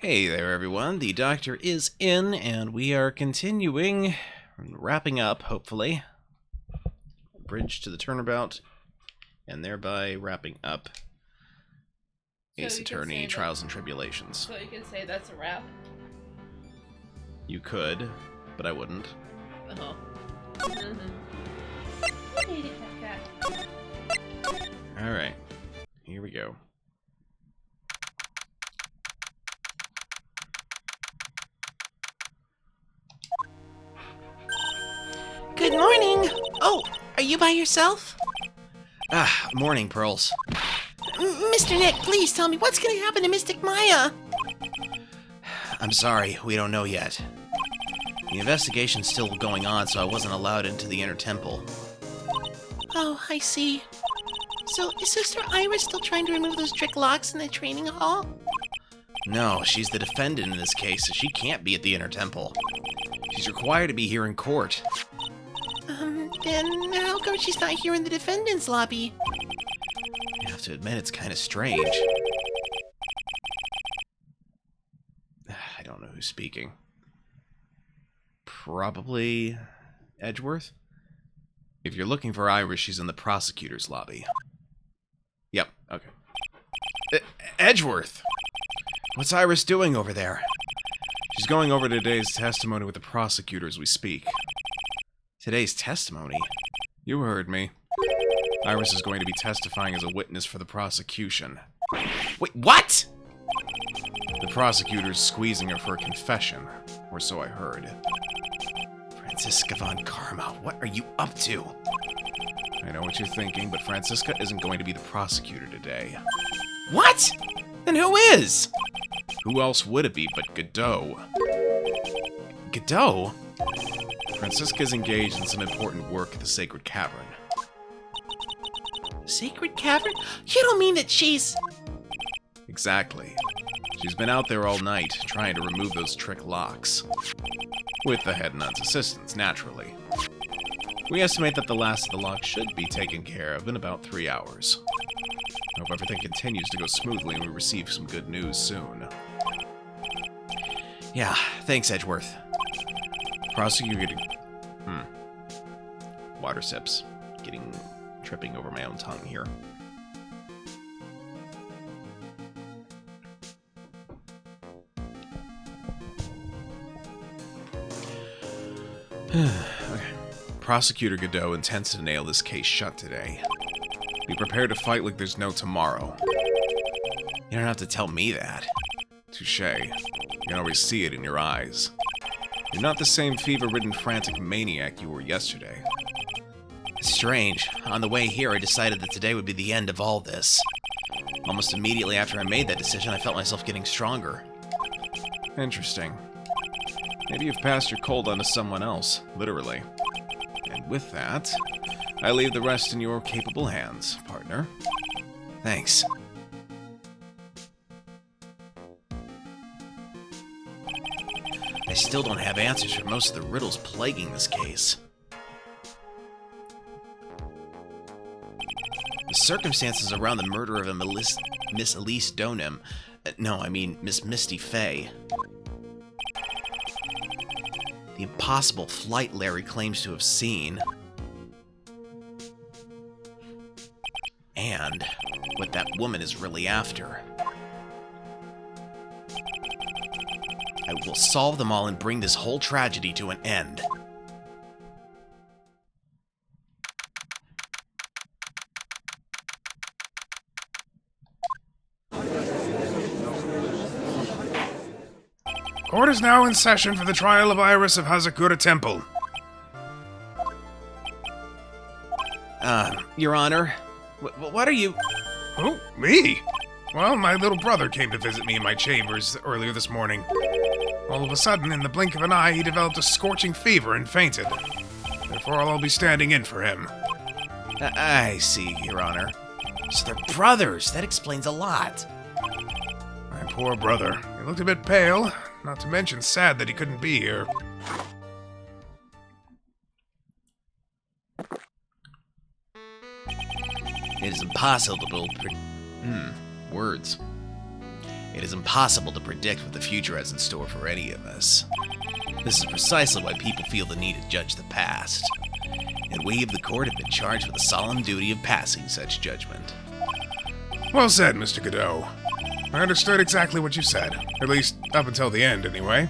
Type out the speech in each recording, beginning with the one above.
Hey there, everyone. The doctor is in, and we are continuing, wrapping up, hopefully. Bridge to the Turnabout, and thereby wrapping up Ace Attorney, Trials and Tribulations. So you can say that's a wrap? You could, but I wouldn't. Oh. Alright, here we go. Good morning! Oh, are you by yourself? Morning, Pearls. Mr. Nick, please tell me what's gonna happen to Mystic Maya? I'm sorry, we don't know yet. The investigation's still going on, so I wasn't allowed into the inner temple. Oh, I see. So, is Sister Iris still trying to remove those trick locks in the training hall? No, she's the defendant in this case, so she can't be at the inner temple. She's required to be here in court. Then how come she's not here in the defendant's lobby? I have to admit, it's kind of strange. I don't know who's speaking. Probably Edgeworth? If you're looking for Iris, she's in the prosecutor's lobby. Yep, okay. Edgeworth! What's Iris doing over there? She's going over today's testimony with the prosecutor as we speak. Today's testimony? You heard me. Iris is going to be testifying as a witness for the prosecution. Wait, what?! The prosecutor's squeezing her for a confession, or so I heard. Franziska von Karma, what are you up to? I know what you're thinking, but Franziska isn't going to be the prosecutor today. What?! Then who is?! Who else would it be but Godot? Godot? Franziska's engaged in some important work at the Sacred Cavern. Sacred Cavern? You don't mean that she's... Exactly. She's been out there all night, trying to remove those trick locks. With the head nun's assistance, naturally. We estimate that the last of the locks should be taken care of in about 3 hours. Hope everything continues to go smoothly and we receive some good news soon. Yeah, thanks, Edgeworth. Prosecutor... Water sips. Tripping over my own tongue here. Okay. Prosecutor Godot intends to nail this case shut today. Be prepared to fight like there's no tomorrow. You don't have to tell me that. Touché. You can always see it in your eyes. You're not the same fever-ridden frantic maniac you were yesterday. It's strange. On the way here, I decided that today would be the end of all this. Almost immediately after I made that decision, I felt myself getting stronger. Interesting. Maybe you've passed your cold on to someone else, literally. And with that, I leave the rest in your capable hands, partner. Thanks. I still don't have answers for most of the riddles plaguing this case. The circumstances around the murder of Miss Elise Donim... no, I mean Miss Misty Fey. The impossible flight Larry claims to have seen. And what that woman is really after. I will solve them all and bring this whole tragedy to an end. Court is now in session for the trial of Iris of Hazakura Temple. Your Honor, what are you... Oh, me? Well, my little brother came to visit me in my chambers earlier this morning. All of a sudden, in the blink of an eye, he developed a scorching fever and fainted. Therefore, I'll be standing in for him. I see, Your Honor. So they're brothers. That explains a lot. My poor brother. He looked a bit pale, not to mention sad that he couldn't be here. It is impossible to build... words. It is impossible to predict what the future has in store for any of us. This is precisely why people feel the need to judge the past. And we of the court have been charged with the solemn duty of passing such judgment. Well said, Mr. Godot. I understood exactly what you said. At least, up until the end, anyway.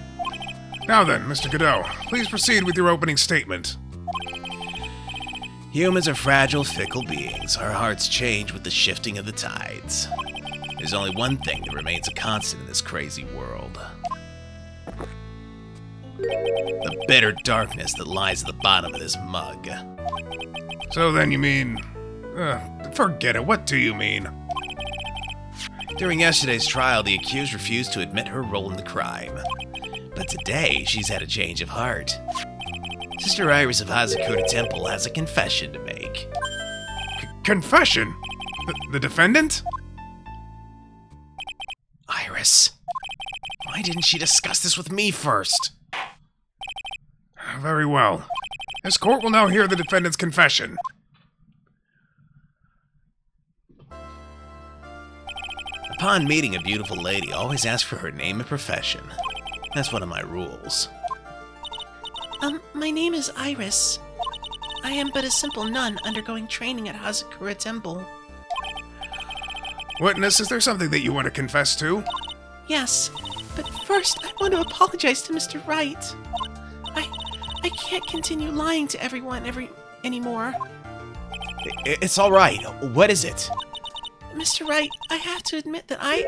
Now then, Mr. Godot, please proceed with your opening statement. Humans are fragile, fickle beings. Our hearts change with the shifting of the tides. There's only one thing that remains a constant in this crazy world. The bitter darkness that lies at the bottom of this mug. So then you mean... forget it, what do you mean? During yesterday's trial, the accused refused to admit her role in the crime. But today, she's had a change of heart. Sister Iris of Hazakura Temple has a confession to make. Confession? The defendant? Iris, why didn't she discuss this with me first? Very well. This court will now hear the defendant's confession. Upon meeting a beautiful lady, always ask for her name and profession. That's one of my rules. My name is Iris. I am but a simple nun undergoing training at Hazakura Temple. Witness, is there something that you want to confess to? Yes, but first I want to apologize to Mr. Wright. I can't continue lying to everyone anymore. It's all right. What is it? Mr. Wright, I have to admit that I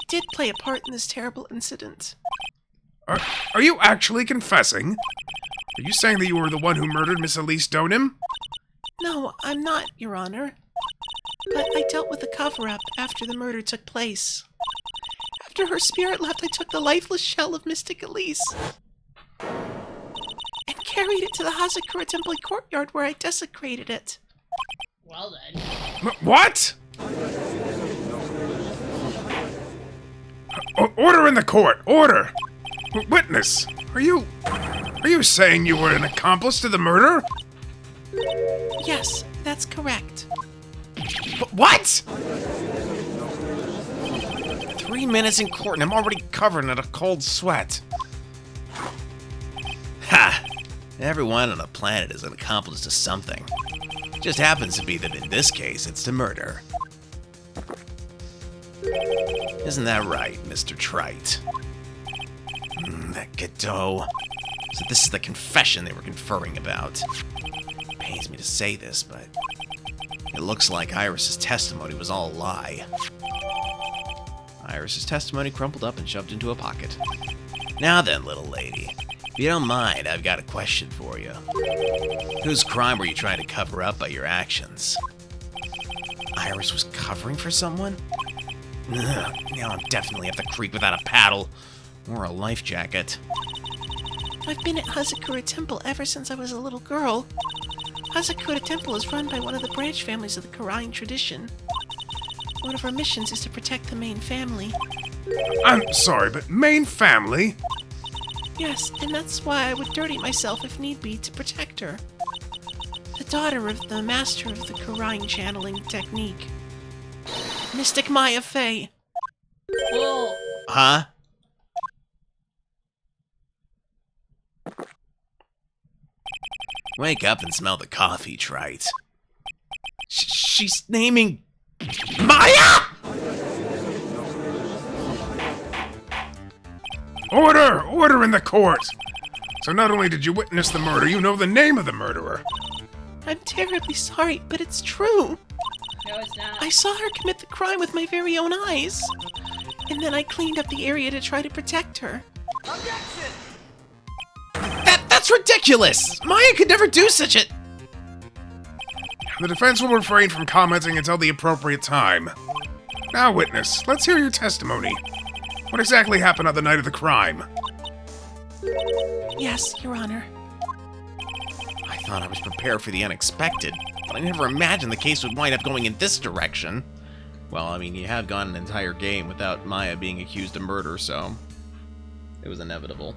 did play a part in this terrible incident. Are you actually confessing? Are you saying that you were the one who murdered Miss Elise Donim? No, I'm not, Your Honor. But I dealt with the cover-up after the murder took place. After her spirit left, I took the lifeless shell of Mystic Elise and carried it to the Hazakura Temple courtyard where I desecrated it. Well then. What? Order in the court! Order! Witness, are you saying you were an accomplice to the murder? Yes, that's correct. What? 3 minutes in court and I'm already covered in a cold sweat. Ha! Everyone on the planet is an accomplice to something. It just happens to be that in this case, it's to murder. Isn't that right, Mr. Trite? That Godot. So this is the confession they were conferring about. Pains me to say this, but it looks like Iris's testimony was all a lie. Iris's testimony crumpled up and shoved into a pocket. Now then, little lady, if you don't mind, I've got a question for you. Whose crime were you trying to cover up by your actions? Iris was covering for someone? Ugh, now I'm definitely have to creep without a paddle or a life jacket. I've been at Hazakura Temple ever since I was a little girl. Hazakura Temple is run by one of the branch families of the Karain tradition. One of our missions is to protect the main family. I'm sorry, but main family? Yes, and that's why I would dirty myself if need be to protect her. The daughter of the master of the Karain channeling technique, Mystic Maya Fey. Well, Huh? Wake up and smell the coffee, Trite. She's naming... Maya?! Order! Order in the court! So not only did you witness the murder, you know the name of the murderer. I'm terribly sorry, but it's true. no, it's not. I saw her commit the crime with my very own eyes. And then I cleaned up the area to try to protect her. That's ridiculous! Maya could never do such a... The defense will refrain from commenting until the appropriate time. Now, witness, let's hear your testimony. What exactly happened on the night of the crime? Yes, Your Honor. I thought I was prepared for the unexpected, but I never imagined the case would wind up going in this direction. Well, I mean, you have gone an entire game without Maya being accused of murder, so... it was inevitable.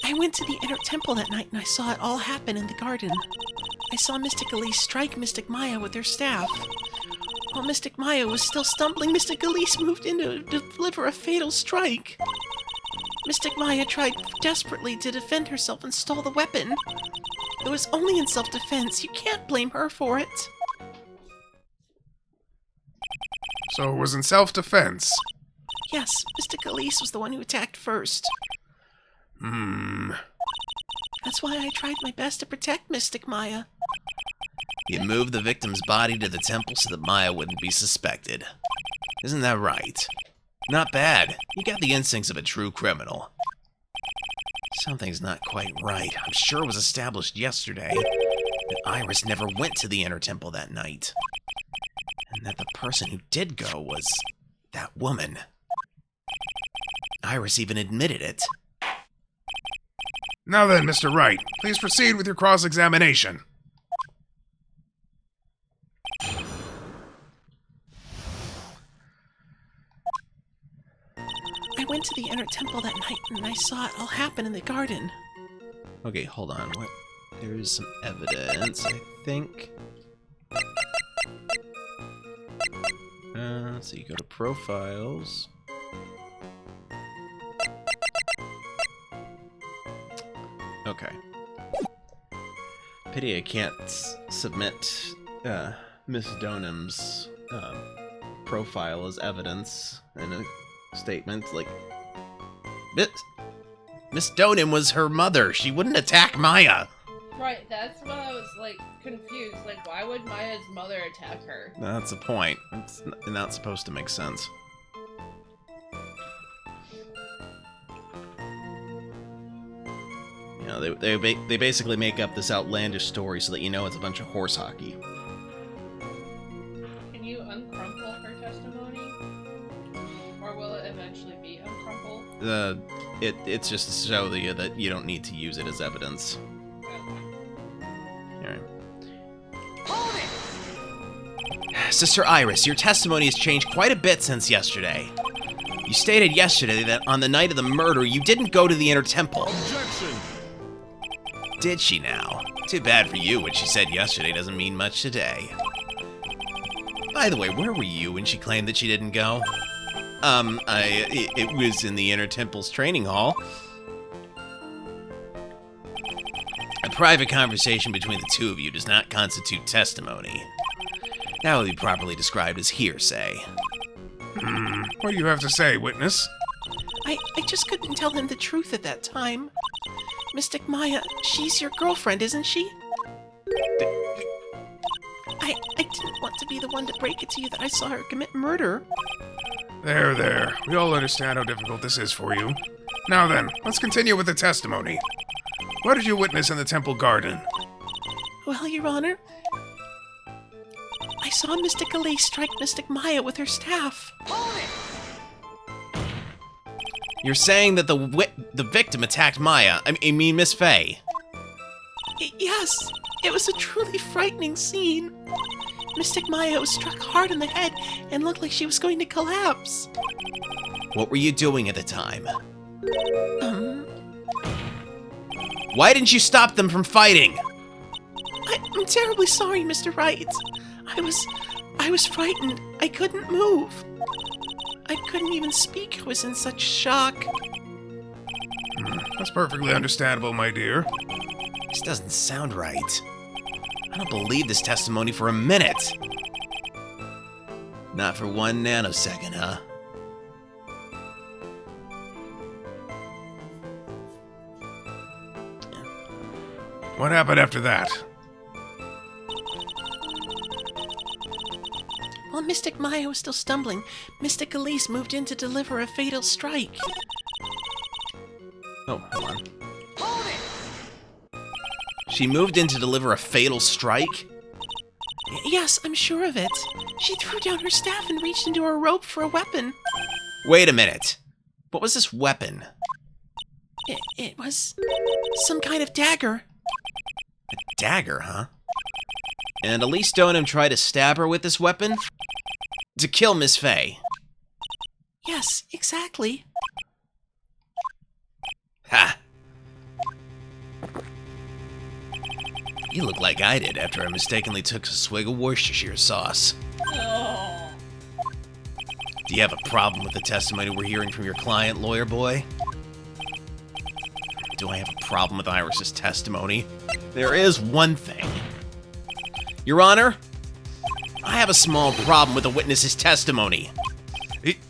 I I went to the inner temple that night and I saw it all happen in the garden. I saw Mystic Elise strike Mystic Maya with her staff. While Mystic Maya was still stumbling, Mystic Elise moved in to deliver a fatal strike. Mystic Maya tried desperately to defend herself and stole the weapon. It was only in self-defense. You can't blame her for it. So it was in self-defense. Yes, Mystic Elise was the one who attacked first. That's why I tried my best to protect Mystic Maya. You moved the victim's body to the temple so that Maya wouldn't be suspected. Isn't that right? Not bad. You got the instincts of a true criminal. Something's not quite right. I'm sure it was established yesterday that Iris never went to the inner temple that night. And that the person who did go was that woman. Iris even admitted it. Now then, Mr. Wright, please proceed with your cross-examination. I went to the inner temple that night and I saw it all happen in the garden. Okay, hold on. What? There is some evidence, I think. So you go to profiles. Okay. Pity I can't submit Miss Donham's profile as evidence in a statement. Like, Miss Donham was her mother. She wouldn't attack Maya. Right, that's what I was, like, confused. Like, why would Maya's mother attack her? That's the point. It's not supposed to make sense. You know, they basically make up this outlandish story so that you know it's a bunch of horse hockey. Can you uncrumple her testimony? Or will it eventually be uncrumpled? It's just to show you that you don't need to use it as evidence. Alright. Sister Iris, your testimony has changed quite a bit since yesterday. You stated yesterday that on the night of the murder, you didn't go to the inner temple. Objection! Did she now? Too bad for you. What she said yesterday doesn't mean much today. By the way, where were you when she claimed that she didn't go? It was in the inner temple's training hall. A private conversation between the two of you does not constitute testimony. That would be properly described as hearsay. What do you have to say, witness? I just couldn't tell him the truth at that time. Mystic Maya, she's your girlfriend, isn't she? I didn't want to be the one to break it to you that I saw her commit murder. There. We all understand how difficult this is for you. Now then, let's continue with the testimony. What did you witness in the temple garden? Well, Your Honor, I saw Mystic Elise strike Mystic Maya with her staff. You're saying that the victim attacked Maya. I mean Miss Faye. Yes, it was a truly frightening scene. Mystic Maya was struck hard in the head and looked like she was going to collapse. What were you doing at the time? Why didn't you stop them from fighting? I'm terribly sorry, Mr. Wright. I was frightened. I couldn't move. I couldn't even speak. I was in such shock. That's perfectly understandable, my dear. This doesn't sound right. I don't believe this testimony for a minute. Not for 1 nanosecond, huh? What happened after that? While Mystic Maya was still stumbling, Mystic Elise moved in to deliver a fatal strike. Oh, hold on. She moved in to deliver a fatal strike? Yes, I'm sure of it. She threw down her staff and reached into her robe for a weapon. Wait a minute. What was this weapon? It was some kind of dagger. A dagger, huh? And Elise Donham tried to stab her with this weapon? To kill Miss Faye? Yes, exactly. Ha! You look like I did after I mistakenly took a swig of Worcestershire sauce. Oh. Do you have a problem with the testimony we're hearing from your client, lawyer boy? Do I have a problem with Iris's testimony? There is one thing. Your Honor, I have a small problem with the witness's testimony.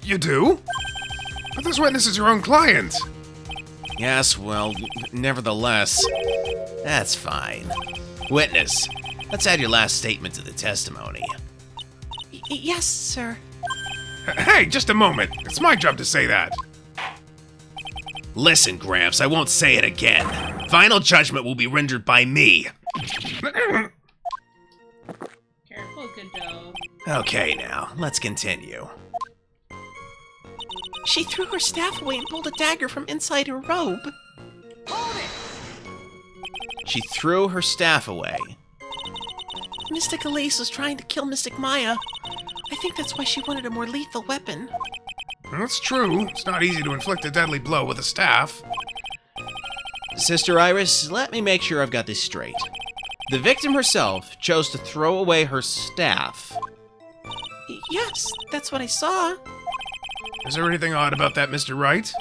You do? But this witness is your own client. Yes, well, nevertheless, that's fine. Witness, let's add your last statement to the testimony. Yes, sir. Hey, just a moment. It's my job to say that. Listen, Gramps, I won't say it again. Final judgment will be rendered by me. Careful, Godot. Okay, now, let's continue. She threw her staff away and pulled a dagger from inside her robe. She threw her staff away. Mystic Elise was trying to kill Mystic Maya. I think that's why she wanted a more lethal weapon. That's true. It's not easy to inflict a deadly blow with a staff. Sister Iris, let me make sure I've got this straight. The victim herself chose to throw away her staff. Yes, that's what I saw. Is there anything odd about that, Mr. Wright?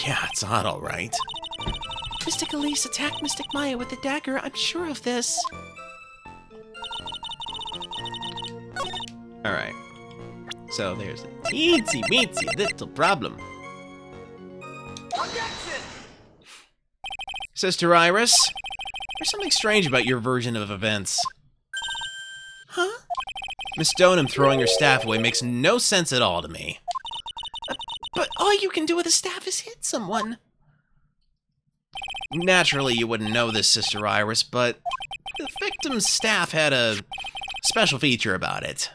Yeah, it's odd, all right. Mystic Elise attacked Mystic Maya with a dagger, I'm sure of this. Alright. So there's a teensy weensy little problem. Sister Iris, there's something strange about your version of events. Huh? Miss Stoneham throwing her staff away makes no sense at all to me. But all you can do with a staff is hit someone. Naturally, you wouldn't know this, Sister Iris, but the victim's staff had a special feature about it.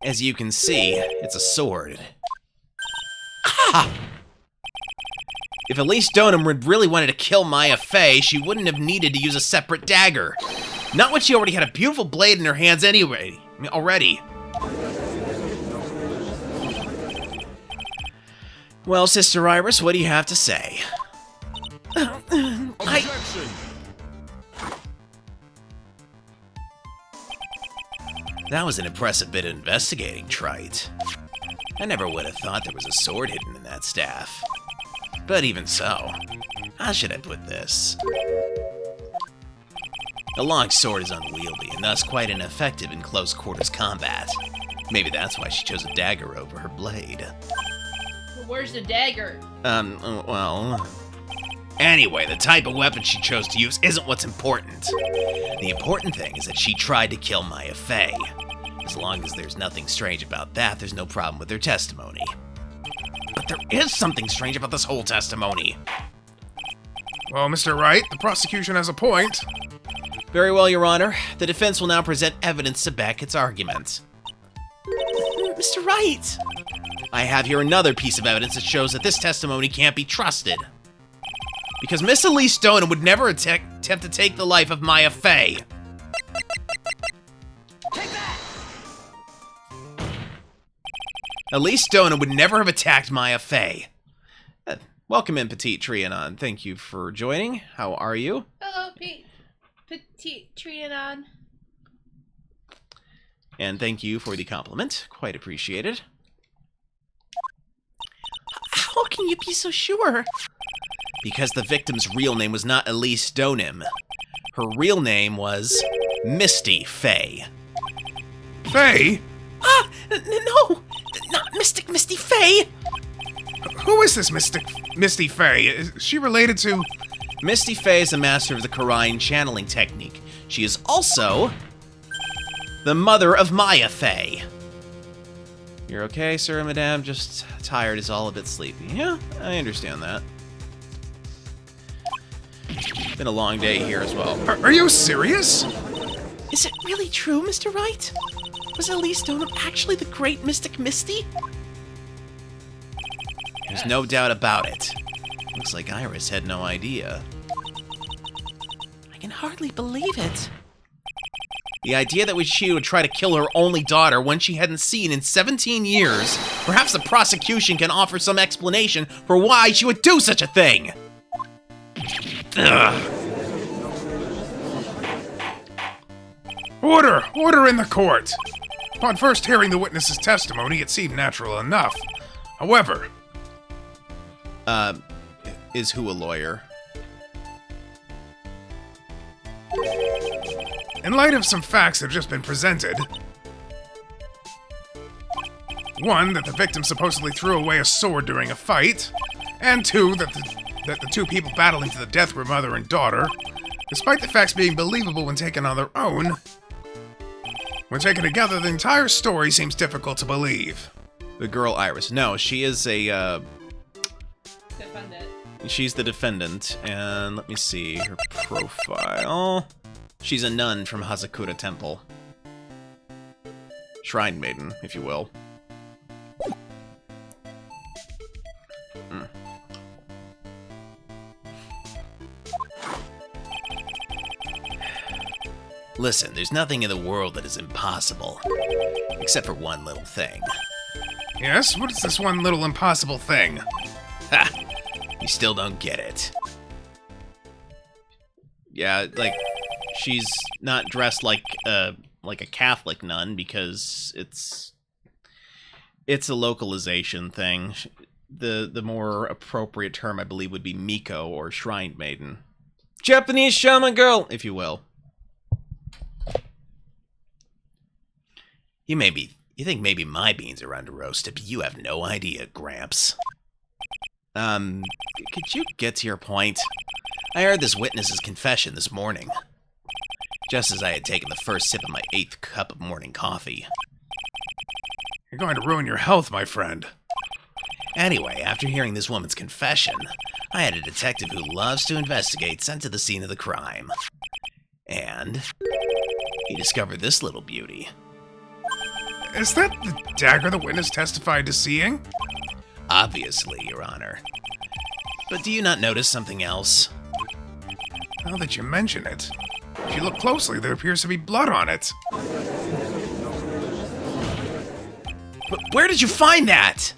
As you can see, it's a sword. Ah! If Elise Stoneham had really wanted to kill Maya Fey, she wouldn't have needed to use a separate dagger. Not when she already had a beautiful blade in her hands anyway. Already. Well, Sister Iris, what do you have to say? That was an impressive bit of investigating, Trite. I never would have thought there was a sword hidden in that staff. But even so, how should I put this? A long sword is unwieldy and thus quite ineffective in close quarters combat. Maybe that's why she chose a dagger over her blade. But where's the dagger? Well... Anyway, the type of weapon she chose to use isn't what's important. The important thing is that she tried to kill Maya Fey. As long as there's nothing strange about that, there's no problem with her testimony. But there is something strange about this whole testimony. Well, Mr. Wright, the prosecution has a point. Very well, Your Honor. The defense will now present evidence to back its argument. Mr. Wright! I have here another piece of evidence that shows that this testimony can't be trusted. Because Miss Elise Stoneham would never attempt to take the life of Maya Fey. Take that! Elise Stoneham would never have attacked Maya Fey. Welcome in, Petite Trianon. Thank you for joining. How are you? Hello, Petite Trianon. And thank you for the compliment. Quite appreciated. How can you be so sure? Because the victim's real name was not Elise Stoneham. Her real name was Misty Fey. Fey? Ah! No! Not Misty Fey! Who is this Misty Fey? Is she related to... Misty Fey is a master of the Karine channeling technique. She is also the mother of Maya Fey. You're okay, sir and madame? Just tired is all a bit sleepy. Yeah, I understand that. Been a long day here as well. Are you serious? Is it really true, Mr. Wright? Was Elise Stoneham actually the great Mystic Misty? There's no doubt about it. Looks like Iris had no idea. I can hardly believe it. The idea that she would try to kill her only daughter, one she hadn't seen in 17 years. Perhaps the prosecution can offer some explanation for why she would do such a thing. Ugh. Order! Order in the court! Upon first hearing the witness's testimony, it seemed natural enough. However... Is who a lawyer? In light of some facts that have just been presented... One, that the victim supposedly threw away a sword during a fight. And two, that the two people battling to the death were mother and daughter. Despite the facts being believable when taken on their own, when taken together, the entire story seems difficult to believe. The girl Iris. No, she is a, Defendant. she's the defendant, and let me see her profile. She's a nun from Hazakura Temple. Shrine maiden, if you will. Listen, there's nothing in the world that is impossible. Except for one little thing. Yes? What is this one little impossible thing? Ha! You still don't get it. Yeah, like, she's not dressed like a Catholic nun because it's a localization thing. The more appropriate term, I believe, would be Miko or Shrine Maiden. Japanese shaman girl, if you will. You think maybe my beans are under roasted, but you have no idea, Gramps. Could you get to your point? I heard this witness's confession this morning. Just as I had taken the first sip of my 8th cup of morning coffee. You're going to ruin your health, my friend. Anyway, after hearing this woman's confession, I had a detective who loves to investigate sent to the scene of the crime. And he discovered this little beauty. Is that the dagger the witness testified to seeing? Obviously, Your Honor. But do you not notice something else? Now that you mention it, if you look closely, there appears to be blood on it. But where did you find that?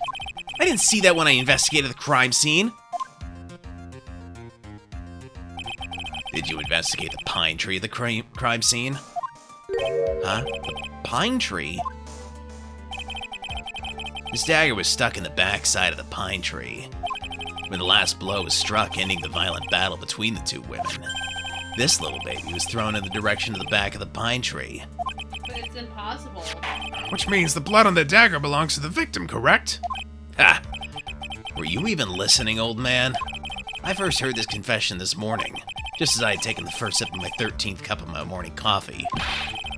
I didn't see that when I investigated the crime scene. Did you investigate the pine tree of the crime scene? Huh? The pine tree? This dagger was stuck in the back side of the pine tree. When the last blow was struck, ending the violent battle between the two women, this little baby was thrown in the direction of the back of the pine tree. But it's impossible. Which means the blood on the dagger belongs to the victim, correct? Ha! Were you even listening, old man? I first heard this confession this morning, just as I had taken the first sip of my 13th cup of my morning coffee.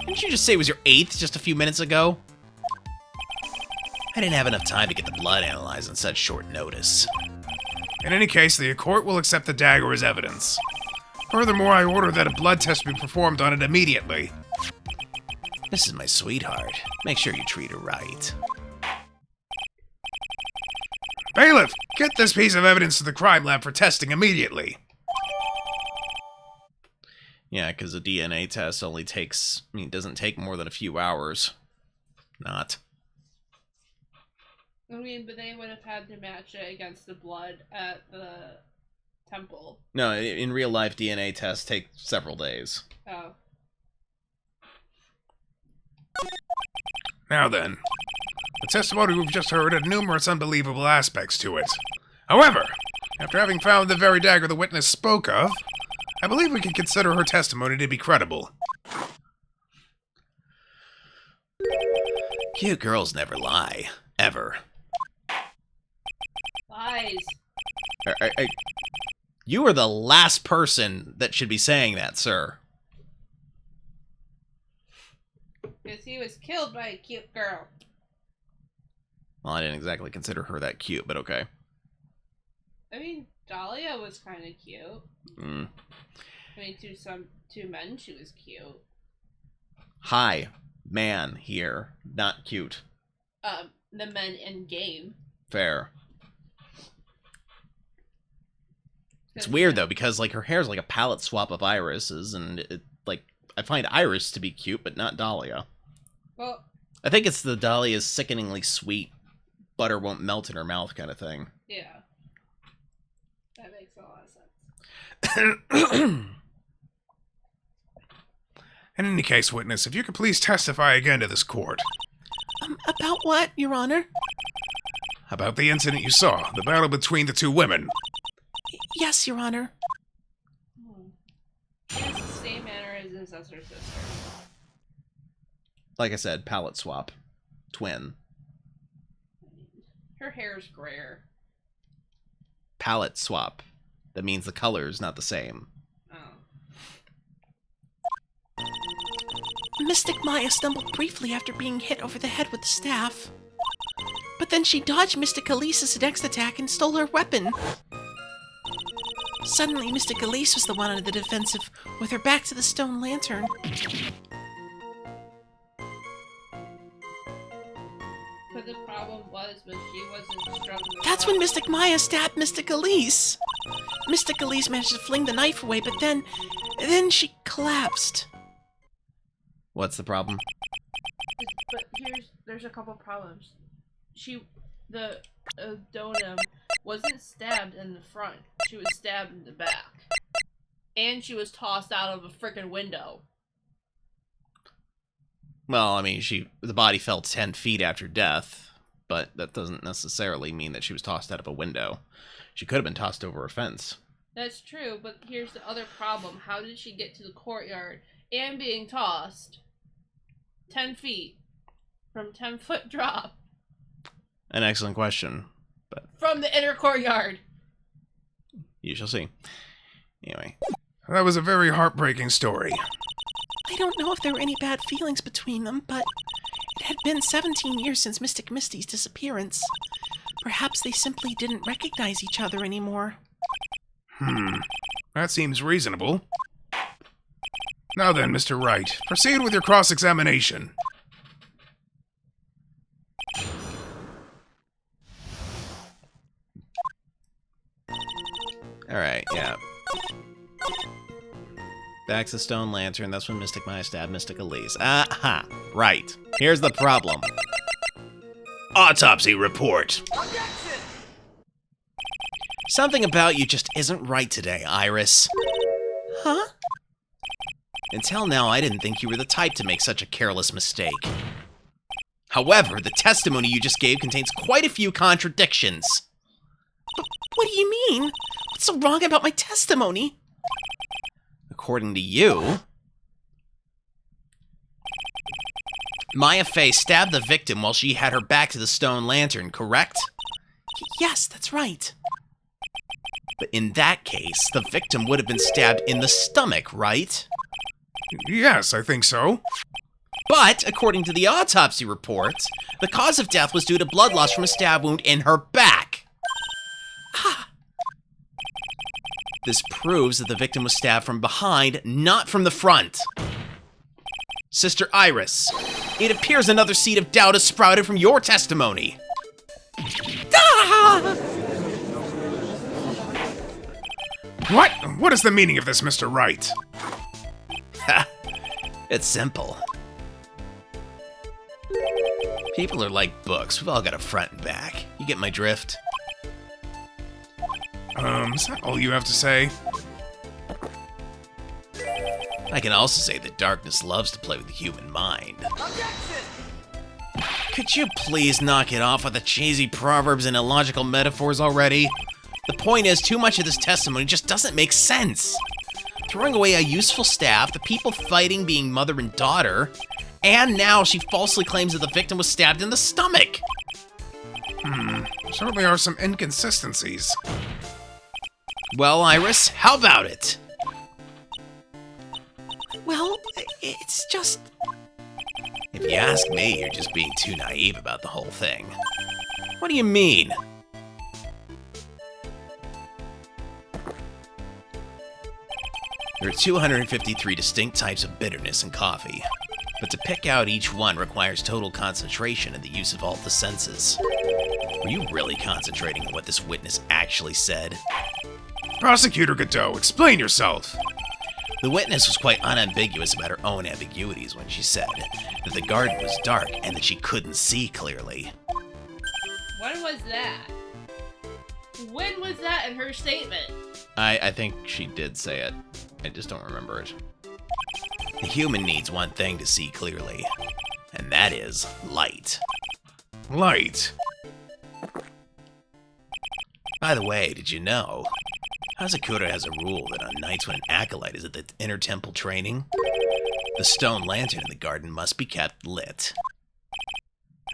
Didn't you just say it was your 8th just a few minutes ago? I didn't have enough time to get the blood analyzed on such short notice. In any case, the court will accept the dagger as evidence. Furthermore, I order that a blood test be performed on it immediately. This is my sweetheart. Make sure you treat her right. Bailiff, get this piece of evidence to the crime lab for testing immediately. Yeah, because a DNA test only takes... doesn't take more than a few hours. Not. I mean, but they would have had to match it against the blood at the temple. No, in real life, DNA tests take several days. Oh. Now then, the testimony we've just heard had numerous unbelievable aspects to it. However, after having found the very dagger the witness spoke of, I believe we can consider her testimony to be credible. Cute girls never lie. Ever. Lies. You are the last person that should be saying that, sir. Because he was killed by a cute girl. Well, I didn't exactly consider her that cute, but okay. I mean, Dahlia was kind of cute. Mm. I mean, to men, she was cute. Hi, man here. Not cute. The men in game. Fair. It's weird, though, because, like, her hair's like a palette swap of Iris's, and, I find Iris to be cute, but not Dahlia. Well, I think it's the Dahlia's sickeningly sweet, butter won't melt in her mouth kind of thing. yeah. That makes a lot of sense. In any case, witness, if you could please testify again to this court. About what, Your Honor? About the incident you saw, the battle between the two women. Yes, Your Honor. He has the same manner as his other sister. Like I said, palette swap. Twin. Her hair's grayer. Palette swap. That means the color's not the same. Oh. Mystic Maya stumbled briefly after being hit over the head with the staff. But then she dodged Mystic Elise's next attack and stole her weapon. Suddenly, Mystic Elise was the one on the defensive, with her back to the stone lantern. But the problem was she wasn't strong enough. That's when Mystic Maya stabbed Mystic Elise. Mystic Elise managed to fling the knife away, but then she collapsed. What's the problem? But there's a couple problems. The Donum wasn't stabbed in the front. She was stabbed in the back. And she was tossed out of a freaking window. Well, I mean, the body fell 10 feet after death, but that doesn't necessarily mean that she was tossed out of a window. She could have been tossed over a fence. That's true, but here's the other problem. How did she get to the courtyard and being tossed 10 feet from 10-foot drop? An excellent question, but From the inner courtyard. you shall see. Anyway. That was a very heartbreaking story. I don't know if there were any bad feelings between them, but it had been 17 years since Mystic Misty's disappearance. Perhaps they simply didn't recognize each other anymore. That seems reasonable. Now then, Mr. Wright, proceed with your cross-examination. Alright, yeah. Back to the stone lantern. That's when Mystic Maya stabbed Mystic Elise. Aha! Right. Here's the problem. Autopsy report. Something about you just isn't right today, Iris. Huh? Until now, I didn't think you were the type to make such a careless mistake. However, the testimony you just gave contains quite a few contradictions. What do you mean? What's so wrong about my testimony? According to you, Maya Fey stabbed the victim while she had her back to the stone lantern, correct? Yes, that's right. But in that case, the victim would have been stabbed in the stomach, right? Yes, I think so. But, according to the autopsy report, the cause of death was due to blood loss from a stab wound in her back. This proves that the victim was stabbed from behind, not from the front. Sister Iris, it appears another seed of doubt has sprouted from your testimony. Ah! What? What is the meaning of this, Mr. Wright? It's simple. People are like books. We've all got a front and back. You get my drift? Is that all you have to say? I can also say that darkness loves to play with the human mind. Could you please knock it off with the cheesy proverbs and illogical metaphors already? The point is, too much of this testimony just doesn't make sense. Throwing away a useful staff, the people fighting being mother and daughter, and now she falsely claims that the victim was stabbed in the stomach. Certainly are some inconsistencies. Well, Iris, how about it? Well, it's just... If you ask me, you're just being too naive about the whole thing. What do you mean? There are 253 distinct types of bitterness in coffee, but to pick out each one requires total concentration and the use of all the senses. Were you really concentrating on what this witness actually said? Prosecutor Godot, explain yourself. The witness was quite unambiguous about her own ambiguities when she said that the garden was dark and that she couldn't see clearly. When was that? When was that in her statement? I think she did say it. I just don't remember it. A human needs one thing to see clearly, and that is light. Light. By the way, did you know? Hazakura has a rule that on nights when an acolyte is at the inner temple training, the stone lantern in the garden must be kept lit.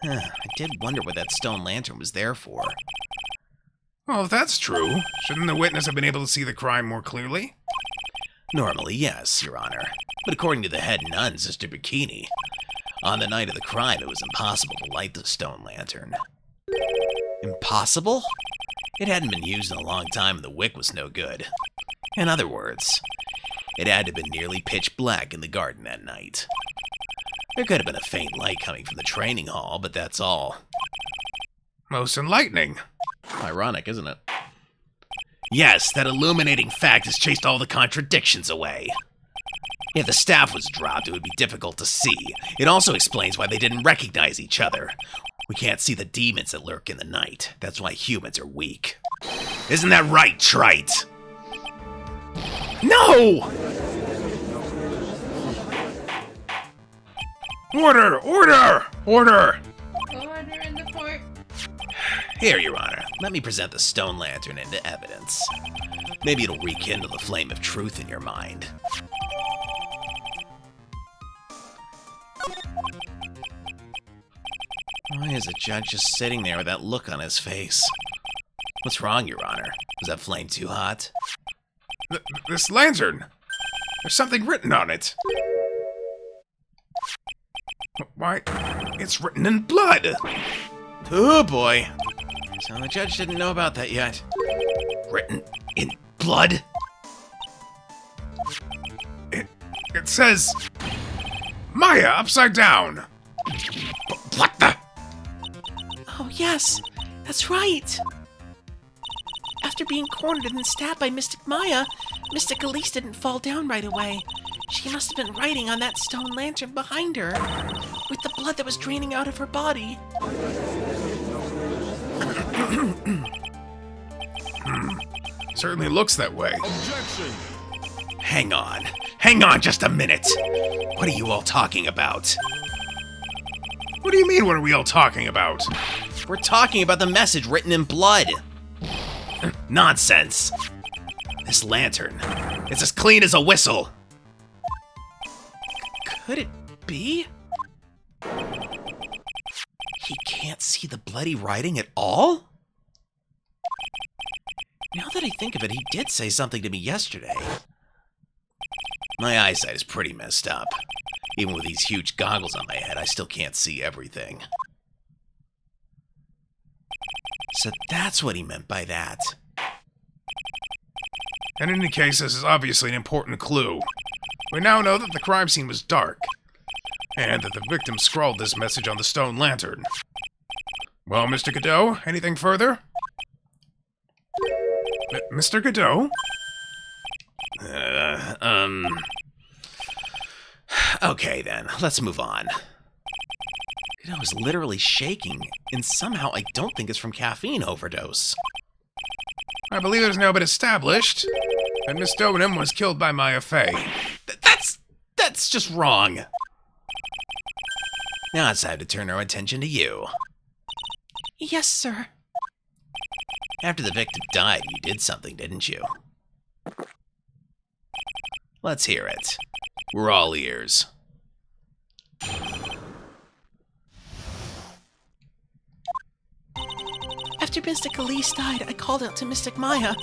I did wonder what that stone lantern was there for. Well, if that's true, shouldn't the witness have been able to see the crime more clearly? Normally, yes, Your Honor. But according to the head nun, Sister Bikini, on the night of the crime, it was impossible to light the stone lantern. Impossible? It hadn't been used in a long time and the wick was no good. In other words, it had to have been nearly pitch black in the garden that night. There could have been a faint light coming from the training hall, but that's all. Most enlightening. Ironic, isn't it? Yes, that illuminating fact has chased all the contradictions away. If the staff was dropped, it would be difficult to see. It also explains why they didn't recognize each other. We can't see the demons that lurk in the night. That's why humans are weak. Isn't that right, Trite? No! Order! Order! Order! Order in the court. Here, Your Honor, let me present the stone lantern into evidence. Maybe it'll rekindle the flame of truth in your mind. Why is the judge just sitting there with that look on his face? What's wrong, Your Honor? Was that flame too hot? This lantern! There's something written on it. Why, it's written in blood! Oh boy. So the judge didn't know about that yet. Written in blood? It says... Maya upside down! What the? Oh, yes, that's right. After being cornered and then stabbed by Mystic Maya, Mystic Elise didn't fall down right away. She must have been writing on that stone lantern behind her, with the blood that was draining out of her body. Certainly looks that way. Hang on. Hang on just a minute. What are you all talking about? What do you mean, what are we all talking about? We're talking about the message written in blood. Nonsense. This lantern, it's as clean as a whistle. Could it be? He can't see the bloody writing at all? Now that I think of it, he did say something to me yesterday. My eyesight is pretty messed up. Even with these huge goggles on my head, I still can't see everything. So that's what he meant by that. In any case, this is obviously an important clue. We now know that the crime scene was dark, and that the victim scrawled this message on the stone lantern. Well, Mr. Godot, anything further? Mr. Godot? Okay then, let's move on. I was literally shaking, and somehow I don't think it's from caffeine overdose. I believe it has now been established that Miss Stoneham was killed by Maya Fey. That's just wrong. Now it's time to turn our attention to you. Yes, sir. After the victim died, you did something, didn't you? Let's hear it. We're all ears. After Mystic Elise died, I called out to Mystic Maya.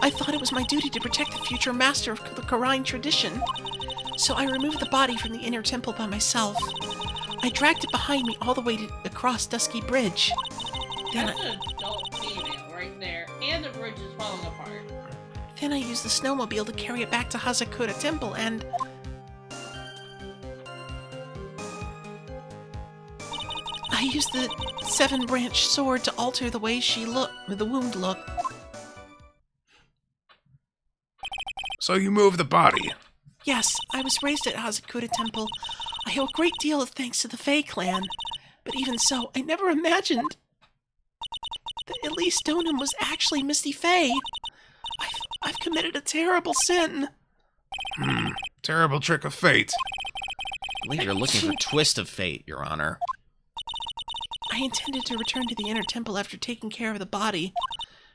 I thought it was my duty to protect the future master of the Karine tradition. So I removed the body from the inner temple by myself. I dragged it behind me all the way across Dusky Bridge. Then That's an adult female right there, and the bridge is falling apart. Then I used the snowmobile to carry it back to Hazakura Temple and... I used the 7-branch sword to alter the way the wound looked. So you moved the body. Yes, I was raised at Hazakura Temple. I owe a great deal of thanks to the Fae clan. But even so, I never imagined that Elise Stoneham was actually Misty Fae. I've committed a terrible sin. Terrible trick of fate. believe you're looking for Twist of Fate, Your Honor. I intended to return to the inner temple after taking care of the body,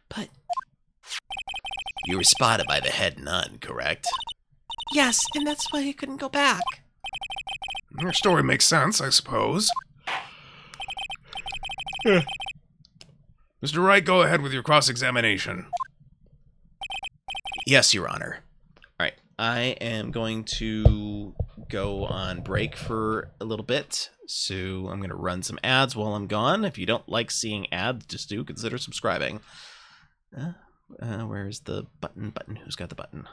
but You were spotted by the head nun, correct? yes, and that's why I couldn't go back. Your story makes sense, I suppose. Mr. Wright, go ahead with your cross-examination. Yes, Your Honor. Alright, I am going to go on break for a little bit, so I'm going to run some ads while I'm gone. If you don't like seeing ads, just do consider subscribing. Where's the button? Who's got the button?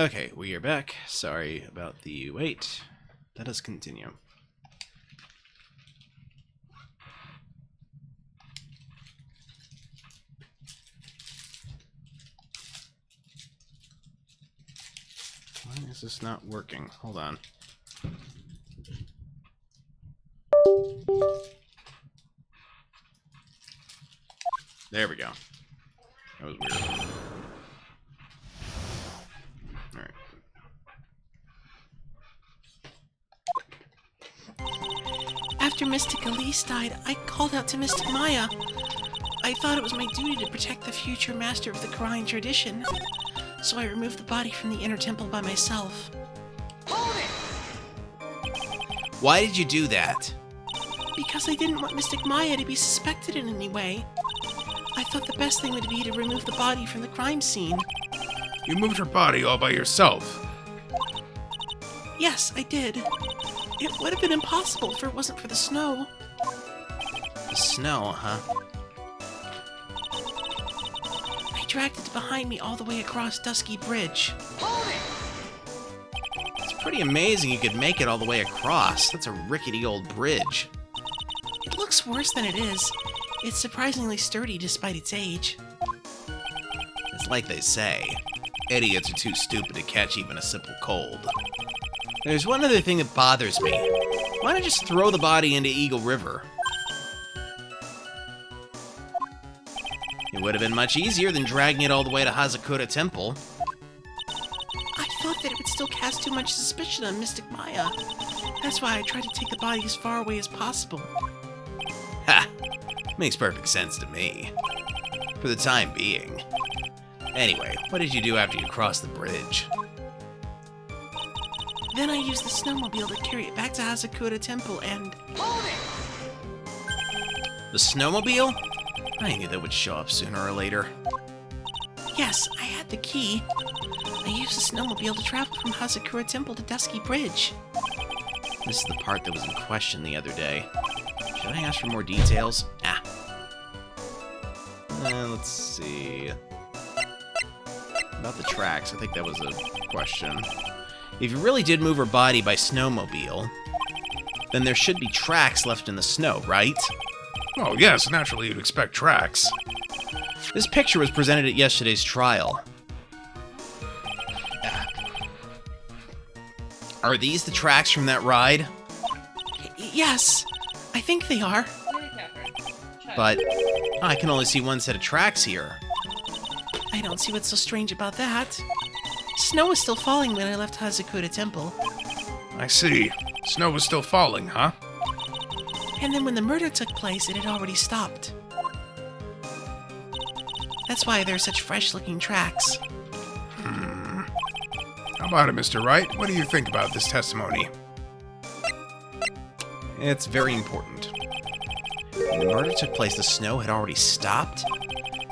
Okay, we are back. Sorry about the wait. Let us continue. Why is this not working? Hold on. There we go. That was weird. Alright. After Mystic Elise died, I called out to Mystic Maya. I thought it was my duty to protect the future master of the Korean tradition, so I removed the body from the inner temple by myself. Why did you do that? Because I didn't want Mystic Maya to be suspected in any way. I thought the best thing would be to remove the body from the crime scene. You moved her body all by yourself. Yes, I did. It would have been impossible if it wasn't for the snow. The snow, huh? I dragged it behind me all the way across Dusky Bridge. It's pretty amazing you could make it all the way across. That's a rickety old bridge. It looks worse than it is. It's surprisingly sturdy despite its age. It's like they say, idiots are too stupid to catch even a simple cold. There's one other thing that bothers me. Why not just throw the body into Eagle River? It would have been much easier than dragging it all the way to Hazakura Temple. I thought that it would still cast too much suspicion on Mystic Maya. That's why I tried to take the body as far away as possible. Ha! Makes perfect sense to me. For the time being. Anyway, what did you do after you crossed the bridge? Then I used the snowmobile to carry it back to Hazakura Temple and... The snowmobile? I knew that would show up sooner or later. Yes, I had the key. I used the snowmobile to travel from Hazakura Temple to Dusky Bridge. This is the part that was in question the other day. Should I ask for more details? Let's see. About the tracks, I think that was a question. If you really did move her body by snowmobile, then there should be tracks left in the snow, right? Oh, yes, naturally you'd expect tracks. This picture was presented at yesterday's trial. Are these the tracks from that ride? Yes, I think they are. But I can only see one set of tracks here. I don't see what's so strange about that. Snow was still falling when I left Hazakura Temple. I see. Snow was still falling, huh? And then when the murder took place, it had already stopped. That's why there are such fresh-looking tracks. How about it, Mr. Wright? What do you think about this testimony? It's very important. When the murder took place, the snow had already stopped?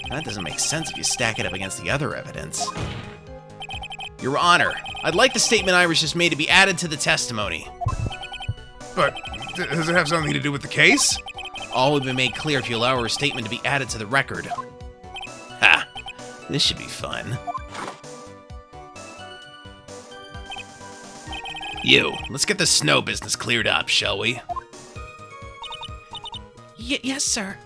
That doesn't make sense if you stack it up against the other evidence. Your Honor, I'd like the statement Iris just made to be added to the testimony. But, does it have something to do with the case? All would be made clear if you allow her statement to be added to the record. Ha! This should be fun. Let's get the snow business cleared up, shall we? Yes, sir.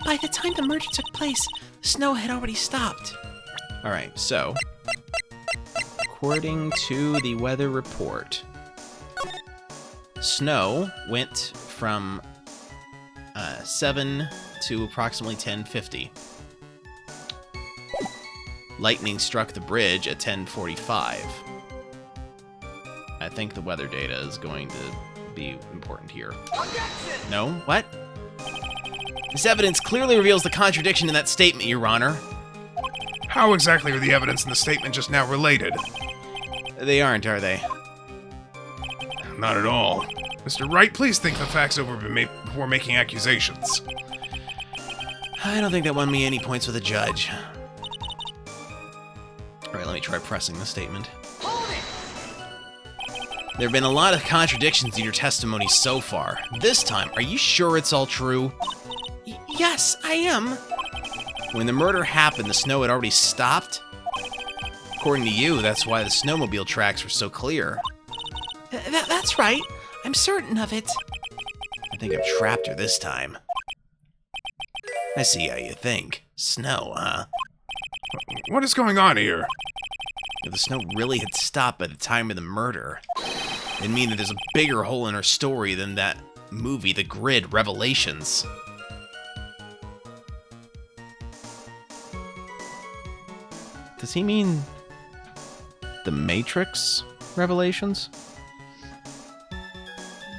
By the time the murder took place, the snow had already stopped. Alright, so... according to the weather report, snow went from 7 to approximately 10:50. Lightning struck the bridge at 10:45. I think the weather data is going to be important here. No? What? This evidence clearly reveals the contradiction in that statement, Your Honor. How exactly are the evidence in the statement just now related? They aren't, are they? Not at all. Mr. Wright, please think the facts over before making accusations. I don't think that won me any points with a judge. Alright, let me try pressing the statement. There have been a lot of contradictions in your testimony so far. This time, are you sure it's all true? Yes, I am. When the murder happened, the snow had already stopped? According to you, that's why the snowmobile tracks were so clear. That's right. I'm certain of it. I think I've trapped her this time. I see how you think. Snow, huh? What is going on here? If the snow really had stopped by the time of the murder, it'd mean that there's a bigger hole in her story than that movie, The Grid, Revelations. Does he mean The Matrix Revelations?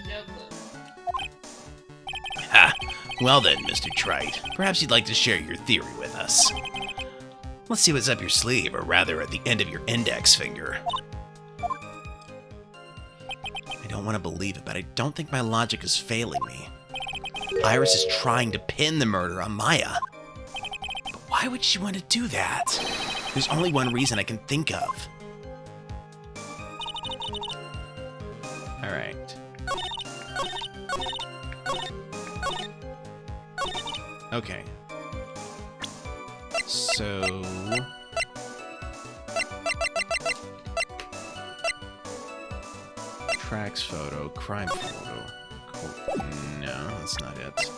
No clue. Ha! Well then, Mr. Trite, perhaps you'd like to share your theory with us. Let's see what's up your sleeve, or rather at the end of your index finger. I don't want to believe it, but I don't think my logic is failing me. Iris is trying to pin the murder on Maya. But why would she want to do that? There's only one reason I can think of. Alright. Okay. So... Tracks photo, crime photo. Cool. No, that's not it.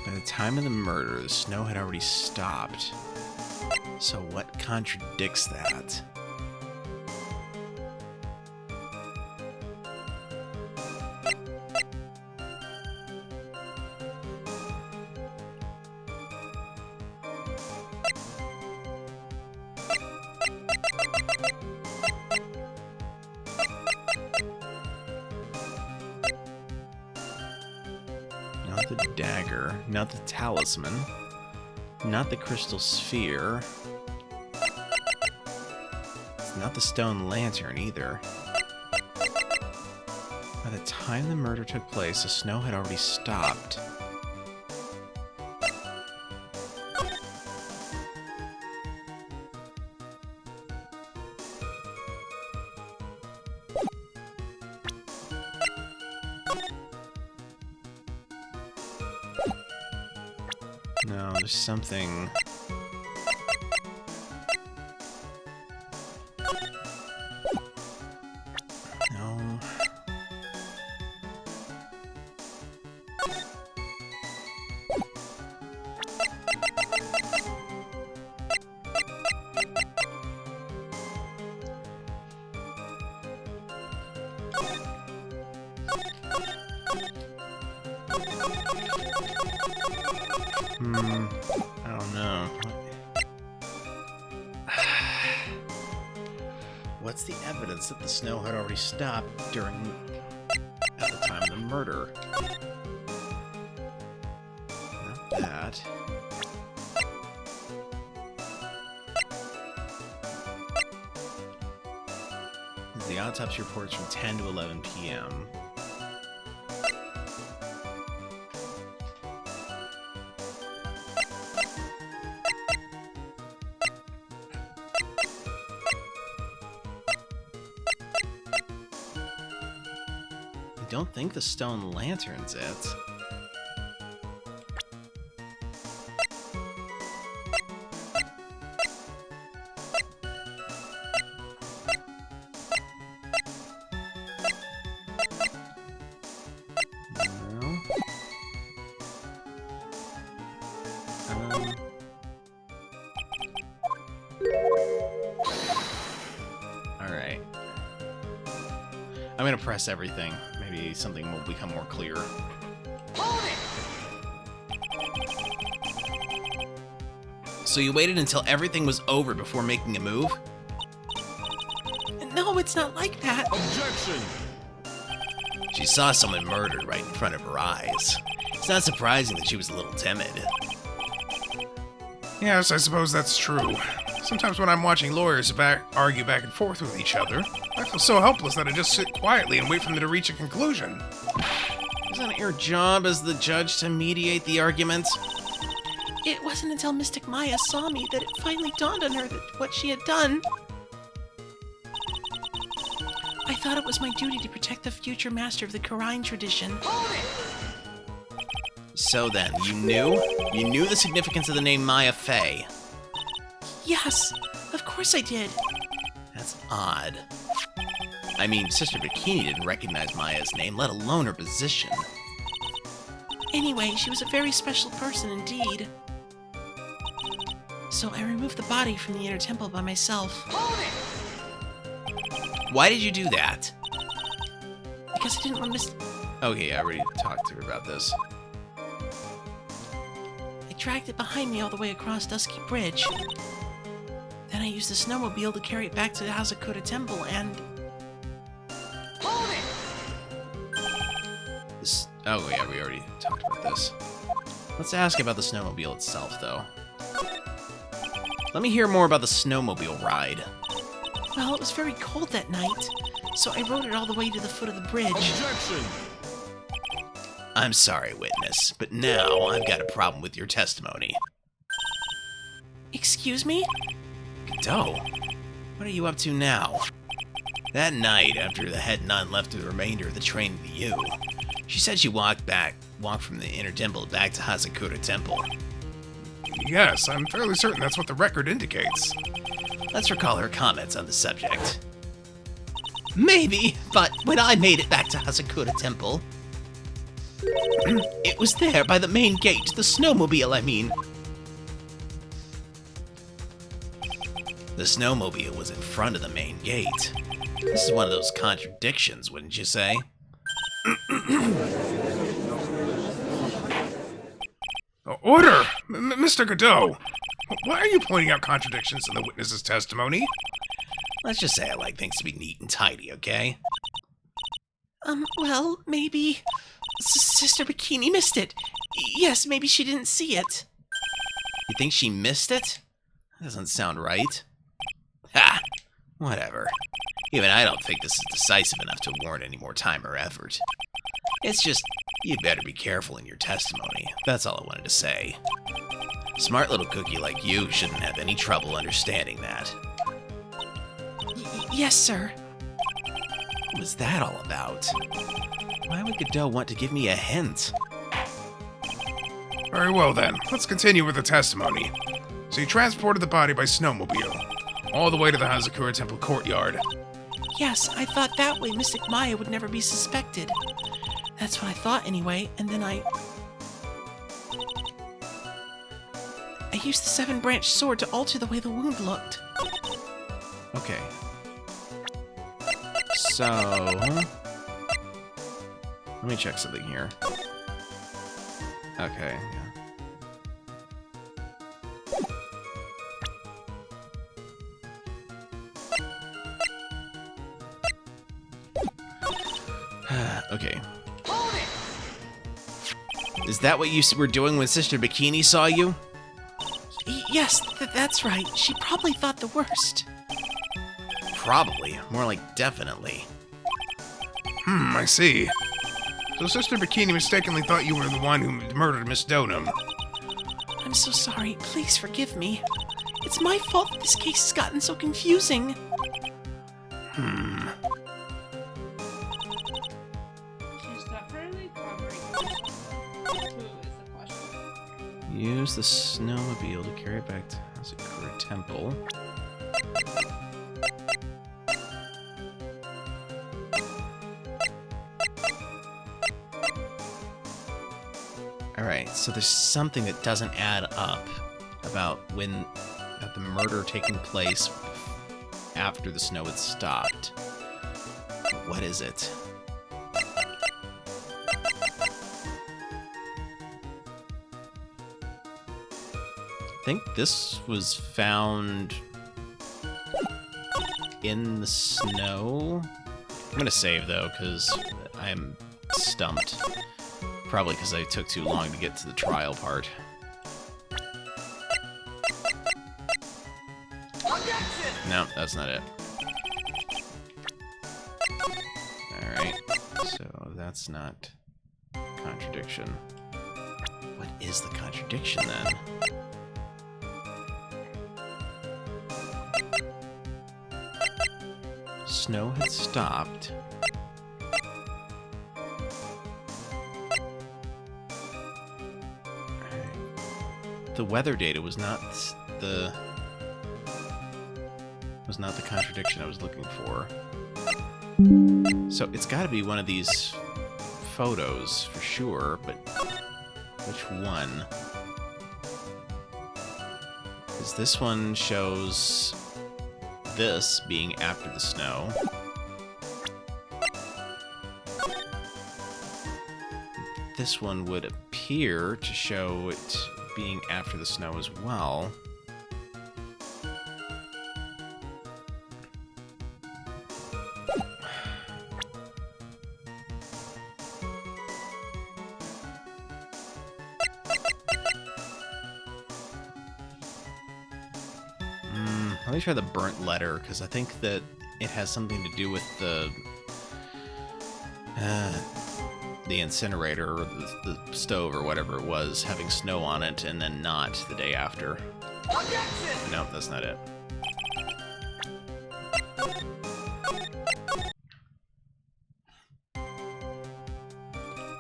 By the time of the murder, the snow had already stopped. So what contradicts that? Not the dagger, not the talisman, not the crystal sphere. It's not the stone lantern either. By the time the murder took place, the snow had already stopped. No, there's something... No... I don't know. What's the evidence that the snow had already stopped at the time of the murder? Not that. The autopsy reports from 10 to 11 p.m. I don't think the stone lantern's it. No. Alright. I'm gonna press everything. Maybe something will become more clear. So you waited until everything was over before making a move? No, it's not like that. Objection! She saw someone murdered right in front of her eyes. It's not surprising that she was a little timid. Yes, I suppose that's true. Sometimes when I'm watching lawyers argue back and forth with each other, I feel so helpless that I just sit quietly and wait for them to reach a conclusion. Isn't it your job as the judge to mediate the argument? It wasn't until Mystic Maya saw me that it finally dawned on her that what she had done. I thought it was my duty to protect the future master of the Karine tradition. So then, you knew? You knew the significance of the name Maya Fey. Yes, of course I did. That's odd. I mean, Sister Bikini didn't recognize Maya's name, let alone her position. Anyway, she was a very special person indeed. So I removed the body from the inner temple by myself. Why did you do that? Because I didn't want Miss... Okay, I already talked to her about this. I dragged it behind me all the way across Dusky Bridge. Then I used the snowmobile to carry it back to the Hazakura Temple and... Oh yeah, we already talked about this. Let's ask about the snowmobile itself, though. Let me hear more about the snowmobile ride. Well, it was very cold that night, so I rode it all the way to the foot of the bridge. Objection! I'm sorry, witness, but now I've got a problem with your testimony. Excuse me? Godot, what are you up to now? That night, after the head nun left the remainder of the train to you, she said she walked from the inner temple back to Hazakura Temple. Yes, I'm fairly certain that's what the record indicates. Let's recall her comments on the subject. Maybe, but when I made it back to Hazakura Temple, it was there by the main gate, the snowmobile, I mean. The snowmobile was in front of the main gate. This is one of those contradictions, wouldn't you say? Order! Mr. Godot! Why are you pointing out contradictions in the witness's testimony? Let's just say I like things to be neat and tidy, okay? Well, maybe... Sister Bikini missed it. Yes, maybe she didn't see it. You think she missed it? That doesn't sound right. Ha! Whatever. Even I don't think this is decisive enough to warrant any more time or effort. It's just, you better be careful in your testimony. That's all I wanted to say. Smart little cookie like you shouldn't have any trouble understanding that. Yes, sir. What was that all about? Why would Godot want to give me a hint? Very well then, let's continue with the testimony. So you transported the body by snowmobile, all the way to the Hazakura Temple courtyard. Yes, I thought that way Mystic Maya would never be suspected. That's what I thought anyway, and then I used the seven-branched sword to alter the way the wound looked. Okay. So... let me check something here. Okay, yeah. Okay. Is that what you were doing when Sister Bikini saw you? Yes, that's right. She probably thought the worst. Probably. More like definitely. I see. So Sister Bikini mistakenly thought you were the one who murdered Miss Donum. I'm so sorry. Please forgive me. It's my fault that this case has gotten so confusing. She's definitely covering who is the question. Use the snowmobile to carry it back to Hazakura Temple. Alright, so there's something that doesn't add up about the murder taking place after the snow had stopped. What is it? I think this was found in the snow. I'm gonna save though, because I'm stumped. Probably because I took too long to get to the trial part. No, that's not it. Alright, so that's not contradiction. What is the contradiction then? Snow had stopped. The weather data was not the contradiction I was looking for. So it's got to be one of these photos for sure, but which one? Because this one shows this being after the snow. This one would appear to show it being after the snow as well. Let me try the burnt letter, because I think that it has something to do with the incinerator, or the stove, or whatever it was, having snow on it, and then not the day after. Nope, that's not it.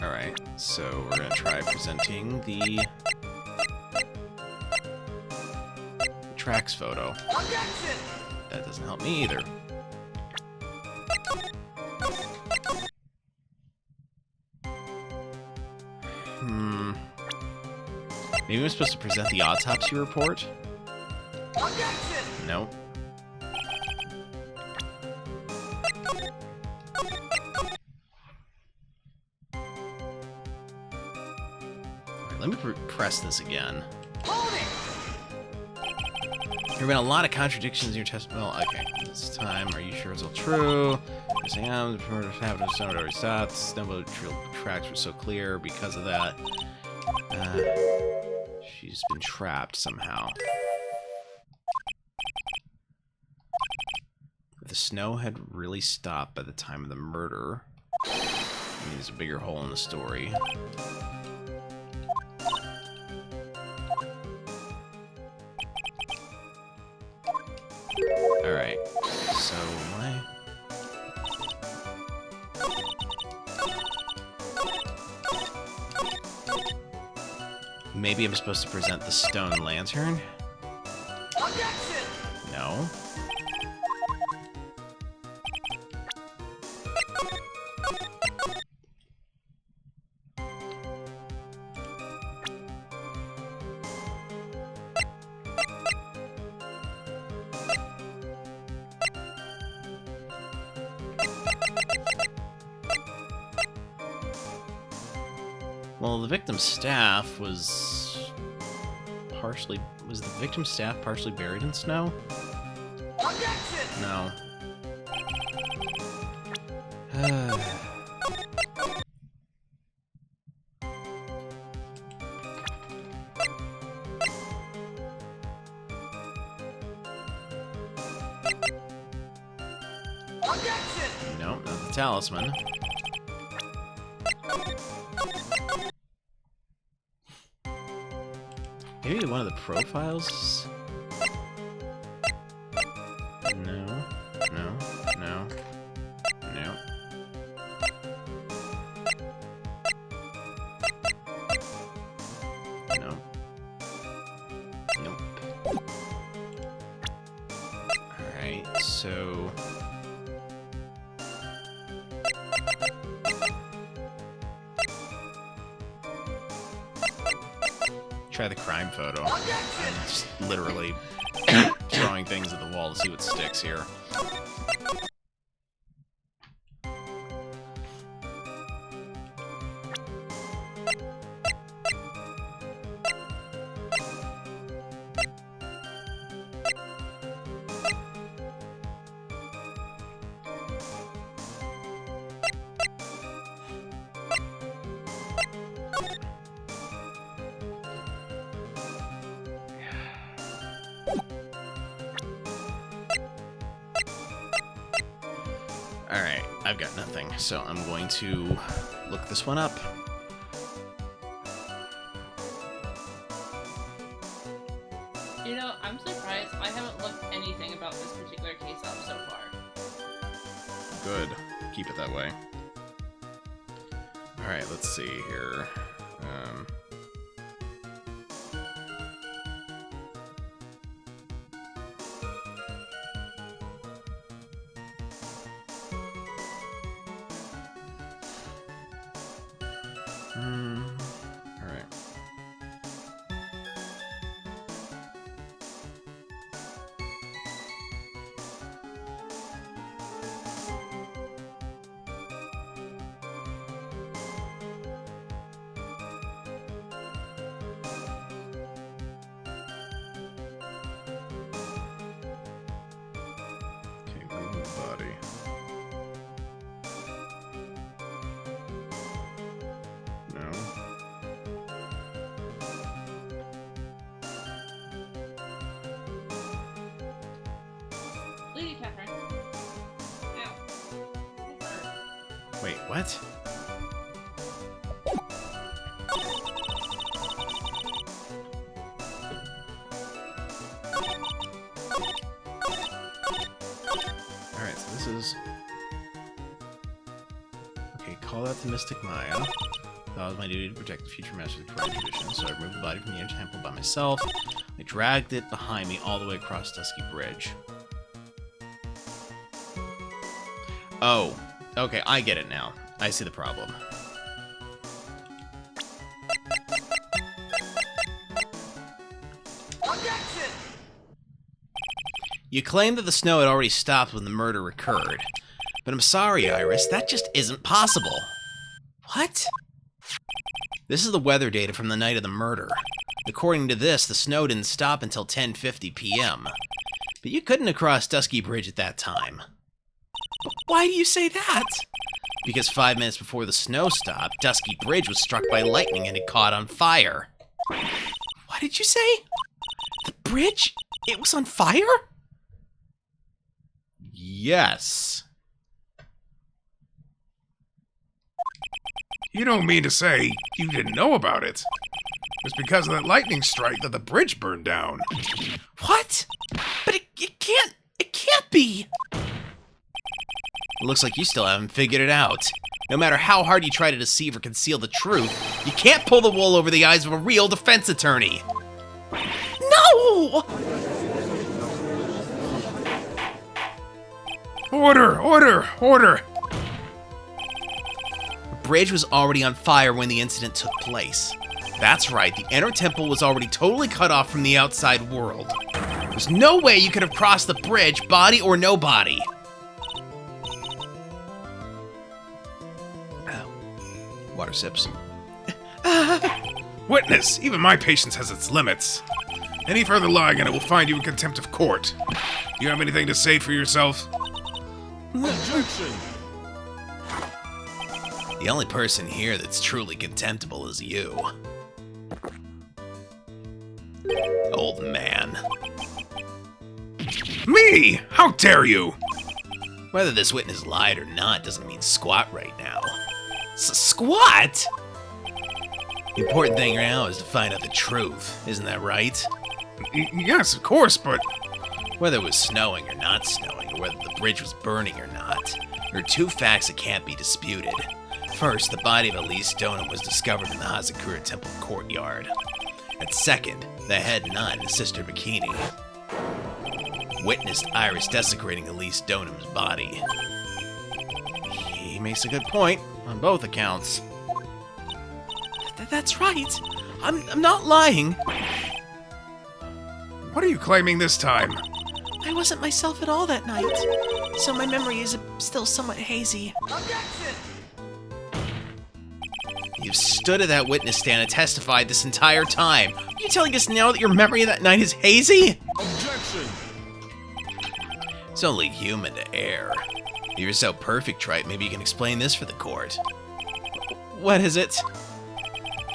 Alright, so we're going to try presenting the tracks photo. That doesn't help me either. Maybe I'm supposed to present the autopsy report? Nope. Alright, let me press this again. There have been a lot of contradictions in your testimony. Well, okay, this time, are you sure it's all true? Yes, I am. The murder happened when snow already stopped. Snowboat tracks were so clear because of that. She's been trapped somehow. If the snow had really stopped by the time of the murder, I mean, there's a bigger hole in the story. Alright, so why? Maybe I'm supposed to present the stone lantern? No. Well, the victim's staff was partially... Was the victim's staff partially buried in snow? No. Nope, not the talisman. Maybe one of the profiles? No, no, no, no. No. Nope. Alright, so... Try the crime photo. I'm just literally throwing things at the wall to see what sticks here. I've got nothing, so I'm going to look this one up. You know, I'm surprised I haven't looked anything about this particular case up so far. Good. Keep it that way. Alright, let's see here. Alright. Okay, remove the body. No. Lady Catherine. Ow. It hurt. Wait, what? Alright, so this is... Okay, call out the Mystic Maya. Thought it was my duty to protect the future masters of the Wright tradition, so I removed the body from the inner temple by myself. I dragged it behind me all the way across Dusky Bridge. Oh, okay, I get it now. I see the problem. Objection! You claim that the snow had already stopped when the murder occurred. But I'm sorry, Iris, that just isn't possible. What? This is the weather data from the night of the murder. According to this, the snow didn't stop until 10:50 p.m. But you couldn't have crossed Dusky Bridge at that time. But why do you say that? Because 5 minutes before the snow stopped, Dusky Bridge was struck by lightning and it caught on fire. What did you say? The bridge? It was on fire? Yes. You don't mean to say you didn't know about it? It's because of that lightning strike that the bridge burned down. What? But it can't be. It looks like you still haven't figured it out. No matter how hard you try to deceive or conceal the truth, you can't pull the wool over the eyes of a real defense attorney. No! Order! Order! Order! The bridge was already on fire when the incident took place. That's right, the inner temple was already totally cut off from the outside world. There's no way you could have crossed the bridge, body or no body. Water sips. Witness, even my patience has its limits. Any further lying and it will find you in contempt of court. Do you have anything to say for yourself? Objection! The only person here that's truly contemptible is you. Old man. Me! How dare you! Whether this witness lied or not doesn't mean squat right now. Squat? The important thing now is to find out the truth, isn't that right? Yes, of course, but... Whether it was snowing or not snowing, or whether the bridge was burning or not, there are two facts that can't be disputed. First, the body of Elise Stoneham was discovered in the Hazakura Temple courtyard. And second, the head nun, Sister Bikini, witnessed Iris desecrating Elise Stoneham's body. He makes a good point on both accounts. That's right. I'm not lying. What are you claiming this time? I wasn't myself at all that night, so my memory is still somewhat hazy. Objection! You've stood at that witness stand and testified this entire time. Are you telling us now that your memory of that night is hazy? Objection! It's only human to err. If you're so perfect, Wright, maybe you can explain this for the court. What is it?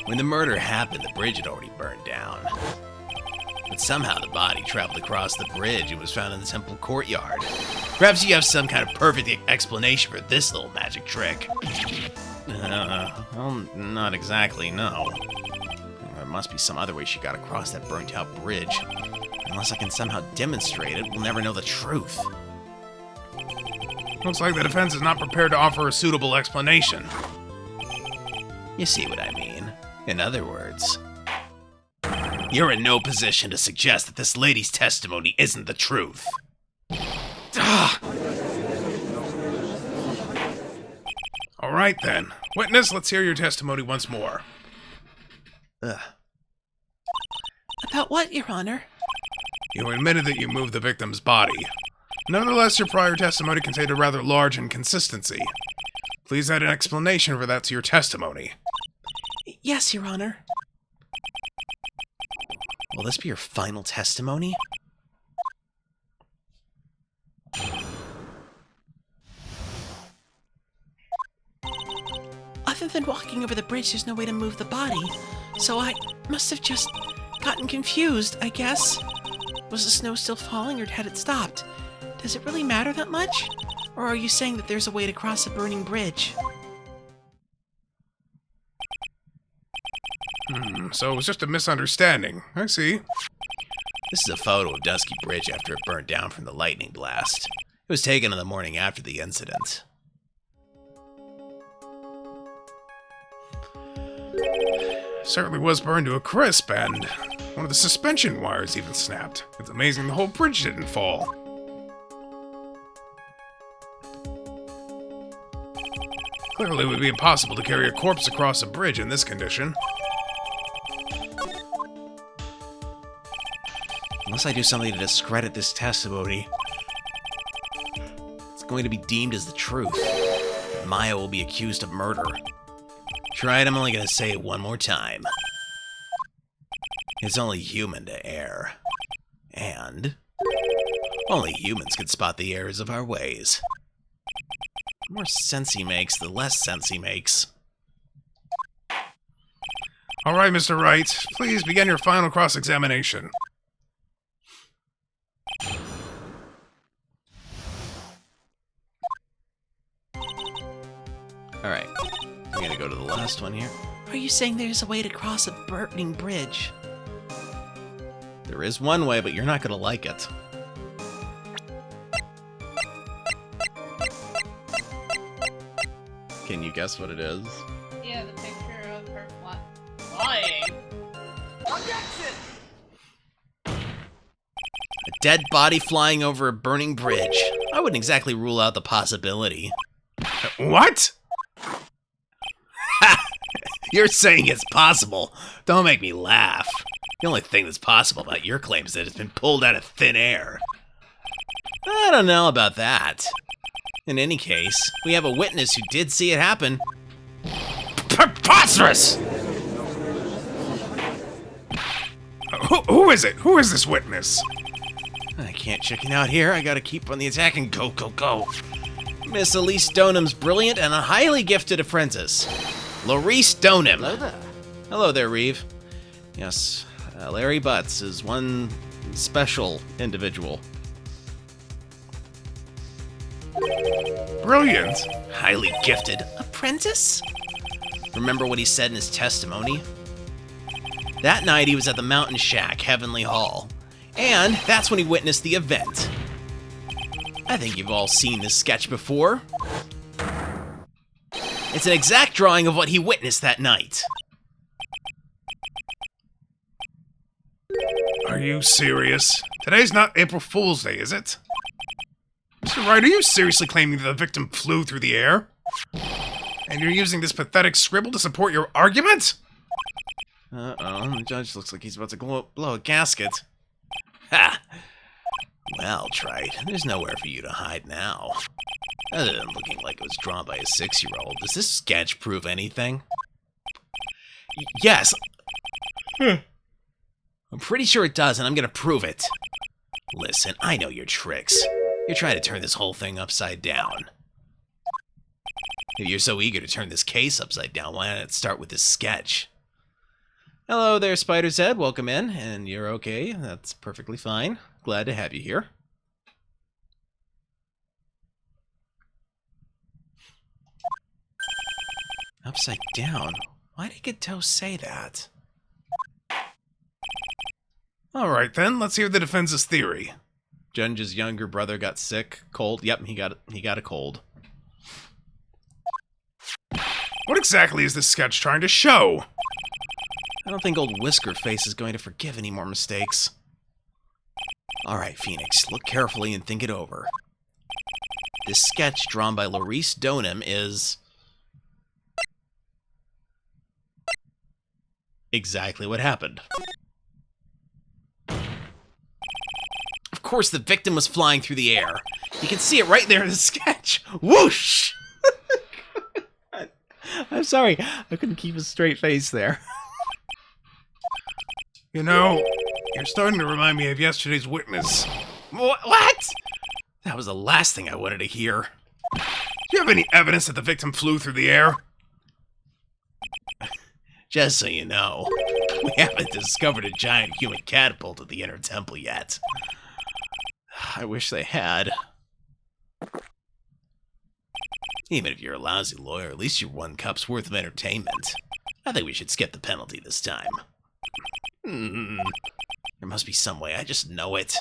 When the murder happened, the bridge had already burned down. But somehow the body traveled across the bridge and was found in the temple courtyard. Perhaps you have some kind of perfect explanation for this little magic trick. Well, not exactly, no. There must be some other way she got across that burnt-out bridge. Unless I can somehow demonstrate it, we'll never know the truth. Looks like the defense is not prepared to offer a suitable explanation. You see what I mean? In other words, you're in no position to suggest that this lady's testimony isn't the truth. Ah! All right, then. Witness, let's hear your testimony once more. Ugh. About what, Your Honor? You admitted that you moved the victim's body. Nevertheless, your prior testimony contained a rather large inconsistency. Please add an explanation for that to your testimony. Yes, Your Honor. Will this be your final testimony? Other than walking over the bridge, there's no way to move the body. So I must have just gotten confused, I guess. Was the snow still falling or had it stopped? Does it really matter that much? Or are you saying that there's a way to cross a burning bridge? So it was just a misunderstanding. I see. This is a photo of Dusky Bridge after it burnt down from the lightning blast. It was taken in the morning after the incident. Certainly was burned to a crisp, and one of the suspension wires even snapped. It's amazing the whole bridge didn't fall. Clearly it would be impossible to carry a corpse across a bridge in this condition. Unless I do something to discredit this testimony, it's going to be deemed as the truth. Maya will be accused of murder. Tried, I'm only going to say it one more time. It's only human to err. And only humans can spot the errors of our ways. The more sense he makes, the less sense he makes. All right, Mr. Wright, please begin your final cross-examination. Alright, I'm going to go to the last one here. Are you saying there's a way to cross a burning bridge? There is one way, but you're not going to like it. Can you guess what it is? Yeah, the picture of her flying. Objection! A dead body flying over a burning bridge. I wouldn't exactly rule out the possibility. What? You're saying it's possible. Don't make me laugh. The only thing that's possible about your claim is that it's been pulled out of thin air. I don't know about that. In any case, we have a witness who did see it happen. Preposterous! Who is it? Who is this witness? I can't chicken out here. I gotta keep on the attack and go, go, go. Miss Elise Stoneham's brilliant and a highly gifted apprentice, Laurie Stoneham. Hello there. Hello there, Reeve. Yes, Larry Butts is one special individual. Brilliant. Highly gifted. Apprentice? Remember what he said in his testimony? That night he was at the Mountain Shack, Heavenly Hall. And that's when he witnessed the event. I think you've all seen this sketch before. It's an exact drawing of what he witnessed that night. Are you serious? Today's not April Fool's Day, is it? Mr. Wright, are you seriously claiming that the victim flew through the air? And you're using this pathetic scribble to support your argument? Uh-oh, the judge looks like he's about to blow a gasket. Ha! Well, Trite, there's nowhere for you to hide now. Other than looking like it was drawn by a 6-year-old, does this sketch prove anything? Yes! I'm pretty sure it does, and I'm gonna prove it. Listen, I know your tricks. You're trying to turn this whole thing upside down. If you're so eager to turn this case upside down, why not start with this sketch? Hello there, Spider's Head. Welcome in, and you're okay. That's perfectly fine. Glad to have you here. Upside down? Why did Gateau say that? Alright then, let's hear the defense's theory. Judge's younger brother got sick. Cold. Yep, he got a cold. What exactly is this sketch trying to show? I don't think old Whisker Face is going to forgive any more mistakes. Alright, Phoenix, look carefully and think it over. This sketch drawn by Laurice Donham is... exactly what happened. Of course, the victim was flying through the air. You can see it right there in the sketch. Whoosh! I'm sorry, I couldn't keep a straight face there. You know, you're starting to remind me of yesterday's witness. What? That was the last thing I wanted to hear. Do you have any evidence that the victim flew through the air? Just so you know, we haven't discovered a giant human catapult at the Inner Temple yet. I wish they had. Even if you're a lousy lawyer, at least you're 1 cup's worth of entertainment. I think we should skip the penalty this time. There must be some way, I just know it.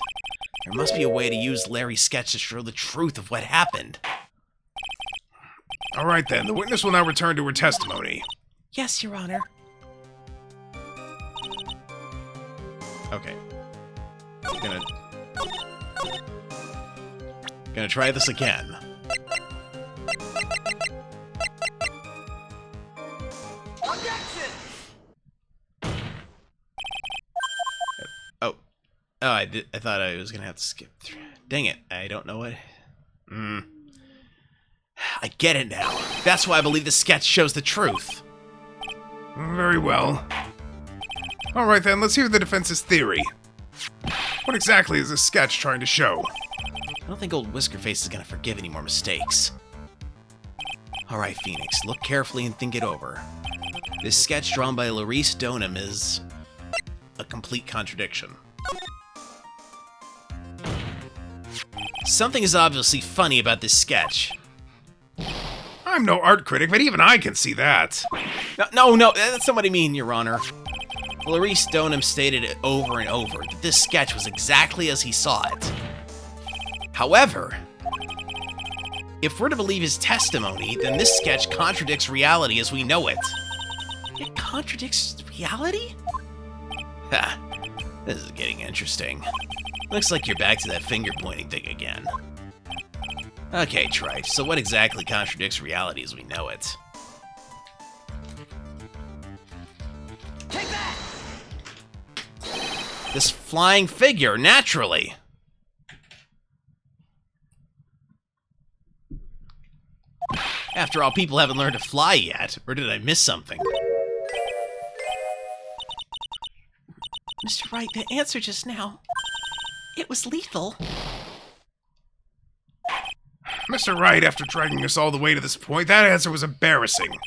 There must be a way to use Larry's sketch to show the truth of what happened. Alright then, the witness will now return to her testimony. Yes, Your Honor. Okay. Gonna try this again. Objection! Oh, I thought I was gonna have to skip through. Dang it, I don't know what... I get it now. That's why I believe the sketch shows the truth. Very well. Alright then, let's hear the defense's theory. What exactly is this sketch trying to show? I don't think old Whiskerface is gonna forgive any more mistakes. Alright, Phoenix, look carefully and think it over. This sketch drawn by Laurice Donham is... a complete contradiction. Something is obviously funny about this sketch. I'm no art critic, but even I can see that. No, that's not what I mean, Your Honor. Laurice Donham stated it over and over that this sketch was exactly as he saw it. However, if we're to believe his testimony, then this sketch contradicts reality as we know it. It contradicts reality? Ha, this is getting interesting. Looks like you're back to that finger-pointing thing again. Okay, Trite, so what exactly contradicts reality as we know it? Take that! This flying figure, naturally. After all, people haven't learned to fly yet, or did I miss something? Mr. Wright, the answer just now, it was lethal. Mr. Wright, after dragging us all the way to this point, that answer was embarrassing. It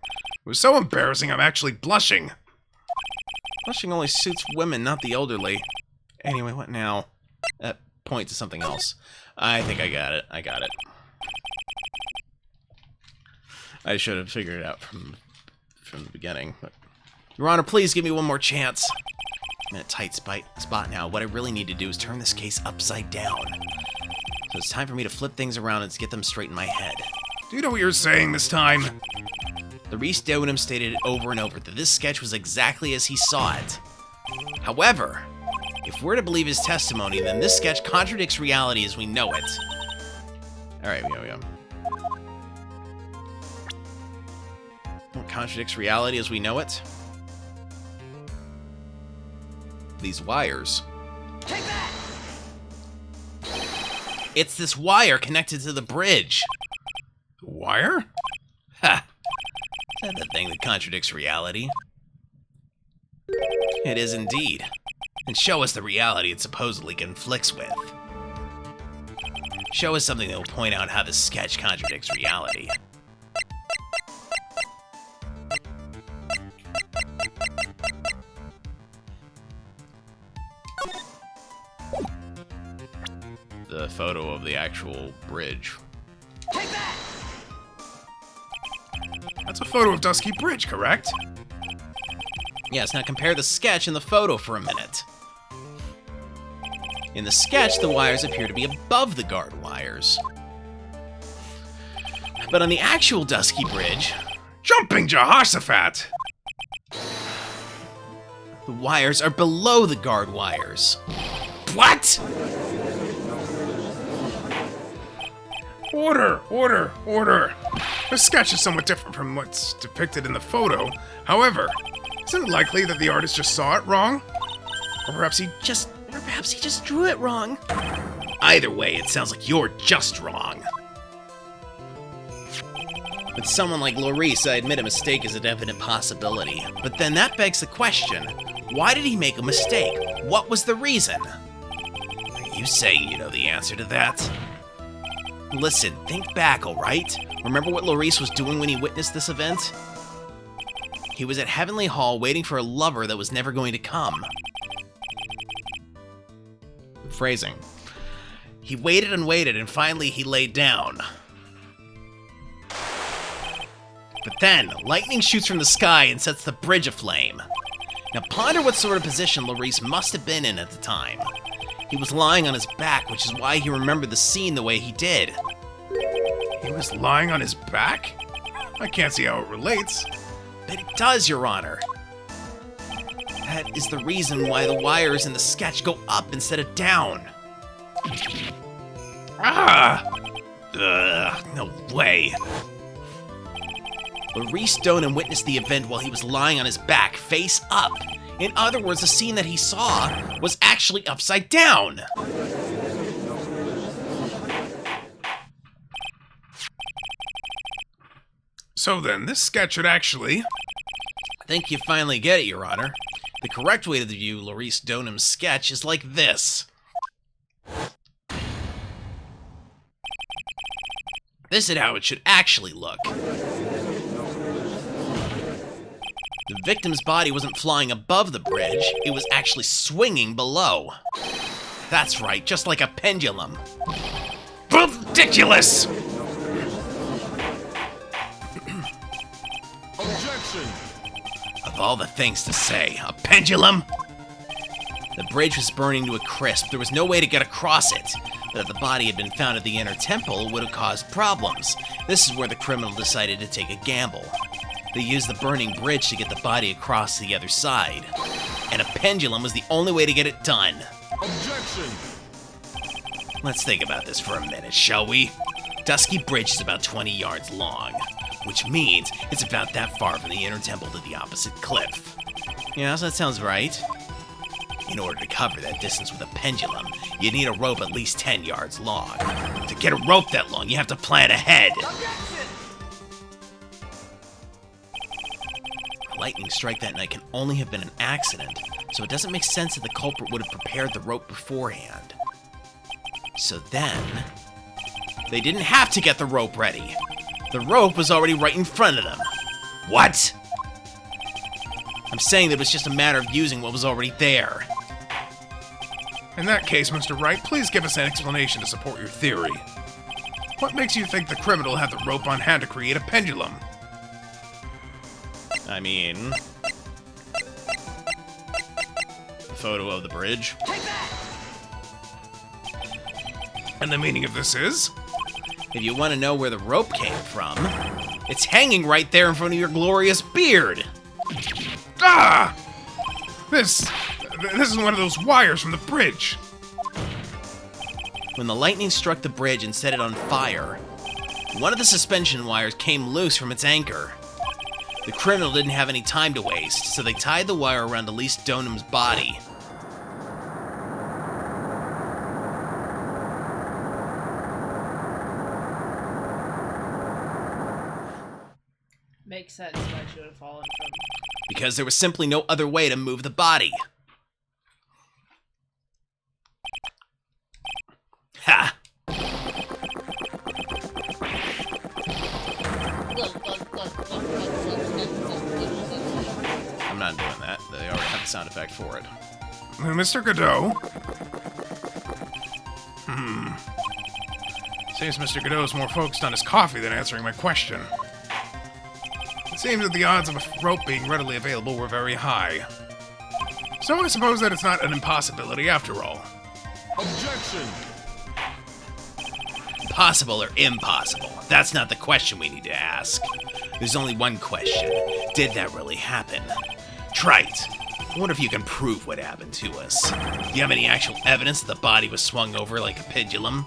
was so embarrassing I'm actually blushing. Blushing only suits women, not the elderly. Anyway, what now? Point to something else. I think I got it. I should have figured it out from the beginning. But Your Honor, please give me one more chance. I'm in a tight spot now. What I really need to do is turn this case upside down. So it's time for me to flip things around and get them straight in my head. Do you know what you're saying this time? Laurice Donham stated it over and over that this sketch was exactly as he saw it. However, if we're to believe his testimony, then this sketch contradicts reality as we know it. Alright, we go. What contradicts reality as we know it? These wires. Take that! It's this wire connected to the bridge. Wire? Ha! Is that the thing that contradicts reality? It is indeed. And show us the reality it supposedly conflicts with. Show us something that will point out how the sketch contradicts reality. the actual bridge. Take that! That's a photo of Dusky Bridge, correct? Yes, now compare the sketch and the photo for a minute. In the sketch, the wires appear to be above the guard wires. But on the actual Dusky Bridge, Jumping Jehoshaphat! the wires are below the guard wires. What? Order! The sketch is somewhat different from what's depicted in the photo. However, isn't it likely that the artist just saw it wrong? Or perhaps he Perhaps he just drew it wrong. Either way, it sounds like you're just wrong. With someone like Lorice, I admit a mistake is a definite possibility. But then that begs the question, why did he make a mistake? What was the reason? Are you saying you know the answer to that? Listen, think back, alright? Remember what Lorice was doing when he witnessed this event? He was at Heavenly Hall waiting for a lover that was never going to come. Phrasing. He waited and waited, and finally he laid down. But then, lightning shoots from the sky and sets the bridge aflame. Now ponder what sort of position Lorice must have been in at the time. He was lying on his back, which is why he remembered the scene the way he did. He was lying on his back? I can't see how it relates. But it does, Your Honor. That is the reason why the wires in the sketch go up instead of down. Ah! Ugh, no way. Lorice Stoneham witnessed the event while he was lying on his back, face up. In other words, the scene that he saw was actually upside down. So then, this sketch should actually... I think you finally get it, Your Honor. The correct way to view Lorice Stoneham sketch is like this. This is how it should actually look. The victim's body wasn't flying above the bridge, it was actually swinging below. That's right, just like a pendulum. Ridiculous! Objection! Of all the things to say, a pendulum? The bridge was burning to a crisp. There was no way to get across it. But if the body had been found at the inner temple, it would have caused problems. This is where the criminal decided to take a gamble. They used the burning bridge to get the body across to the other side. And a pendulum was the only way to get it done. Objection! Let's think about this for a minute, shall we? Dusky Bridge is about 20 yards long, which means it's about that far from the inner temple to the opposite cliff. Yeah, so that sounds right. In order to cover that distance with a pendulum, you need a rope at least 10 yards long. To get a rope that long, you have to plan ahead. Objection! A lightning strike that night can only have been an accident, so it doesn't make sense that the culprit would have prepared the rope beforehand. So then, they didn't have to get the rope ready. The rope was already right in front of them. What? I'm saying that it was just a matter of using what was already there. In that case, Mr. Wright, please give us an explanation to support your theory. What makes you think the criminal had the rope on hand to create a pendulum? I mean, the photo of the bridge. Take that! And the meaning of this is? If you want to know where the rope came from, it's hanging right there in front of your glorious beard. Ah! This is one of those wires from the bridge. When the lightning struck the bridge and set it on fire, one of the suspension wires came loose from its anchor. The criminal didn't have any time to waste, so they tied the wire around Elise Stoneham body. Makes sense why she would have fallen from. Because there was simply no other way to move the body. Ha! I'm not doing that. They already have the sound effect for it. Mr. Godot? Seems Mr. Godot is more focused on his coffee than answering my question. It seems that the odds of a rope being readily available were very high. So I suppose that it's not an impossibility after all. Objection! Possible or impossible? That's not the question we need to ask. There's only one question. Did that really happen? Trite, I wonder if you can prove what happened to us. Do you have any actual evidence that the body was swung over like a pendulum?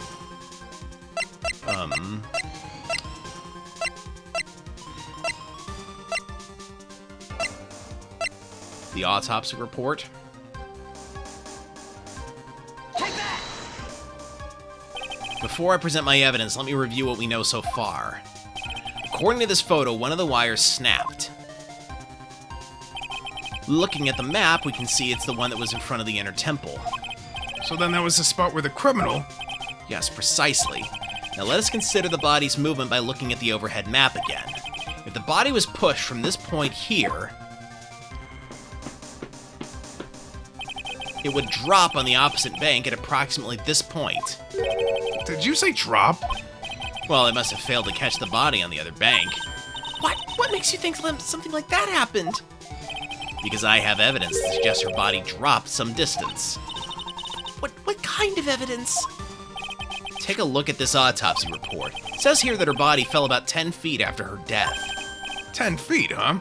The autopsy report? Take that! Before I present my evidence, let me review what we know so far. According to this photo, one of the wires snapped. Looking at the map, we can see it's the one that was in front of the inner temple. So then that was the spot where the criminal... Yes, precisely. Now let us consider the body's movement by looking at the overhead map again. If the body was pushed from this point here, it would drop on the opposite bank at approximately this point. Did you say drop? Well, it must have failed to catch the body on the other bank. What? What makes you think something like that happened? Because I have evidence that suggests her body dropped some distance. What kind of evidence? Take a look at this autopsy report. It says here that her body fell about 10 feet after her death. 10 feet, huh?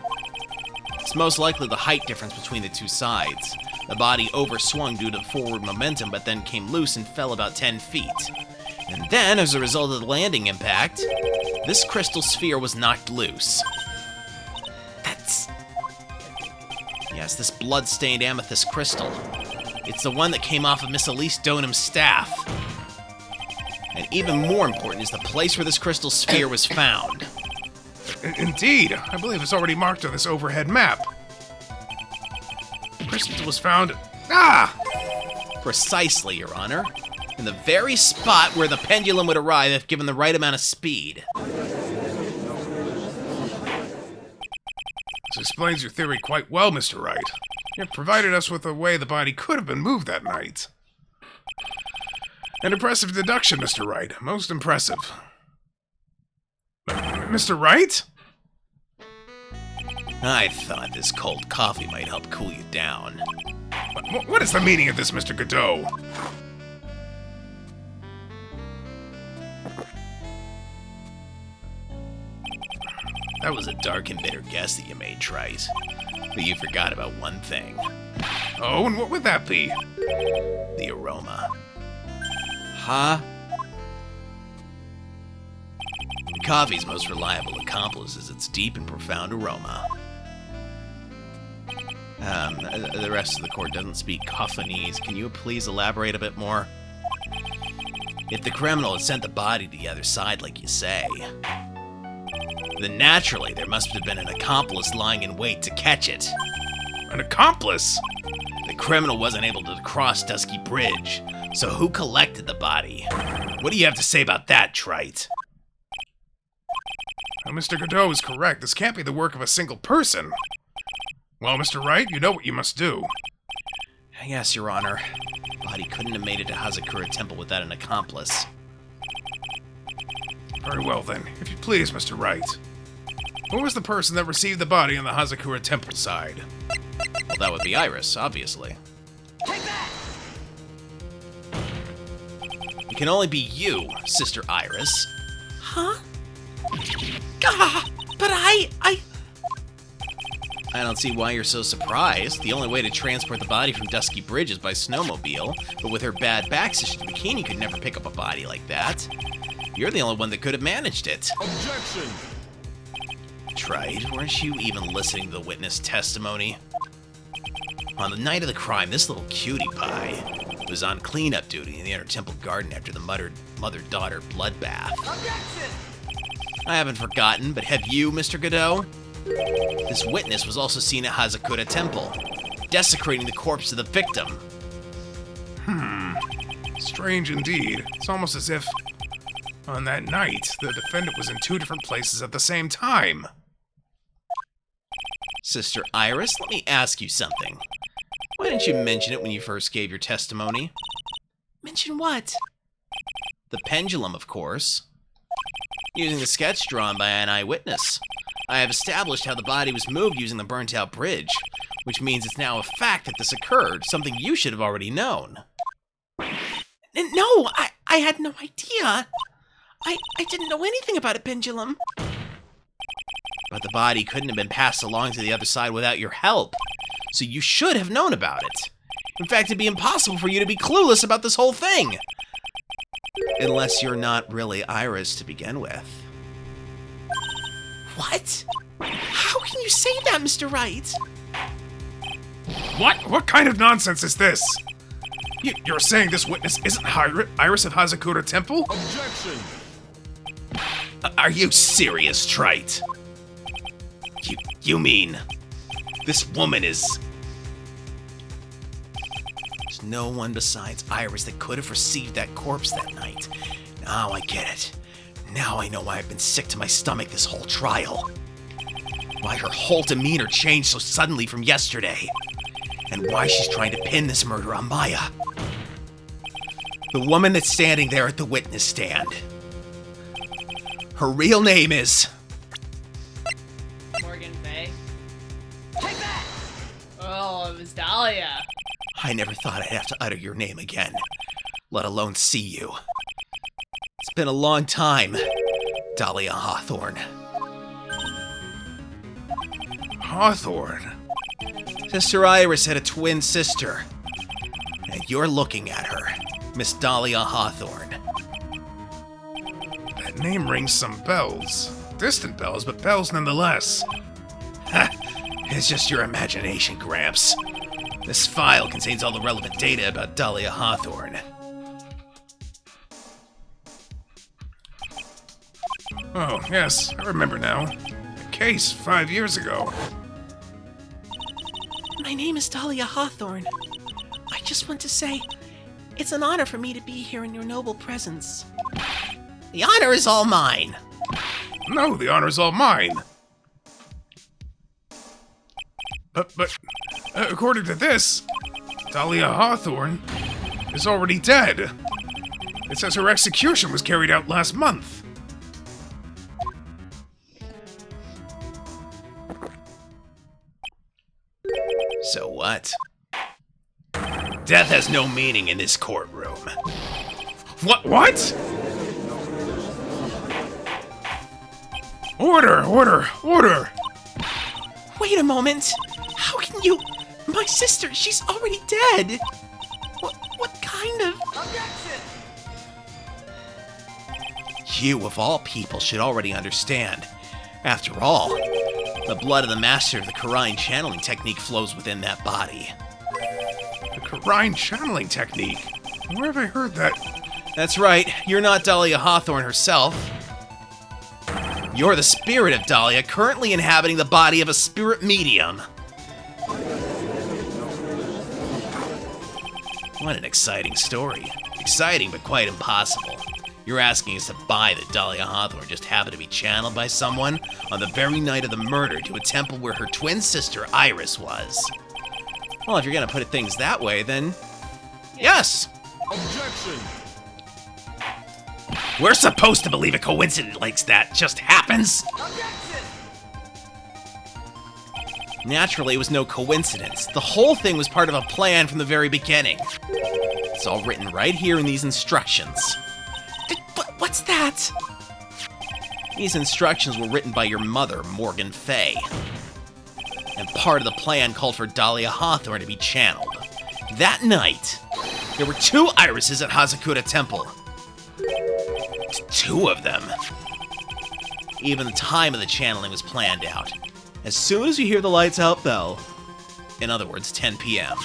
It's most likely the height difference between the two sides. The body overswung due to forward momentum, but then came loose and fell about 10 feet. And then, as a result of the landing impact, this crystal sphere was knocked loose. Yes, this blood-stained amethyst crystal. It's the one that came off of Miss Elise Donham's staff. And even more important is the place where this crystal sphere was found. Indeed, I believe it's already marked on this overhead map. The crystal was found... Ah! Precisely, Your Honor. In the very spot where the pendulum would arrive if given the right amount of speed. This explains your theory quite well, Mr. Wright. You've provided us with a way the body could have been moved that night. An impressive deduction, Mr. Wright. Most impressive. Mr. Wright? I thought this cold coffee might help cool you down. What is the meaning of this, Mr. Godot? That was a dark and bitter guess that you made, Trite. But you forgot about one thing. Oh, and what would that be? The aroma. Huh? Coffee's most reliable accomplice is its deep and profound aroma. The rest of the court doesn't speak Coffinese. Can you please elaborate a bit more? If the criminal had sent the body to the other side like you say, then naturally there must have been an accomplice lying in wait to catch it. An accomplice? The criminal wasn't able to cross Dusky Bridge, so who collected the body? What do you have to say about that, Trite? Well, Mr. Godot is correct. This can't be the work of a single person. Well, Mr. Wright, you know what you must do. Yes, Your Honor. The body couldn't have made it to Hazakura Temple without an accomplice. Very well, then. If you please, Mr. Wright. Who was the person that received the body on the Hazakura Temple side? Well, that would be Iris, obviously. Take that! It can only be you, Sister Iris. Huh? Gah! But I... I don't see why you're so surprised. The only way to transport the body from Dusky Bridge is by snowmobile, but with her bad back, Sister Bikini could never pick up a body like that. You're the only one that could have managed it. Objection! Trite, weren't you even listening to the witness testimony? On the night of the crime, this little cutie pie was on cleanup duty in the Inner Temple Garden after the mother-daughter bloodbath. Objection! I haven't forgotten, but have you, Mr. Godot? This witness was also seen at Hazakura Temple, desecrating the corpse of the victim. Strange indeed. It's almost as if, on that night, the defendant was in two different places at the same time. Sister Iris, let me ask you something. Why didn't you mention it when you first gave your testimony? Mention what? The pendulum, of course. Using the sketch drawn by an eyewitness, I have established how the body was moved using the burnt-out bridge, which means it's now a fact that this occurred, something you should have already known. No, I had no idea. I didn't know anything about a pendulum. But the body couldn't have been passed along to the other side without your help, so you should have known about it. In fact, it'd be impossible for you to be clueless about this whole thing. Unless you're not really Iris to begin with. What? How can you say that, Mr. Wright? What kind of nonsense is this? You're saying this witness isn't Iris of Hazakura Temple? Objection! Are you serious, Trite? You mean this woman is... There's no one besides Iris that could have received that corpse that night. Now I get it. Now I know why I've been sick to my stomach this whole trial. Why her whole demeanor changed so suddenly from yesterday. And why she's trying to pin this murder on Maya. The woman that's standing there at the witness stand. Her real name is... Morgan Faye. Take that! Oh, it was Dahlia. I never thought I'd have to utter your name again, let alone see you. It's been a long time, Dahlia Hawthorne. Hawthorne? Sister Iris had a twin sister, and you're looking at her, Miss Dahlia Hawthorne. That name rings some bells. Distant bells, but bells nonetheless. Ha! It's just your imagination, Gramps. This file contains all the relevant data about Dahlia Hawthorne. Oh, yes, I remember now. A case 5 years ago. My name is Dahlia Hawthorne. I just want to say, it's an honor for me to be here in your noble presence. The honor is all mine. No, the honor's all mine. But according to this, Dahlia Hawthorne is already dead. It says her execution was carried out last month. So what? Death has no meaning in this courtroom. What? Order! Wait a moment. How can you... My sister, she's already dead. What kind of... Objection! You, of all people, should already understand. After all, the blood of the master of the Karine channeling technique flows within that body. The Karine channeling technique. Where have I heard that? That's right, you're not Dahlia Hawthorne herself. You're the spirit of Dahlia, currently inhabiting the body of a spirit medium. What an exciting story. Exciting, but quite impossible. You're asking us to buy that Dahlia Hawthorne just happened to be channeled by someone on the very night of the murder to a temple where her twin sister Iris was. Well, if you're gonna put things that way, then... Yes! Objection! We're supposed to believe a coincidence like that just happens? Objection! Naturally, it was no coincidence. The whole thing was part of a plan from the very beginning. It's all written right here in these instructions. What's that? These instructions were written by your mother, Morgan Faye. And part of the plan called for Dahlia Hawthorne to be channeled. That night, there were 2 irises at Hazakura Temple. 2 of them. Even the time of the channeling was planned out. As soon as you hear the lights out bell. In other words, 10 p.m.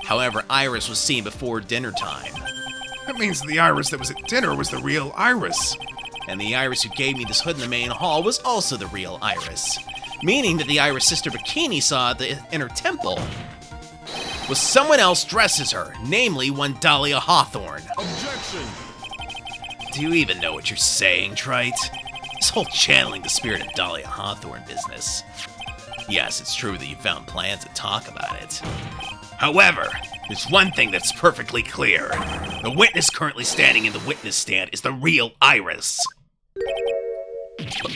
However, Iris was seen before dinner time. That means the Iris that was at dinner was the real Iris. And the Iris who gave me this hood in the main hall was also the real Iris. Meaning that the Iris Sister Bikini saw at the inner temple was someone else dressed as her, namely one Dahlia Hawthorne. Objection! Do you even know what you're saying, Trite? This whole channeling the spirit of Dahlia Hawthorne business. Yes, it's true that you found plans to talk about it. However, There's one thing that's perfectly clear. The witness currently standing in the witness stand is the real Iris.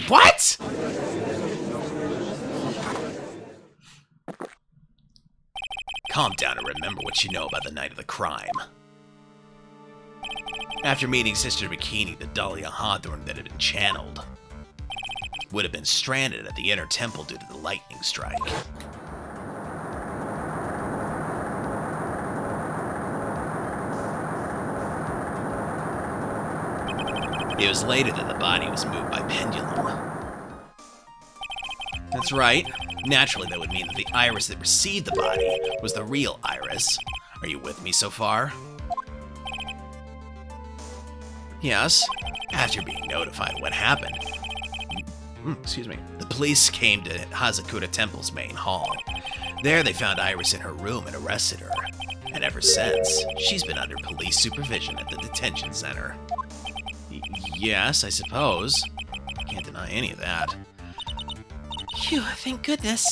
What? Calm down and remember what you know about the night of the crime. After meeting Sister Bikini, the Dahlia Hawthorne that had been channeled would have been stranded at the inner temple due to the lightning strike. It was later that the body was moved by pendulum. That's right. Naturally, that would mean that the Iris that received the body was the real Iris. Are you with me so far? Yes. After being notified of what happened, the police came to Hazakura Temple's main hall. There they found Iris in her room and arrested her. And ever since, she's been under police supervision at the detention center. Yes, I suppose. Can't deny any of that. Phew, thank goodness.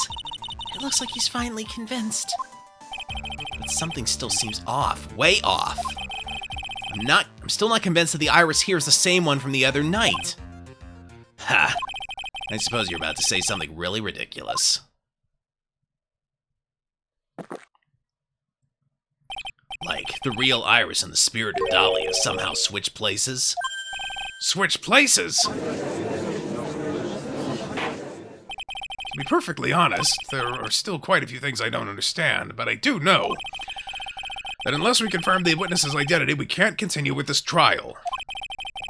It looks like he's finally convinced. But something still seems off. Way off. I'm still not convinced that the Iris here is the same one from the other night. Ha! I suppose you're about to say something really ridiculous. Like, the real Iris and the spirit of Dahlia somehow switch places? Switch places? To be perfectly honest, there are still quite a few things I don't understand, but I do know that unless we confirm the witness's identity, we can't continue with this trial.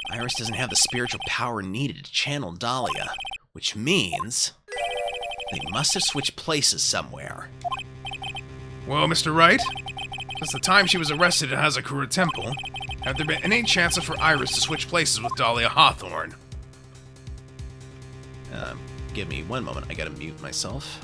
Iris doesn't have the spiritual power needed to channel Dahlia, which means they must have switched places somewhere. Well, Mr. Wright, since the time she was arrested at Hazakura Temple, have there been any chances for Iris to switch places with Dahlia Hawthorne? Give me one moment. I gotta mute myself.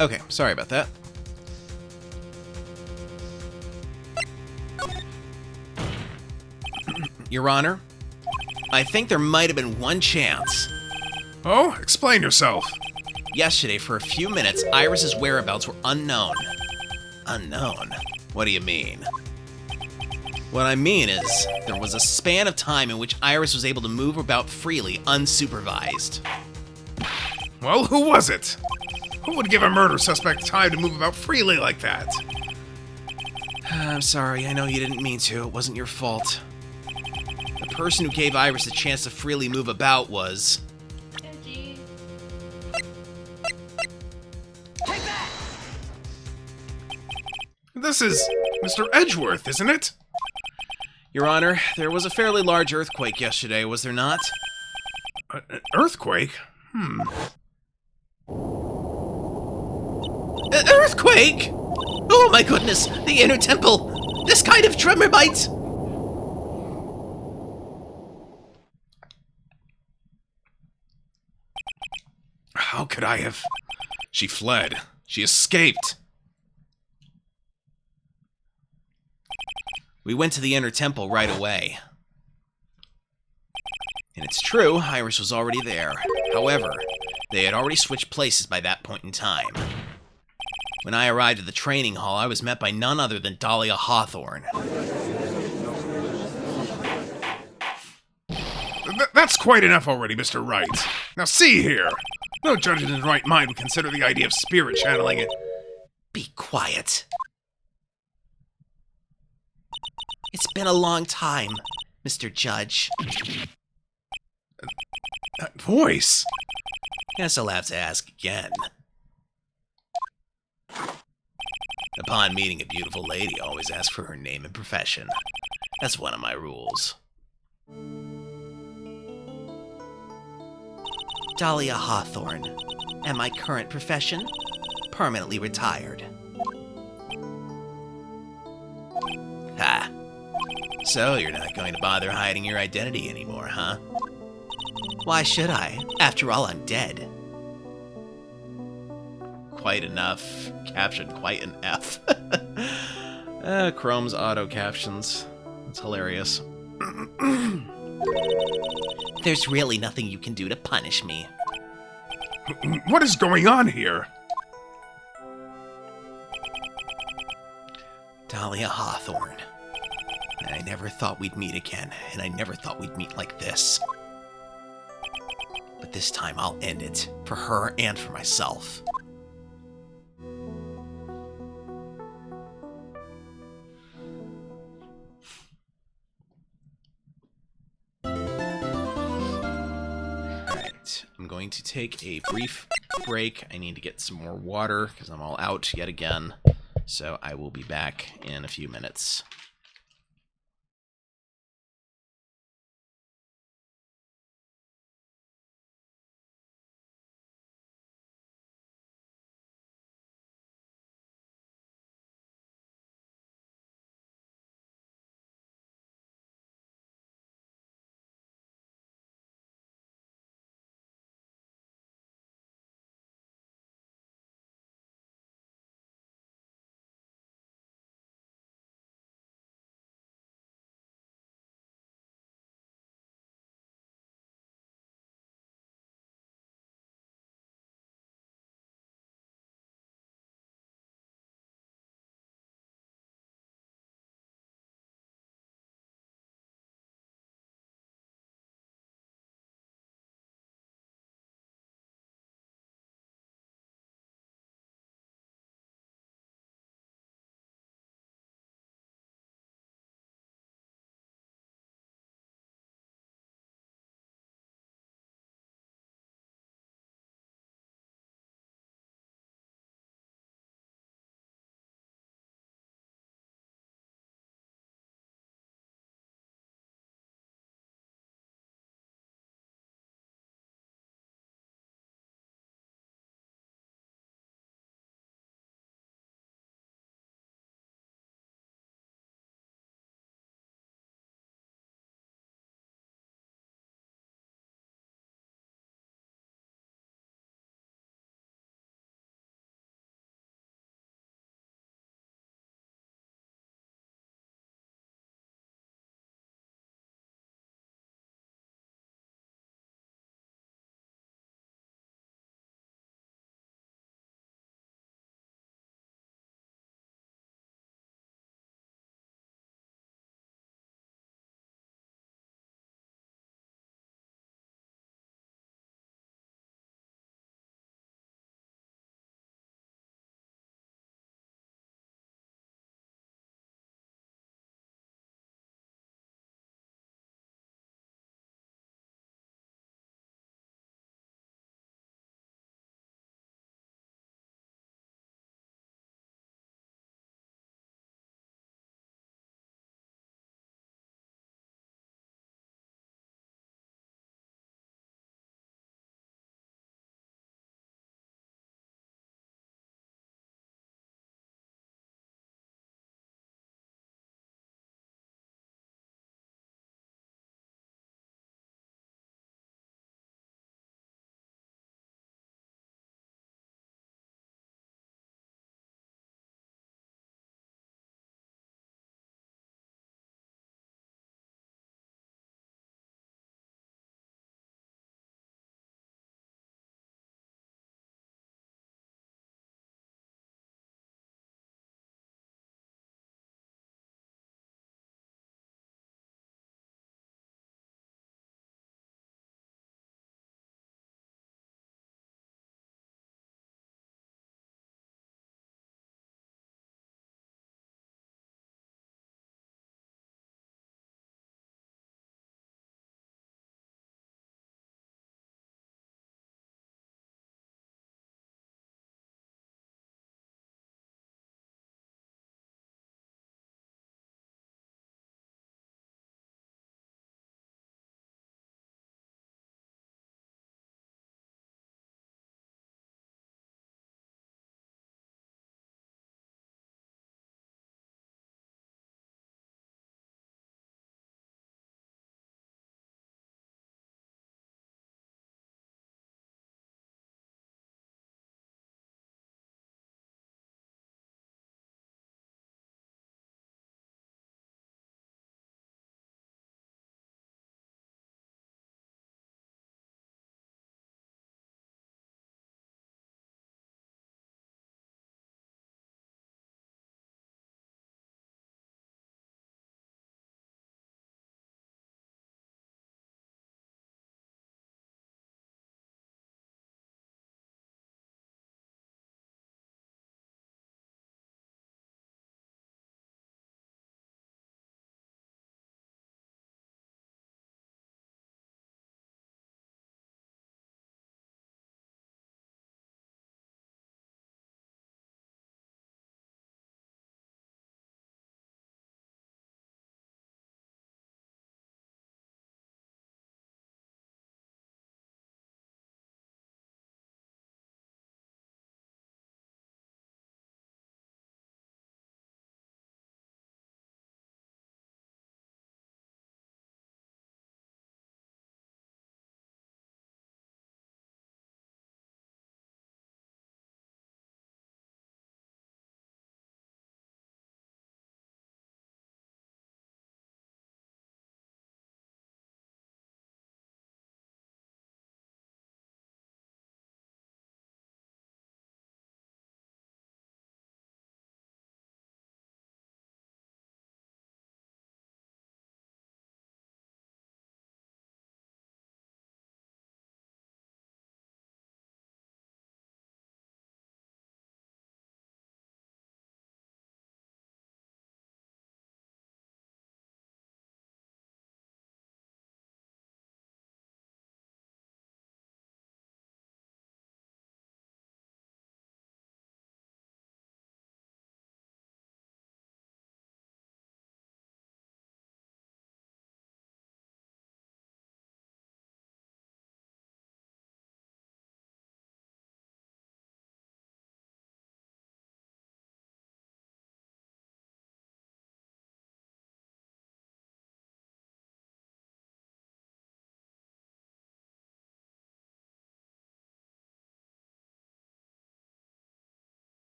Okay, sorry about that. Your Honor, I think there might have been one chance. Oh, explain yourself. Yesterday, for a few minutes, Iris's whereabouts were unknown. Unknown? What do you mean? What I mean is, there was a span of time in which Iris was able to move about freely, unsupervised. Well, who was it? Who would give a murder suspect time to move about freely like that? I'm sorry, I know you didn't mean to. It wasn't your fault. The person who gave Iris a chance to freely move about was... Edgy. This is Mr. Edgeworth, isn't it? Your Honor, there was a fairly large earthquake yesterday, was there not? An earthquake? Earthquake? Oh my goodness, the inner temple! This kind of tremor bite! How could I have... She fled. She escaped. We went to the inner temple right away. And it's true, Iris was already there. However, they had already switched places by that point in time. When I arrived at the training hall, I was met by none other than Dahlia Hawthorne. That's quite enough already, Mr. Wright. Now see here. No judge in his right mind would consider the idea of spirit channeling it. Be quiet. It's been a long time, Mr. Judge. That voice. Guess I'll have to ask again. Upon meeting a beautiful lady, I always ask for her name and profession. That's one of my rules. Dahlia Hawthorne, and my current profession? Permanently retired. Ha! So you're not going to bother hiding your identity anymore, huh? Why should I? After all, I'm dead. Quite enough. Caption quite an F. Chrome's auto captions. It's hilarious. There's really nothing you can do to punish me. What is going on here? Dahlia Hawthorne. I never thought we'd meet again, and I never thought we'd meet like this. But this time I'll end it, for her and for myself. Alright, I'm going to take a brief break. I need to get some more water, because I'm all out yet again. So I will be back in a few minutes.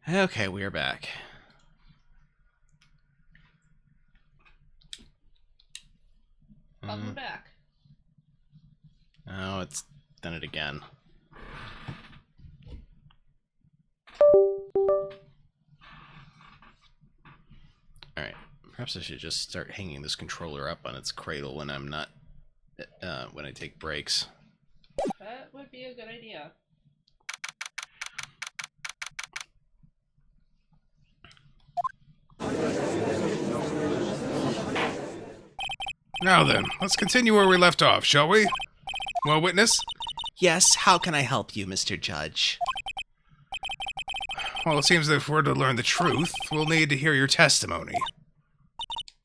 Okay, we are back. Welcome back. Oh, it's done it again. Alright, perhaps I should just start hanging this controller up on its cradle when I'm not, when I take breaks. That would be a good idea. Now then, let's continue where we left off, shall we? Well, witness? Yes, how can I help you, Mr. Judge? Well, it seems that if we're to learn the truth, we'll need to hear your testimony.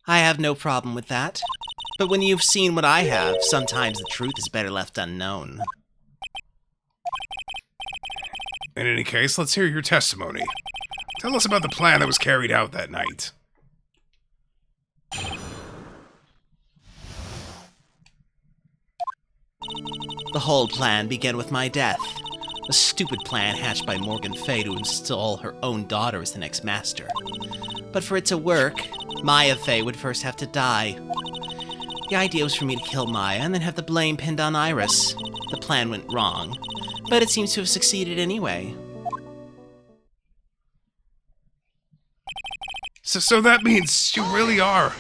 I have no problem with that. But when you've seen what I have, sometimes the truth is better left unknown. In any case, let's hear your testimony. Tell us about the plan that was carried out that night. The whole plan began with my death. A stupid plan hatched by Morgan Fay to install her own daughter as the next master. But for it to work, Maya Fay would first have to die. The idea was for me to kill Maya and then have the blame pinned on Iris. The plan went wrong, but it seems to have succeeded anyway. So that means you really are...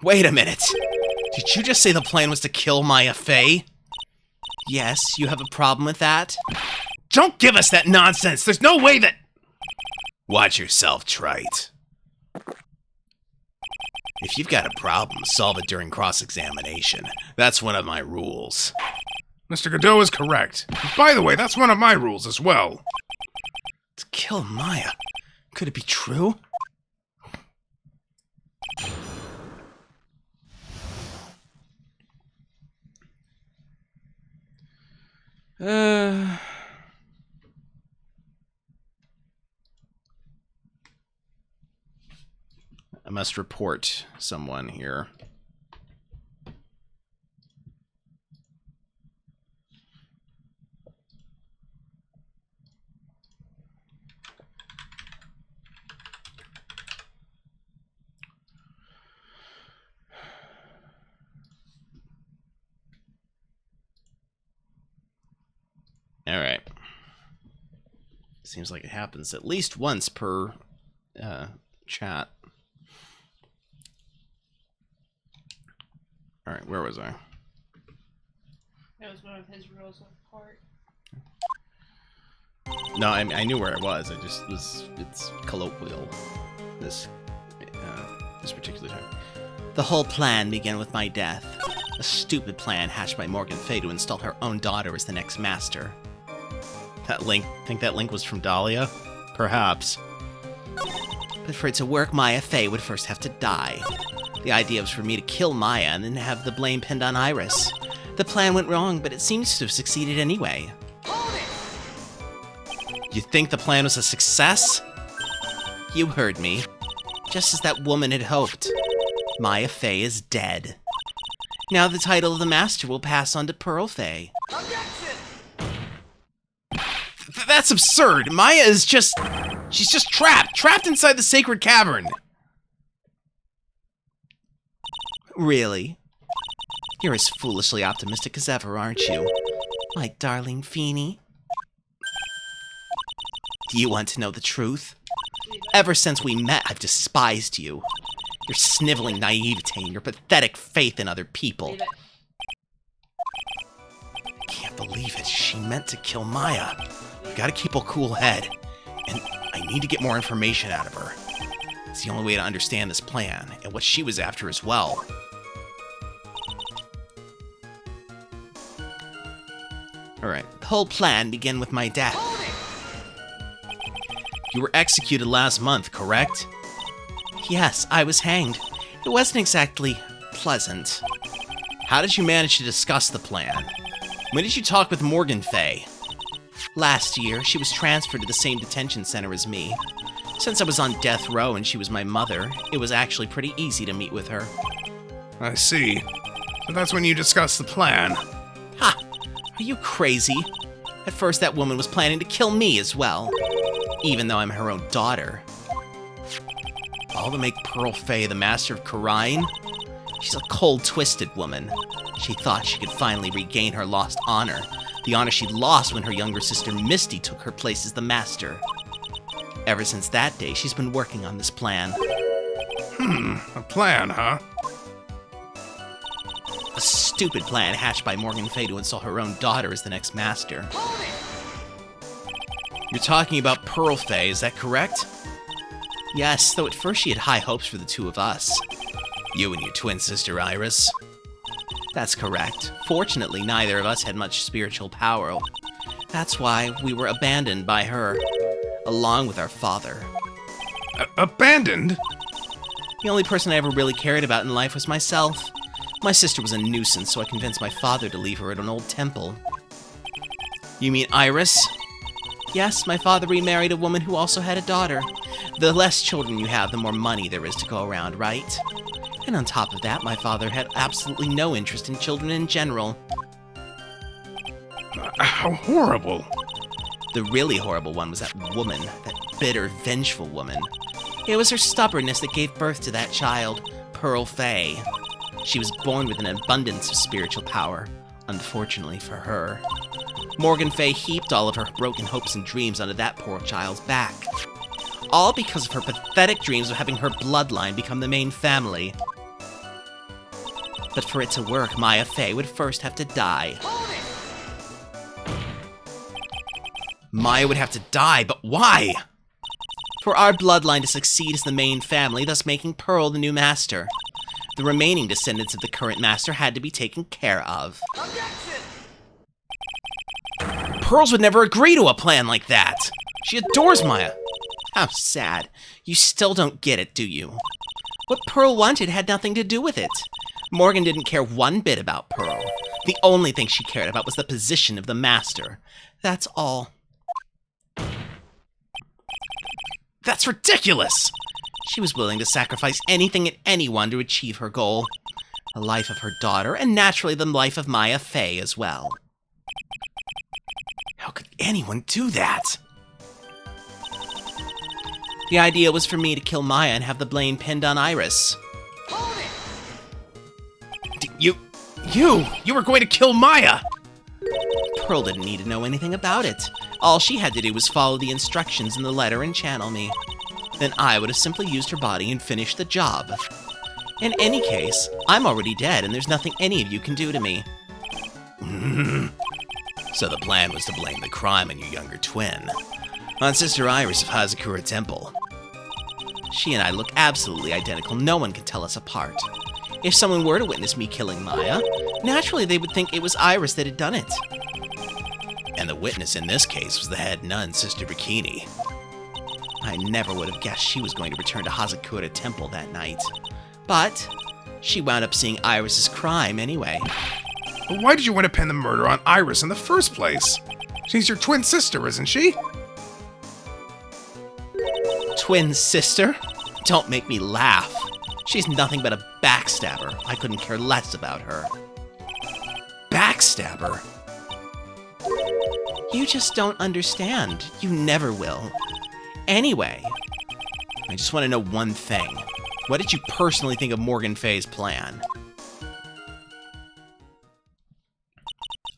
Wait a minute! Did you just say the plan was to kill Maya Fay? Yes, you have a problem with that? Don't give us that nonsense! There's no way that... Watch yourself, Trite. If you've got a problem, solve it during cross-examination. That's one of my rules. Mr. Godot is correct. By the way, that's one of my rules as well. To kill Maya? Could it be true? I must report someone here. All right. Seems like it happens at least once per chat. All right, where was I? That was one of his rules of part. No, I knew where I was. I just was. It's colloquial. This particular time. The whole plan began with my death. A stupid plan hatched by Morgan Fay to install her own daughter as the next master. Think that link was from Dahlia? Perhaps. But for it to work, Maya Fay would first have to die. The idea was for me to kill Maya and then have the blame pinned on Iris. The plan went wrong, but it seems to have succeeded anyway. You think the plan was a success? You heard me. Just as that woman had hoped. Maya Fay is dead. Now the title of the master will pass on to Pearl Fay. That's absurd! Maya is just... She's just trapped inside the sacred cavern! Really? You're as foolishly optimistic as ever, aren't you? My darling Feeny. Do you want to know the truth? Ever since we met, I've despised you. Your sniveling naivete and your pathetic faith in other people. Leave it. I can't believe it. She meant to kill Maya. Gotta keep a cool head. And I need to get more information out of her. It's the only way to understand this plan, and what she was after as well. Alright, the whole plan began with my death. You were executed last month, correct? Yes, I was hanged. It wasn't exactly pleasant. How did you manage to discuss the plan? When did you talk with Morgan Fay? Last year, she was transferred to the same detention center as me. Since I was on death row and she was my mother, it was actually pretty easy to meet with her. I see. So that's when you discussed the plan. Ha! Are you crazy? At first, that woman was planning to kill me as well. even though I'm her own daughter. All to make Pearl Fey the master of Khura'in? She's a cold, twisted woman. She thought she could finally regain her lost honor. The honor she lost when her younger sister Misty took her place as the master. Ever since that day, she's been working on this plan. A plan, huh? A stupid plan hatched by Morgan Fey to install her own daughter as the next master. You're talking about Pearl Fey, is that correct? Yes, though at first she had high hopes for the two of us. You and your twin sister, Iris. That's correct. Fortunately, neither of us had much spiritual power. That's why we were abandoned by her, along with our father. Abandoned? The only person I ever really cared about in life was myself. My sister was a nuisance, so I convinced my father to leave her at an old temple. You mean Iris? Yes, my father remarried a woman who also had a daughter. The less children you have, the more money there is to go around, right? And on top of that, my father had absolutely no interest in children in general. How horrible. The really horrible one was that woman, that bitter, vengeful woman. It was her stubbornness that gave birth to that child, Pearl Fey. She was born with an abundance of spiritual power, unfortunately for her. Morgan Fey heaped all of her broken hopes and dreams onto that poor child's back. All because of her pathetic dreams of having her bloodline become the main family. But for it to work, Maya Fey would first have to die. Maya would have to die, but why? For our bloodline to succeed as the main family, thus making Pearl the new master. The remaining descendants of the current master had to be taken care of. Pearls would never agree to a plan like that. She adores Maya. How sad. You still don't get it, do you? What Pearl wanted had nothing to do with it. Morgan didn't care one bit about Pearl. The only thing she cared about was the position of the master. That's all. That's ridiculous! She was willing to sacrifice anything and anyone to achieve her goal. The life of her daughter, and naturally the life of Maya Fey as well. How could anyone do that? The idea was for me to kill Maya and have the blame pinned on Iris. You were going to kill Maya! Pearl didn't need to know anything about it. All she had to do was follow the instructions in the letter and channel me. Then I would have simply used her body and finished the job. In any case, I'm already dead and there's nothing any of you can do to me. So the plan was to blame the crime on your younger twin, on Sister Iris of Hazakura Temple. She and I look absolutely identical, no one can tell us apart. If someone were to witness me killing Maya, naturally they would think it was Iris that had done it. And the witness in this case was the head nun, Sister Bikini. I never would have guessed she was going to return to Hazakura Temple that night. But she wound up seeing Iris's crime anyway. But why did you want to pin the murder on Iris in the first place? She's your twin sister, isn't she? Twin sister? Don't make me laugh. She's nothing but a backstabber. I couldn't care less about her. Backstabber? You just don't understand. You never will. Anyway, I just want to know one thing. What did you personally think of Morgan Fey's plan?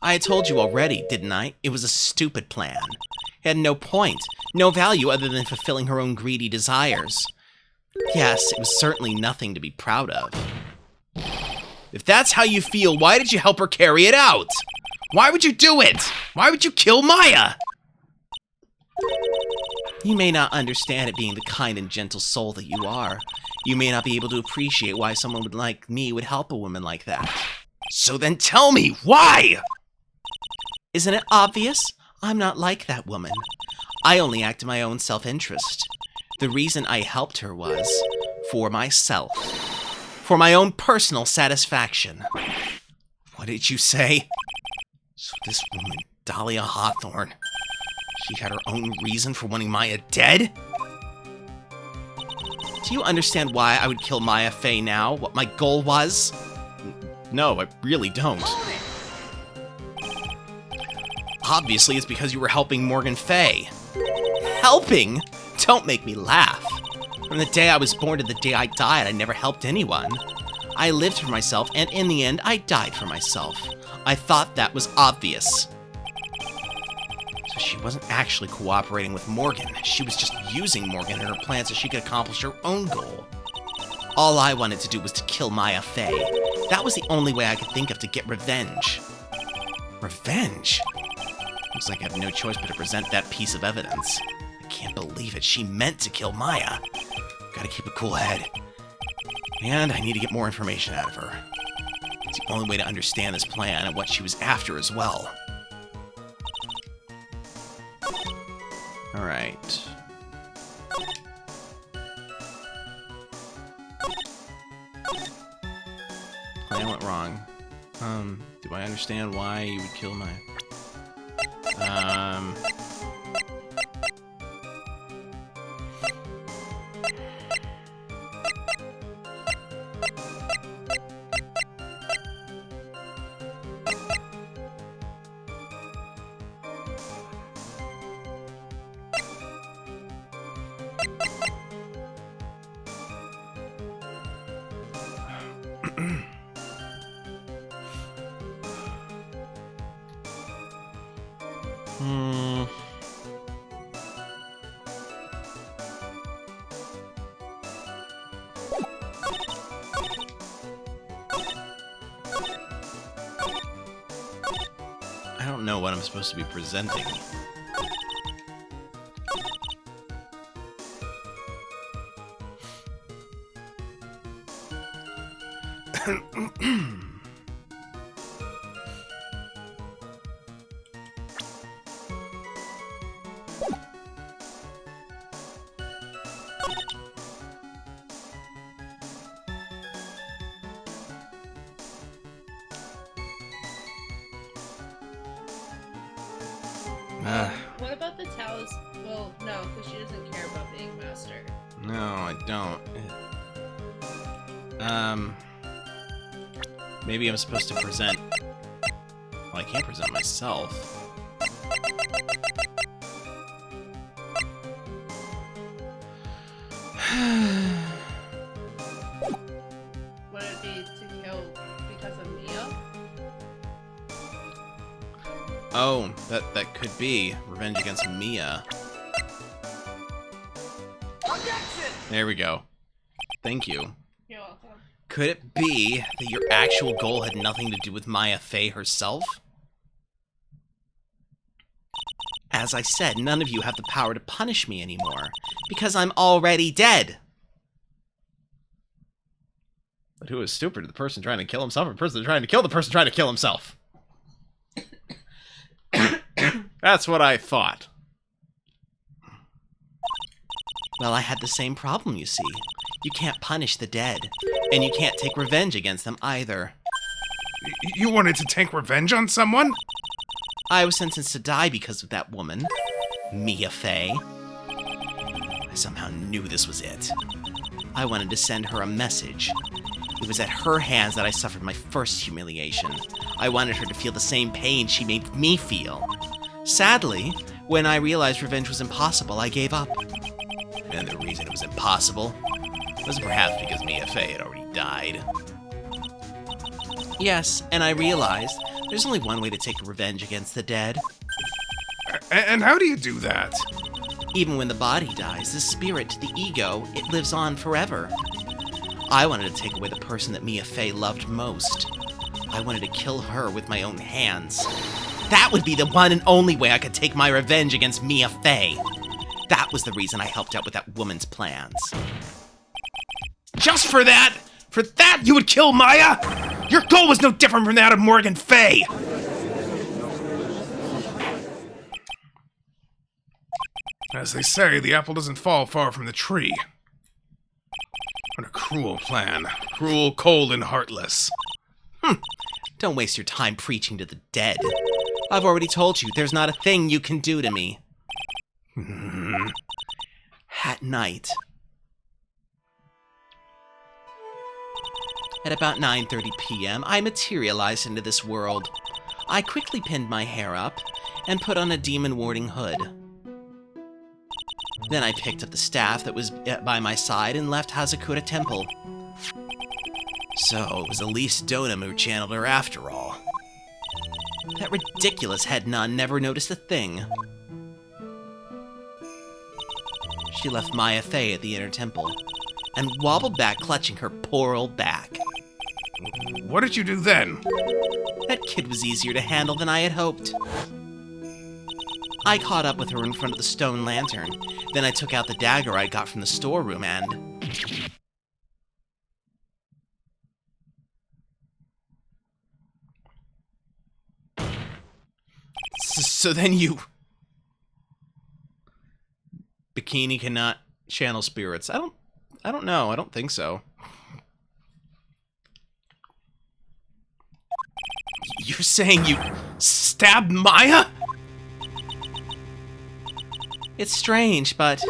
I had told you already, didn't I? It was a stupid plan. It had no point, no value other than fulfilling her own greedy desires. Yes, it was certainly nothing to be proud of. If that's how you feel, why did you help her carry it out? Why would you do it? Why would you kill Maya? You may not understand it being the kind and gentle soul that you are. You may not be able to appreciate why someone like me would help a woman like that. So then tell me, why? Isn't it obvious? I'm not like that woman. I only act in my own self-interest. The reason I helped her was for myself. For my own personal satisfaction. What did you say? So this woman, Dahlia Hawthorne, she had her own reason for wanting Maya dead? Do you understand why I would kill Maya Fey now? What my goal was? No, I really don't. Obviously, it's because you were helping Morgan Fey. Helping? Don't make me laugh. From the day I was born to the day I died, I never helped anyone. I lived for myself, and in the end, I died for myself. I thought that was obvious. So she wasn't actually cooperating with Morgan. She was just using Morgan and her plan so she could accomplish her own goal. All I wanted to do was to kill Maya Fey. That was the only way I could think of to get revenge. Revenge? Looks like I have no choice but to present that piece of evidence. I can't believe it. She meant to kill Maya. Gotta keep a cool head. And I need to get more information out of her. It's the only way to understand this plan and what she was after as well. Alright. Plan went wrong. Do I understand why you would kill my... I don't know what I'm supposed to be presenting. What about the Tao's? Well, no, because she doesn't care about being master. No, I don't. Maybe I'm supposed to present... Well, I can't present myself. Would it be to kill because of Mia? Oh, that could be revenge against Mia. Objection! There we go. Thank you. You're welcome. Could it be that your actual goal had nothing to do with Maya Fey herself? As I said, none of you have the power to punish me anymore, because I'm already dead. But who is stupider, the person trying to kill himself or the person trying to kill the person trying to kill himself? That's what I thought. Well, I had the same problem, you see. You can't punish the dead, and you can't take revenge against them either. You wanted to take revenge on someone? I was sentenced to die because of that woman, Mia Fey. I somehow knew this was it. I wanted to send her a message. It was at her hands that I suffered my first humiliation. I wanted her to feel the same pain she made me feel. Sadly, when I realized revenge was impossible, I gave up. And the reason it was impossible was perhaps because Mia Fey had already died. Yes, and I realized there's only one way to take revenge against the dead. And how do you do that? Even when the body dies, the spirit, the ego, it lives on forever. I wanted to take away the person that Mia Fey loved most. I wanted to kill her with my own hands. That would be the one and only way I could take my revenge against Mia Fey. That was the reason I helped out with that woman's plans. Just for that? For that you would kill Maya? Your goal was no different from that of Morgan Fey! As they say, the apple doesn't fall far from the tree. What a cruel plan. Cruel, cold, and heartless. Don't waste your time preaching to the dead. I've already told you, there's not a thing you can do to me. At night. At about 9:30 p.m., I materialized into this world. I quickly pinned my hair up and put on a demon warding hood. Then I picked up the staff that was by my side and left Hazakura Temple. So it was Elise Donum who channeled her after all. That ridiculous head nun never noticed a thing. She left Maya Fey at the inner temple and wobbled back, clutching her poor old back. What did you do then? That kid was easier to handle than I had hoped. I caught up with her in front of the stone lantern. Then I took out the dagger I got from the storeroom and... So then you... Bikini cannot channel spirits. I don't know. I don't think so. You're saying you stabbed Maya? It's strange, but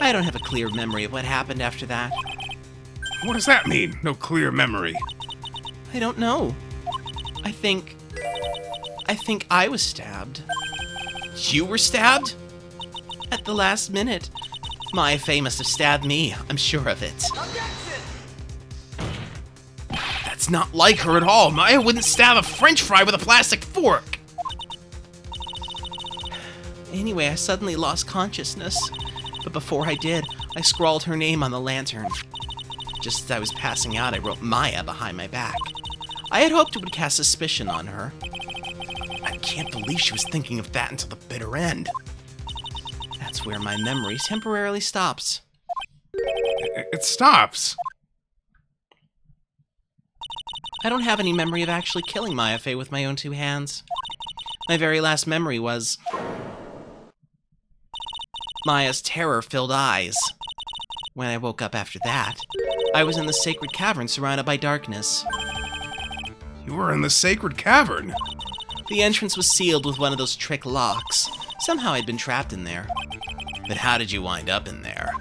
I don't have a clear memory of what happened after that. What does that mean? No clear memory. I don't know. I think I was stabbed. You were stabbed? At the last minute. Maya Fey must have stabbed me. I'm sure of it. That's not like her at all. Maya wouldn't stab a French fry with a plastic fork. Anyway, I suddenly lost consciousness. But before I did, I scrawled her name on the lantern. Just as I was passing out, I wrote Maya behind my back. I had hoped it would cast suspicion on her. I can't believe she was thinking of that until the bitter end. That's where my memory temporarily stops. It stops. I don't have any memory of actually killing Maya Fey with my own two hands. My very last memory was Maya's terror-filled eyes. When I woke up after that, I was in the sacred cavern surrounded by darkness. You were in the sacred cavern. The entrance was sealed with one of those trick locks. Somehow I'd been trapped in there. But how did you wind up in there?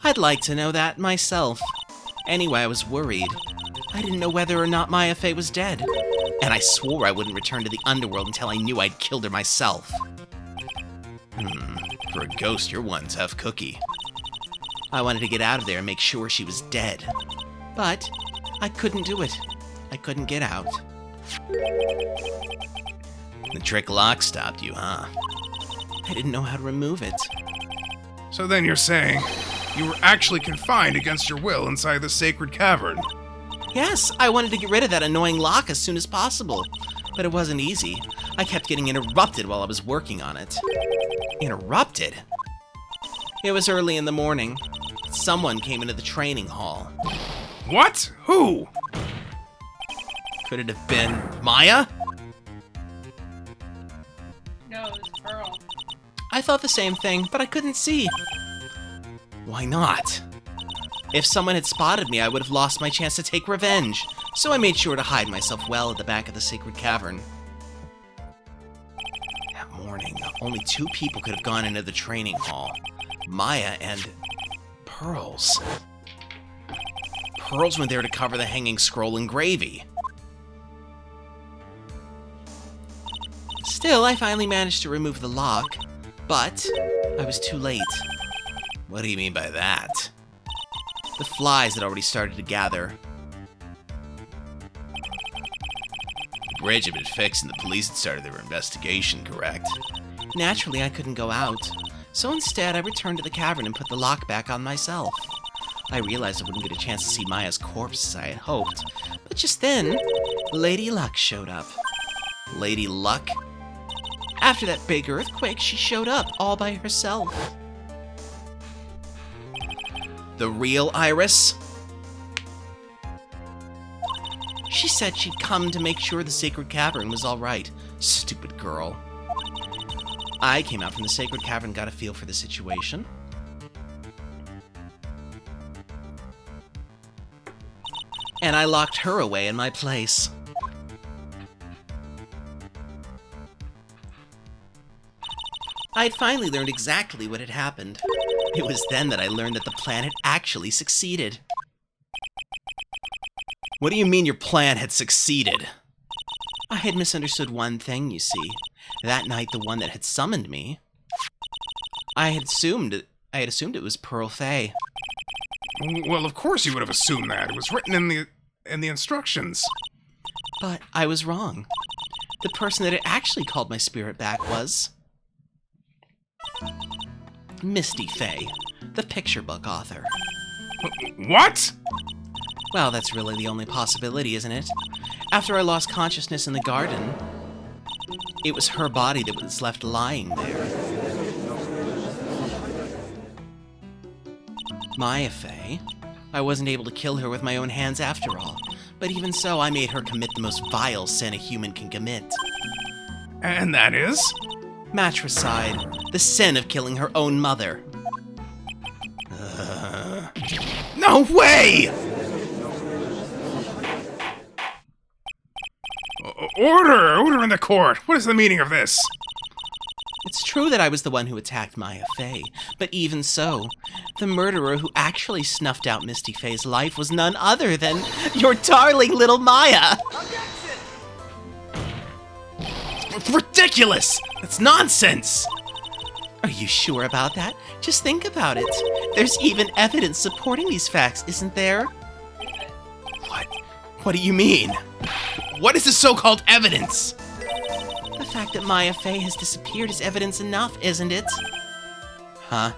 I'd like to know that myself. Anyway, I was worried. I didn't know whether or not Maya Fey was dead. And I swore I wouldn't return to the underworld until I knew I'd killed her myself. For a ghost, you're one tough cookie. I wanted to get out of there and make sure she was dead. But I couldn't do it. I couldn't get out. The trick lock stopped you, huh? I didn't know how to remove it. So then you're saying you were actually confined against your will inside the sacred cavern. Yes, I wanted to get rid of that annoying lock as soon as possible. But it wasn't easy. I kept getting interrupted while I was working on it. Interrupted? It was early in the morning. Someone came into the training hall. What? Who? Could it have been Maya? No, it was Pearl. I thought the same thing, but I couldn't see. Why not? If someone had spotted me, I would have lost my chance to take revenge. So I made sure to hide myself well at the back of the sacred cavern. That morning, only 2 people could have gone into the training hall. Maya and Pearls. Pearls went there to cover the hanging scroll in gravy. Still, I finally managed to remove the lock, but I was too late. What do you mean by that? The flies had already started to gather. The bridge had been fixed and the police had started their investigation, correct? Naturally, I couldn't go out, so instead I returned to the cavern and put the lock back on myself. I realized I wouldn't get a chance to see Maya's corpse as I had hoped, but just then, Lady Luck showed up. Lady Luck? After that big earthquake, she showed up all by herself. The real Iris? She said she'd come to make sure the sacred cavern was all right. Stupid girl. I came out from the sacred cavern and got a feel for the situation. And I locked her away in my place. I had finally learned exactly what had happened. It was then that I learned that the plan had actually succeeded. What do you mean your plan had succeeded? I had misunderstood one thing, you see. That night, the one that had summoned me I had assumed it was Pearl Fay. Well, of course you would have assumed that. It was written in the instructions. But I was wrong. The person that had actually called my spirit back was Misty Fay, the picture book author. What? Well, that's really the only possibility, isn't it? After I lost consciousness in the garden, it was her body that was left lying there. Maya Fay. I wasn't able to kill her with my own hands after all. But even so, I made her commit the most vile sin a human can commit. And that is? Matricide. The sin of killing her own mother. No way! Order! Order in the court! What is the meaning of this? It's true that I was the one who attacked Maya Fay, but even so, the murderer who actually snuffed out Misty Fay's life was none other than your darling little Maya! It's ridiculous! That's nonsense! Are you sure about that? Just think about it. There's even evidence supporting these facts, isn't there? What do you mean? What is this so-called evidence? The fact that Maya Fay has disappeared is evidence enough, isn't it? Huh?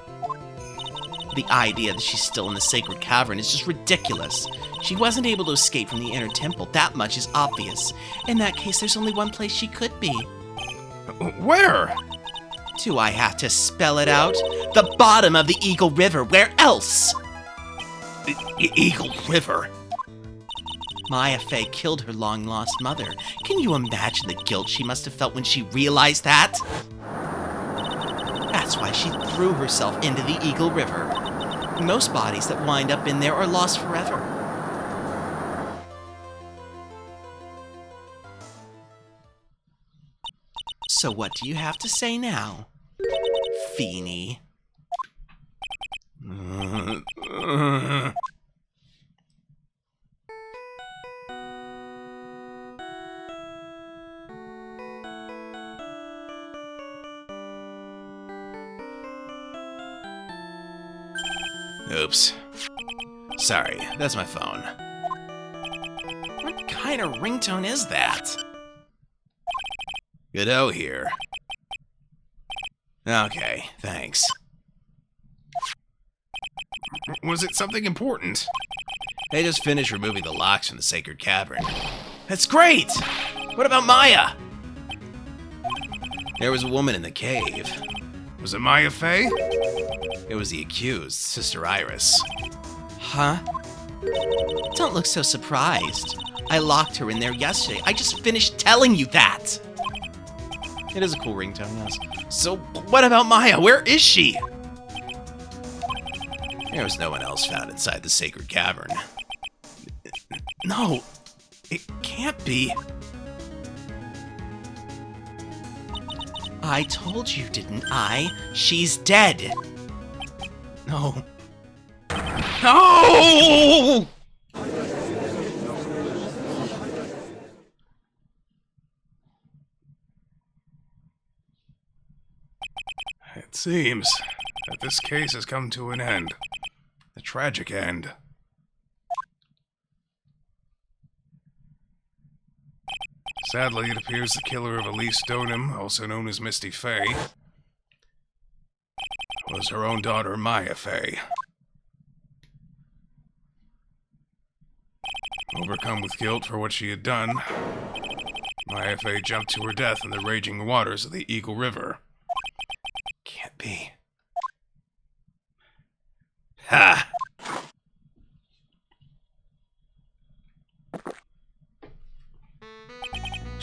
The idea that she's still in the sacred cavern is just ridiculous. She wasn't able to escape from the inner temple, that much is obvious. In that case, there's only one place she could be. Where? Do I have to spell it out? The bottom of the Eagle River, where else? Eagle River? Maya Fay killed her long-lost mother. Can you imagine the guilt she must have felt when she realized that? That's why she threw herself into the Eagle River. Most bodies that wind up in there are lost forever. So what do you have to say now, Feeny? Oops. Sorry, that's my phone. What kind of ringtone is that? Godot here. Okay, thanks. Was it something important? They just finished removing the locks from the sacred cavern. That's great! What about Maya? There was a woman in the cave. Was it Maya Fay? It was the accused, Sister Iris. Huh? Don't look so surprised. I locked her in there yesterday. I just finished telling you that! It is a cool ringtone, yes. So, what about Maya? Where is she? There was no one else found inside the sacred cavern. No, it can't be. I told you, didn't I? She's dead. No. No! It seems that this case has come to an end. A tragic end. Sadly, it appears the killer of Elise Donham, also known as Misty Fay, was her own daughter, Maya Fay. Overcome with guilt for what she had done, Maya Fay jumped to her death in the raging waters of the Eagle River. Can't be. Ha!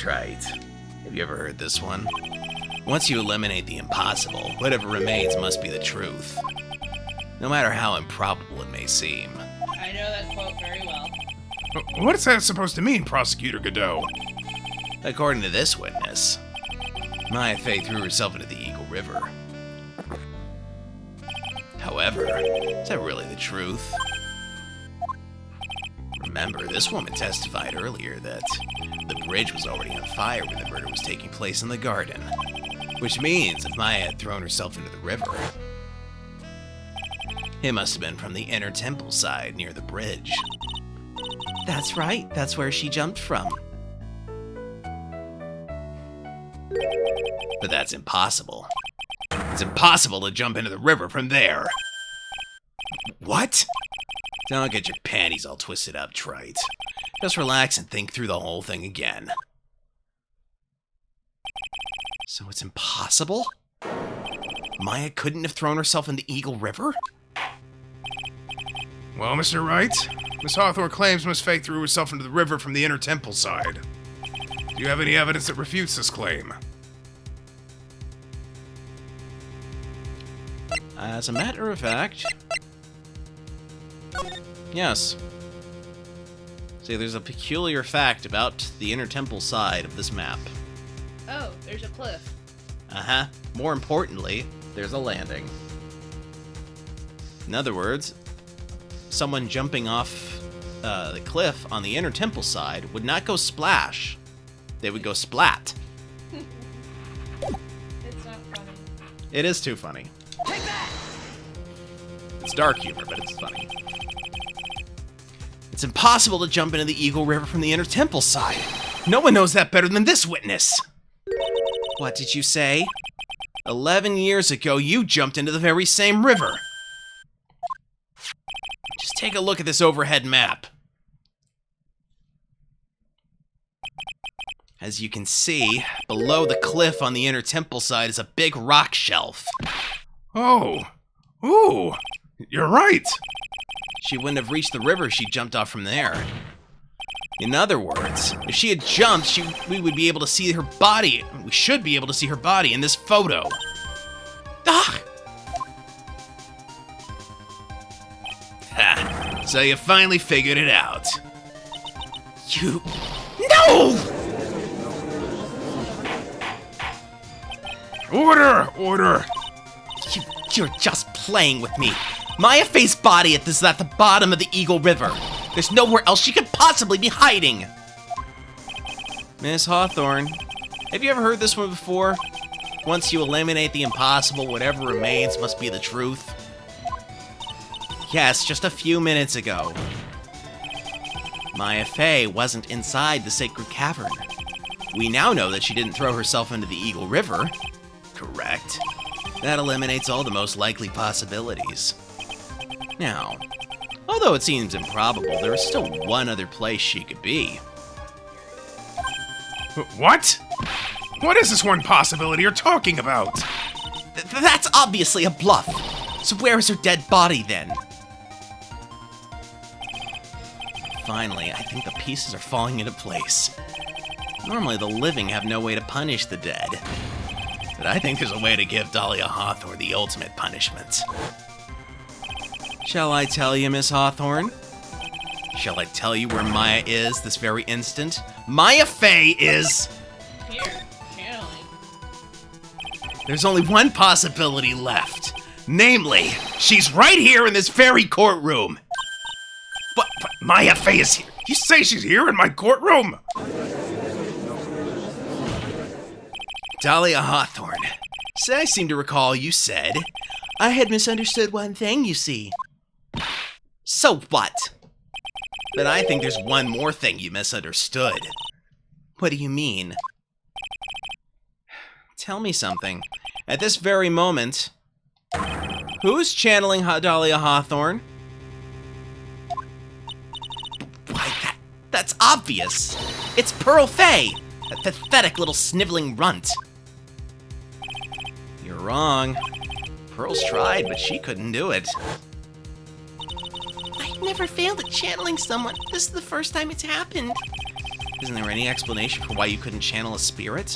Right. Have you ever heard this one? Once you eliminate the impossible, whatever remains must be the truth. No matter how improbable it may seem. I know that quote very well. What is that supposed to mean, Prosecutor Godot? According to this witness, Maya Fay threw herself into the Eagle River. However, is that really the truth? Remember, this woman testified earlier that the bridge was already on fire when the murder was taking place in the garden. Which means if Maya had thrown herself into the river, it must have been from the inner temple side near the bridge. That's right, that's where she jumped from. But that's impossible. It's impossible to jump into the river from there. What? Don't get your panties all twisted up, Trite. Just relax and think through the whole thing again. So it's impossible? Maya couldn't have thrown herself in the Eagle River? Well, Mr. Wright, Miss Hawthorne claims Miss Faye threw herself into the river from the inner temple side. Do you have any evidence that refutes this claim? As a matter of fact, yes. See, there's a peculiar fact about the inner temple side of this map. Oh, there's a cliff. Uh-huh. More importantly, there's a landing. In other words, someone jumping off the cliff on the inner temple side would not go splash. They would go splat. It's not funny. It is too funny. It's dark humor, but it's funny. It's impossible to jump into the Eagle River from the inner temple side. No one knows that better than this witness. What did you say? 11 years ago, you jumped into the very same river. Just take a look at this overhead map. As you can see, below the cliff on the inner temple side is a big rock shelf. Oh. Ooh. You're right. She wouldn't have reached the river if she jumped off from there. In other words, if she had jumped, we would be able to see her body. We should be able to see her body in this photo. Ah! Ha! So you finally figured it out. You... No! Order! Order! You're just playing with me. Maya Faye's body is at the bottom of the Eagle River. There's nowhere else she could possibly be hiding. Miss Hawthorne, have you ever heard this one before? Once you eliminate the impossible, whatever remains must be the truth. Yes, just a few minutes ago. Maya Faye wasn't inside the sacred cavern. We now know that she didn't throw herself into the Eagle River. Correct. That eliminates all the most likely possibilities. Now, although it seems improbable, there is still one other place she could be. What? What is this one possibility you're talking about? That's obviously a bluff. So where is her dead body then? Finally, I think the pieces are falling into place. Normally, the living have no way to punish the dead. But I think there's a way to give Dahlia Hawthorne the ultimate punishment. Shall I tell you, Miss Hawthorne? Shall I tell you where Maya is this very instant? Maya Faye is... Here, channeling. There's only one possibility left. Namely, she's right here in this very courtroom. But Maya Faye is here. You say she's here in my courtroom? Dahlia Hawthorne, so I seem to recall you said, I had misunderstood one thing, you see. So what? But I think there's one more thing you misunderstood. What do you mean? Tell me something. At this very moment, who's channeling Dahlia Hawthorne? Why, that's obvious. It's Pearl Faye, that pathetic little sniveling runt. You're wrong. Pearl's tried, but she couldn't do it. I've never failed at channeling someone. This is the first time it's happened. Isn't there any explanation for why you couldn't channel a spirit?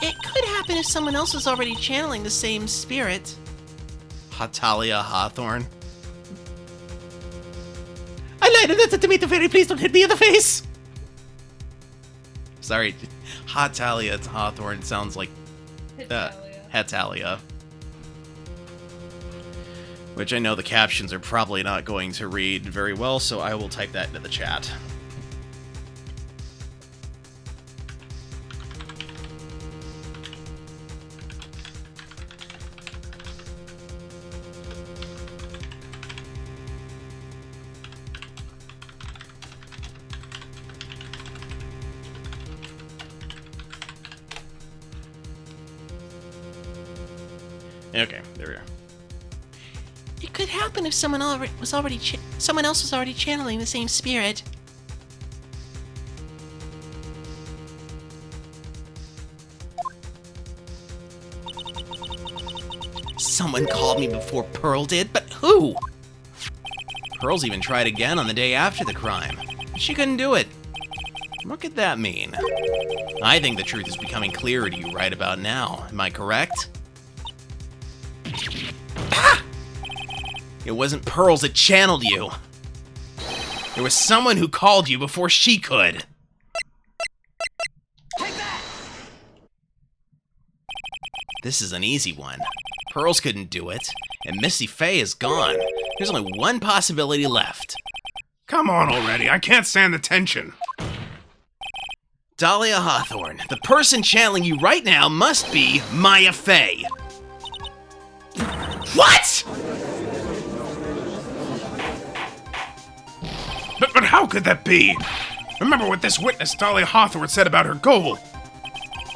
It could happen if someone else was already channeling the same spirit. Dahlia Hawthorne. I lied, that's a tomato fairy, please don't hit me in the face! Sorry, Dahlia Hawthorne sounds like Hetalia. Which I know the captions are probably not going to read very well, so I will type that into the chat. Okay, there we are. It could happen if someone else was already channeling the same spirit. Someone called me before Pearl did, but who? Pearl's even tried again on the day after the crime. She couldn't do it. What could that mean? I think the truth is becoming clearer to you right about now. Am I correct? Ah! It wasn't Pearls that channeled you. There was someone who called you before she could. This is an easy one. Pearls couldn't do it, and Missy Faye is gone. There's only one possibility left. Come on already, I can't stand the tension. Dahlia Hawthorne, the person channeling you right now must be Maya Faye. What?! But how could that be? Remember what this witness Dahlia Hawthorne said about her goal.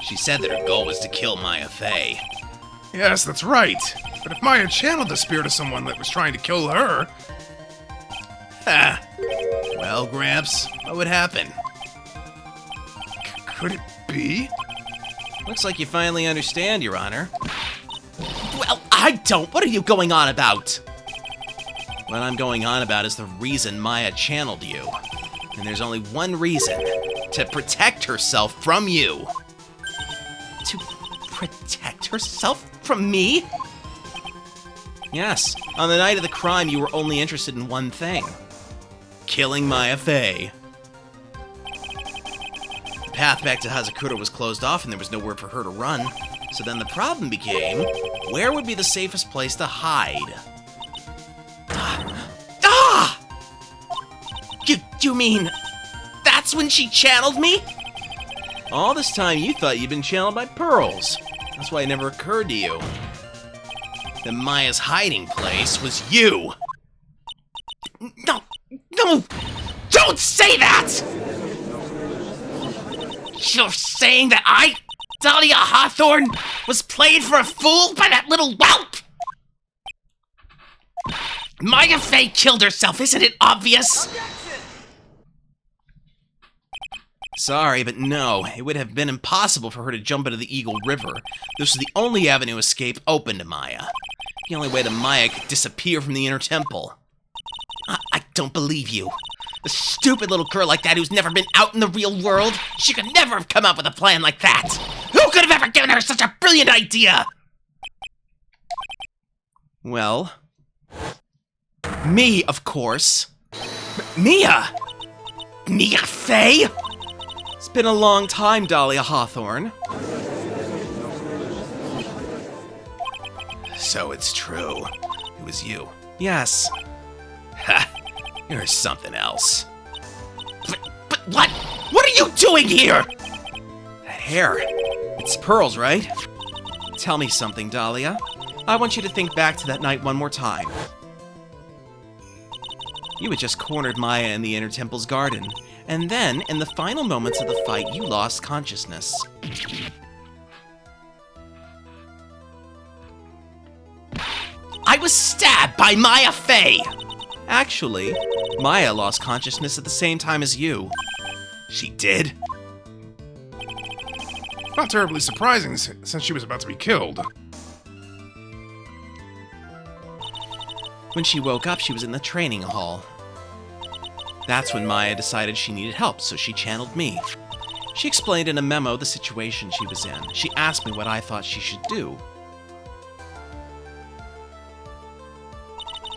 She said that her goal was to kill Maya Faye. Yes, that's right. But if Maya channeled the spirit of someone that was trying to kill her... Ha! Well, Gramps, what would happen? Could it be? Looks like you finally understand, Your Honor. Well, I don't! What are you going on about? What I'm going on about is the reason Maya channeled you. And there's only one reason. To protect herself from you. To protect herself from me? Yes. On the night of the crime, you were only interested in one thing. Killing Maya Faye. The path back to Hazakura was closed off and there was nowhere for her to run. So then the problem became, where would be the safest place to hide? Ah! You mean, that's when she channeled me? All this time you thought you'd been channeled by Pearls. That's why it never occurred to you that Maya's hiding place was you. No, don't say that! You're saying that I, Dahlia Hawthorne, was played for a fool by that little whelp? Maya Faye killed herself, isn't it obvious? Sorry, but no, it would have been impossible for her to jump into the Eagle River. This was the only avenue escape open to Maya. The only way that Maya could disappear from the Inner Temple. I don't believe you. A stupid little girl like that who's never been out in the real world, she could never have come up with a plan like that. Who could have ever given her such a brilliant idea? Well, me, of course. Mia Faye? It's been a long time, Dahlia Hawthorne. So it's true. It was you. Yes. Ha! You're something else. But what? What are you doing here? That hair. It's Pearls, right? Tell me something, Dahlia. I want you to think back to that night one more time. You had just cornered Maya in the Inner Temple's garden, and then, in the final moments of the fight, you lost consciousness. I was stabbed by Maya Faye! Actually, Maya lost consciousness at the same time as you. She did? Not terribly surprising since she was about to be killed. When she woke up, she was in the training hall. That's when Maya decided she needed help, so she channeled me. She explained in a memo the situation she was in. She asked me what I thought she should do.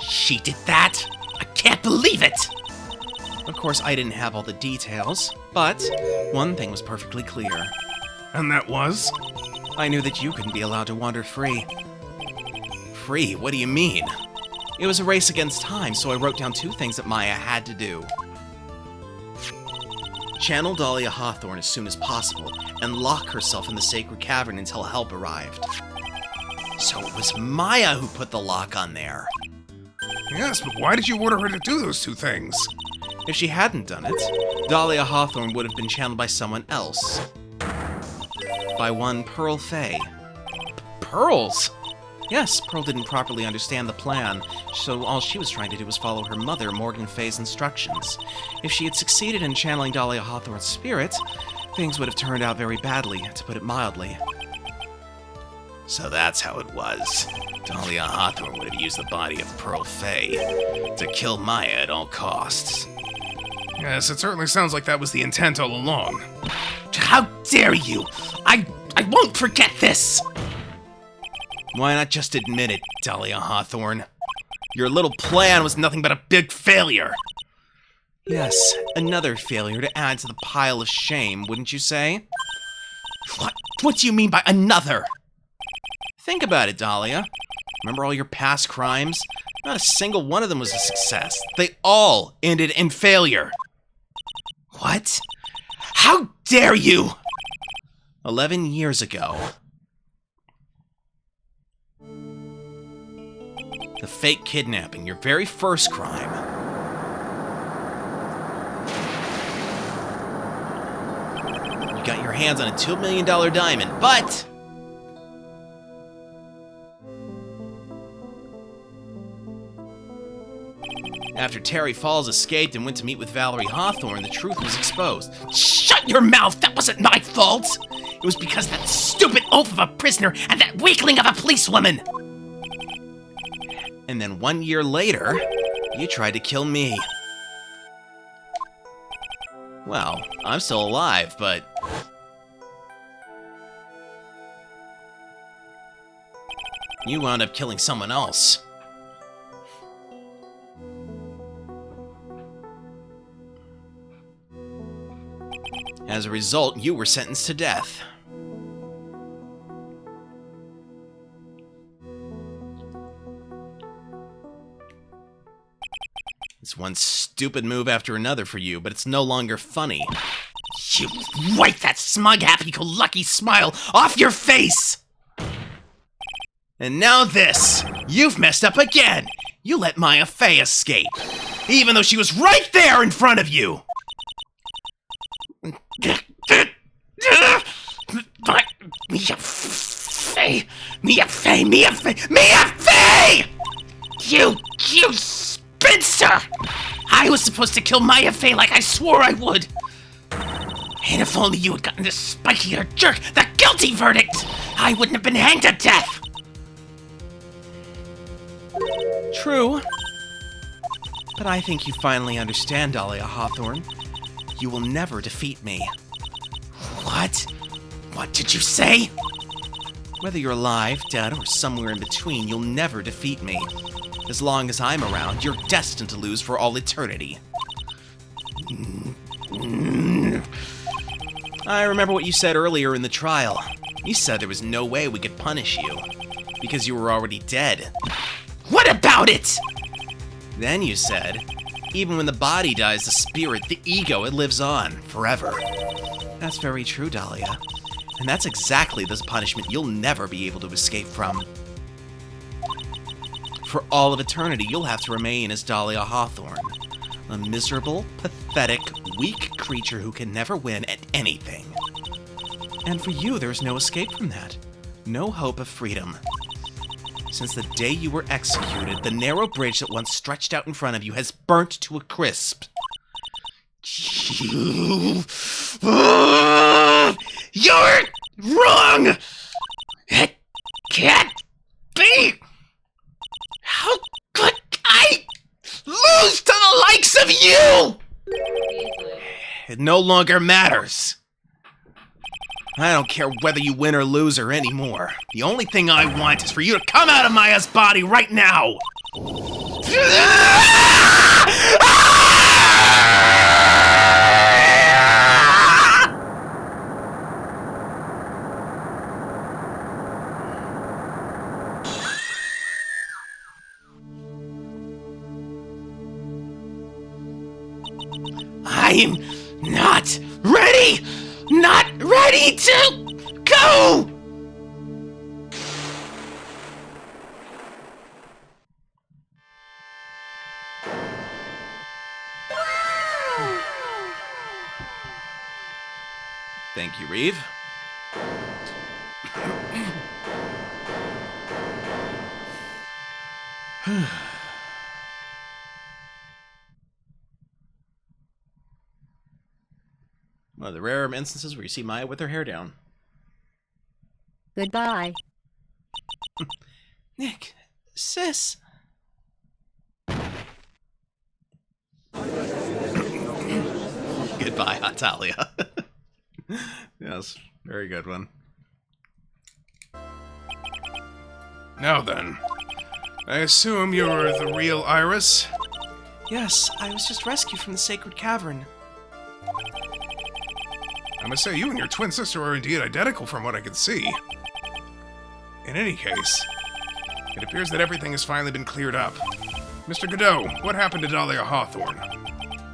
She did that? I can't believe it! Of course, I didn't have all the details, but one thing was perfectly clear. And that was? I knew that you couldn't be allowed to wander free. Free? What do you mean? It was a race against time, so I wrote down two things that Maya had to do. Channel Dahlia Hawthorne as soon as possible, and lock herself in the sacred cavern until help arrived. So it was Maya who put the lock on there. Yes, but why did you order her to do those two things? If she hadn't done it, Dahlia Hawthorne would have been channeled by someone else. By one Pearl Faye. Pearls? Yes, Pearl didn't properly understand the plan, so all she was trying to do was follow her mother, Morgan Fay's instructions. If she had succeeded in channeling Dahlia Hawthorne's spirit, things would have turned out very badly, to put it mildly. So that's how it was. Dahlia Hawthorne would have used the body of Pearl Fay to kill Maya at all costs. Yes, it certainly sounds like that was the intent all along. How dare you! I won't forget this! Why not just admit it, Dahlia Hawthorne? Your little plan was nothing but a big failure. Yes, another failure to add to the pile of shame, wouldn't you say? What do you mean by another? Think about it, Dahlia. Remember all your past crimes? Not a single one of them was a success. They all ended in failure. What? How dare you! 11 years ago. The fake kidnapping, your very first crime. You got your hands on a $2 million diamond, but... After Terry Falls escaped and went to meet with Valerie Hawthorne, the truth was exposed. Shut your mouth! That wasn't my fault! It was because that stupid oaf of a prisoner and that weakling of a policewoman! And then 1 year later, you tried to kill me. Well, I'm still alive, but... you wound up killing someone else. As a result, you were sentenced to death. It's one stupid move after another for you, but it's no longer funny. You wipe that smug, happy-go-lucky smile off your face! And now this! You've messed up again! You let Maya Fay escape, even though she was right there in front of you! Mia Fay! Mia Fay! Mia Fay! Mia Fay! You spinster! I was supposed to kill Maya Fay like I swore I would! And if only you had gotten this spiky-eared jerk the guilty verdict, I wouldn't have been hanged to death! True. But I think you finally understand, Dahlia Hawthorne. You will never defeat me. What? What did you say? Whether you're alive, dead, or somewhere in between, you'll never defeat me. As long as I'm around, you're destined to lose for all eternity. I remember what you said earlier in the trial. You said there was no way we could punish you, because you were already dead. What about it? Then you said, even when the body dies, the spirit, the ego, it lives on, forever. That's very true, Dahlia. And that's exactly the punishment you'll never be able to escape from. For all of eternity, you'll have to remain as Dahlia Hawthorne. A miserable, pathetic, weak creature who can never win at anything. And for you, there's no escape from that. No hope of freedom. Since the day you were executed, the narrow bridge that once stretched out in front of you has burnt to a crisp. You're wrong! It can't be! How could I lose to the likes of you? Easily. It no longer matters. I don't care whether you win or lose her anymore. The only thing I want is for you to come out of Maya's body right now! I'm not ready! Not ready to go! Thank you, Reeve. One of the rare instances where you see Maya with her hair down. Goodbye. Nick, sis. Goodbye, Atalia. Yes, very good one. Now then, I assume you're the real Iris? Yes, I was just rescued from the sacred cavern. I must say, you and your twin sister are indeed identical from what I can see. In any case, it appears that everything has finally been cleared up. Mr. Godot, what happened to Dahlia Hawthorne?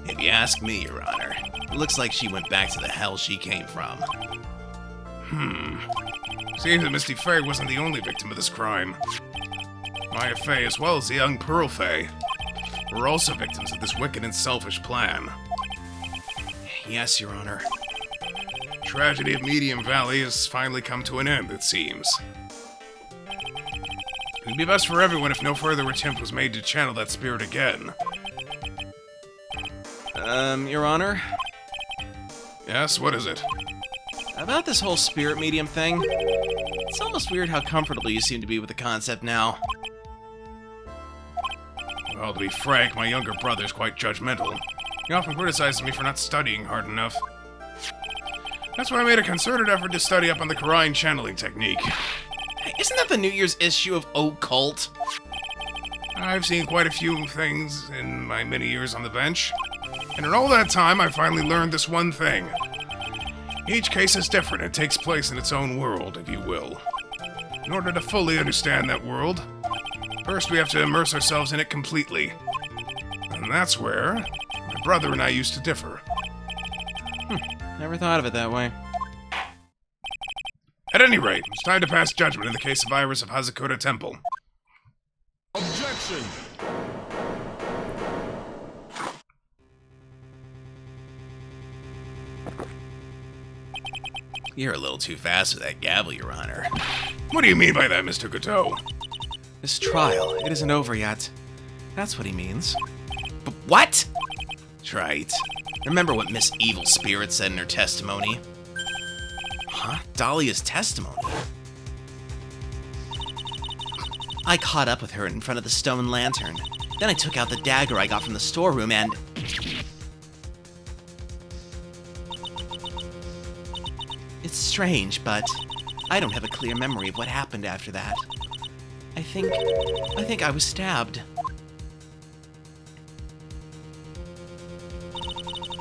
If you ask me, Your Honor, it looks like she went back to the hell she came from. Seems that Misty Faye wasn't the only victim of this crime. Maya Faye, as well as the young Pearl Faye, were also victims of this wicked and selfish plan. Yes, Your Honor. Tragedy of Medium Valley has finally come to an end, it seems. It'd be best for everyone if no further attempt was made to channel that spirit again. Your Honor? Yes, what is it? About this whole spirit medium thing, it's almost weird how comfortable you seem to be with the concept now. Well, to be frank, my younger brother's quite judgmental. He often criticizes me for not studying hard enough. That's why I made a concerted effort to study up on the Karain channeling technique. Hey, isn't that the New Year's issue of Occult? I've seen quite a few things in my many years on the bench, and in all that time I finally learned this one thing. Each case is different and takes place in its own world, if you will. In order to fully understand that world, first we have to immerse ourselves in it completely. And that's where my brother and I used to differ. Never thought of it that way. At any rate, it's time to pass judgment in the case of Iris of Hazakura Temple. Objection! You're a little too fast with that gavel, Your Honor. What do you mean by that, Mr. Godot? This trial, it isn't over yet. That's what he means. But what? That's right. Remember what Miss Evil Spirit said in her testimony? Huh? Dahlia's testimony? I caught up with her in front of the stone lantern. Then I took out the dagger I got from the storeroom and... It's strange, but I don't have a clear memory of what happened after that. I think I was stabbed.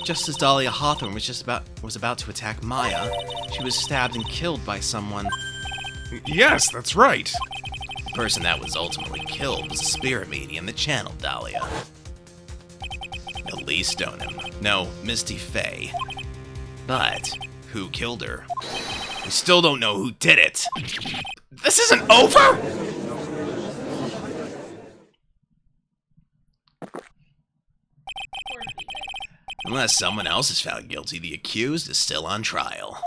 Just as Dahlia Hawthorne was about to attack Maya, she was stabbed and killed by someone. Yes, that's right. The person that was ultimately killed was a spirit medium that channeled Dahlia. Elise Stoneham. No, Misty Faye. But who killed her? We still don't know who did it. This isn't over? Unless someone else is found guilty, the accused is still on trial.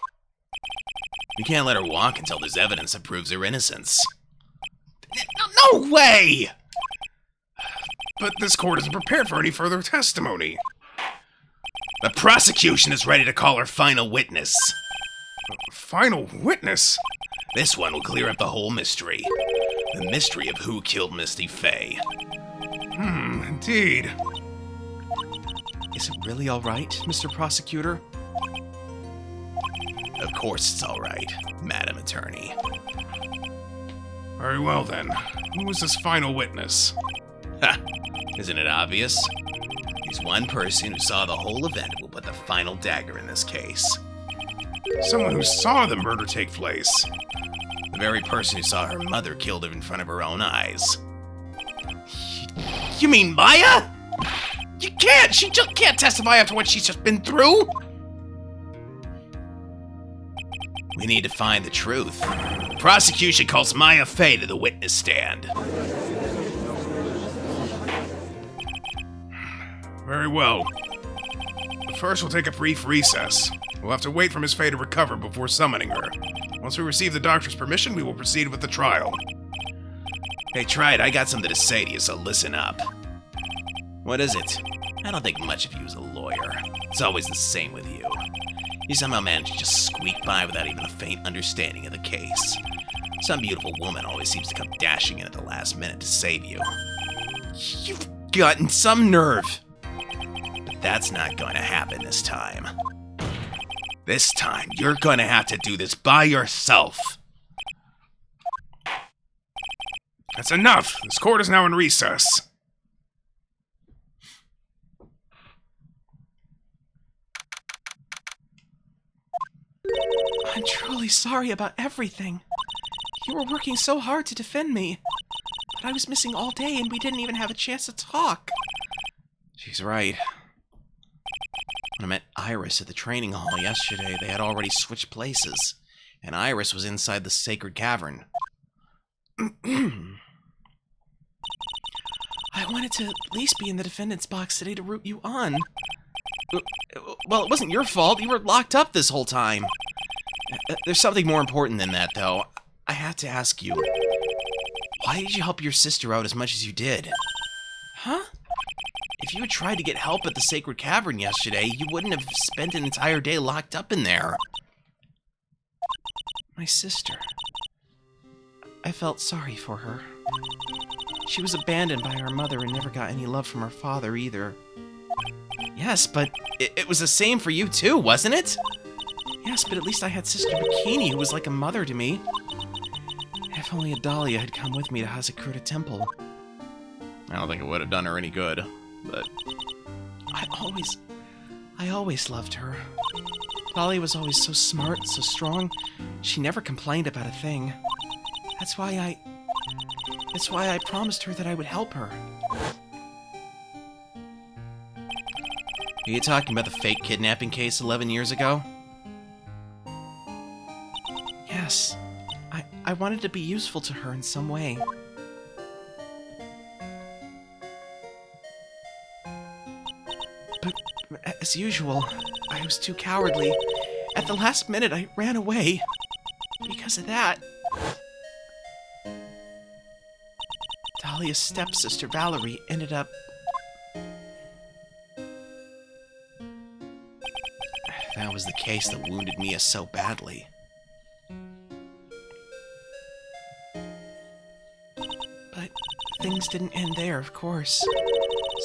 We can't let her walk until there's evidence that proves her innocence. No way! But this court isn't prepared for any further testimony. The prosecution is ready to call her final witness. Final witness? This one will clear up the whole mystery. The mystery of who killed Misty Faye. Indeed. Is it really all right, Mr. Prosecutor? Of course it's all right, Madam Attorney. Very well then. Who is this final witness? Ha! Isn't it obvious? He's one person who saw the whole event and will put the final dagger in this case. Someone who saw the murder take place. The very person who saw her mother killed in front of her own eyes. You mean Maya? You can't! She just can't testify after what she's just been through! We need to find the truth. The prosecution calls Maya Faye to the witness stand. Very well. But first we'll take a brief recess. We'll have to wait for Miss Faye to recover before summoning her. Once we receive the doctor's permission, we will proceed with the trial. Hey, Wright, I got something to say to you, so listen up. What is it? I don't think much of you as a lawyer. It's always the same with you. You somehow manage to just squeak by without even a faint understanding of the case. Some beautiful woman always seems to come dashing in at the last minute to save you. You've gotten some nerve. But that's not going to happen this time. This time, you're going to have to do this by yourself. That's enough. This court is now in recess. I'm truly sorry about everything. You were working so hard to defend me. But I was missing all day and we didn't even have a chance to talk. She's right. When I met Iris at the training hall yesterday, they had already switched places, and Iris was inside the sacred cavern. I wanted to at least be in the defendant's box today to root you on. Well, it wasn't your fault. You were locked up this whole time. There's something more important than that, though. I have to ask you, why did you help your sister out as much as you did? Huh? If you had tried to get help at the sacred cavern yesterday, you wouldn't have spent an entire day locked up in there. My sister. I felt sorry for her. She was abandoned by her mother and never got any love from her father either. Yes, but it was the same for you too, wasn't it? Yes, but at least I had Sister Bikini, who was like a mother to me. If only Adalia had come with me to Hazakura Temple. I don't think it would have done her any good, but... I always loved her. Adalia was always so smart, so strong. She never complained about a thing. That's why I promised her that I would help her. Are you talking about the fake kidnapping case 11 years ago? Yes. I wanted to be useful to her in some way. But, as usual, I was too cowardly. At the last minute, I ran away. Because of that. Dahlia's stepsister, Valerie, ended up... That was the case that wounded Mia so badly. But things didn't end there, of course.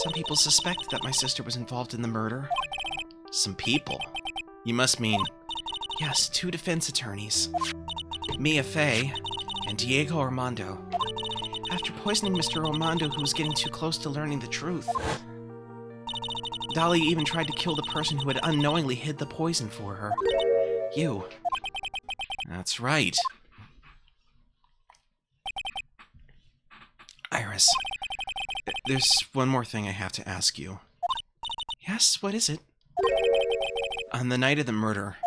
Some people suspected that my sister was involved in the murder. Some people? You must mean... Yes, 2 defense attorneys. Mia Fey and Diego Armando. After poisoning Mr. Armando, who was getting too close to learning the truth, Dahlia even tried to kill the person who had unknowingly hid the poison for her. You. That's right. Iris, There's one more thing I have to ask you. yes, what is it? On the night of the murder,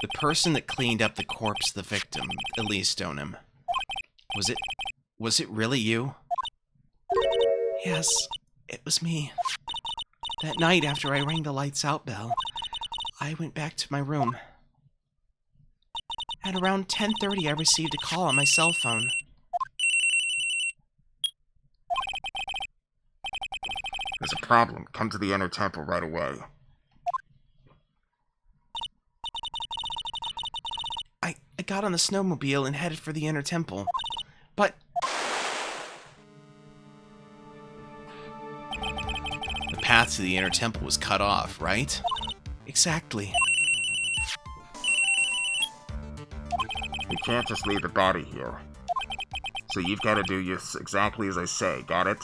the person that cleaned up the corpse of the victim, Elise Stoneham, was it really you? Yes, it was me. That night after I rang the lights out bell, I went back to my room. At around 10:30, I received a call on my cell phone. There's a problem. Come to the inner temple right away. I got on the snowmobile and headed for the inner temple. But The path to the inner temple was cut off, right? exactly. We can't just leave the body here. So you've got to do this exactly as I say, got it?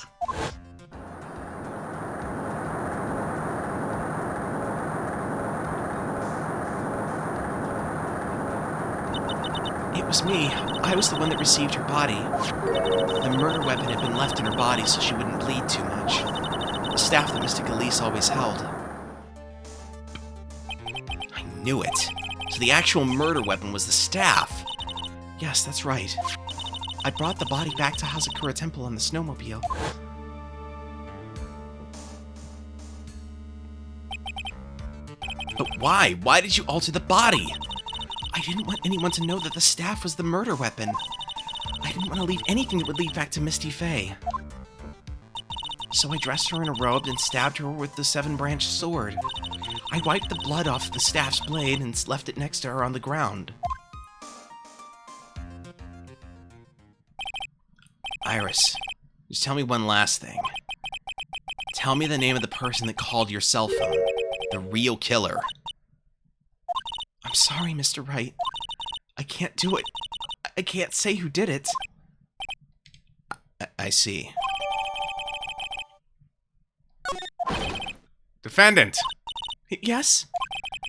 It was me. I was the one that received her body. The murder weapon had been left in her body so she wouldn't bleed too much. The staff that Mystic Elise always held. I knew it. So the actual murder weapon was the staff. Yes, that's right. I brought the body back to Hazakura Temple on the snowmobile. But why? Why did you alter the body? I didn't want anyone to know that the staff was the murder weapon. I I didn't want to leave anything that would lead back to Misty Faye. So I dressed her in a robe and stabbed her with the 7-branched sword. I wiped the blood off the staff's blade and left it next to her on the ground. Iris, just tell me one last thing. Tell me the name of the person that called your cell phone. The real killer. I'm sorry, Mr. Wright. I can't do it. I can't say who did it. I see. Defendant! Yes?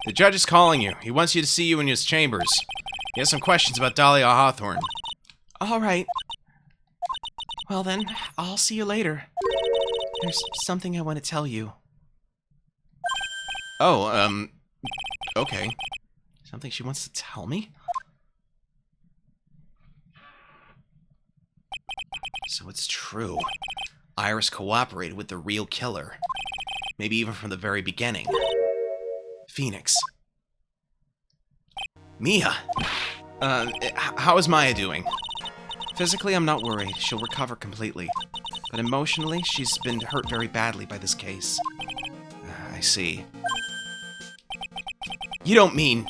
The judge is calling you. He wants you to see you in his chambers. He has some questions about Dahlia Hawthorne. All right. Well then, I'll see you later. There's something I want to tell you. Oh, okay. Something she wants to tell me? So it's true. Iris cooperated with the real killer. Maybe even from the very beginning. Phoenix. Mia! How is Maya doing? Physically, I'm not worried. She'll recover completely. But emotionally, she's been hurt very badly by this case. I see. You don't mean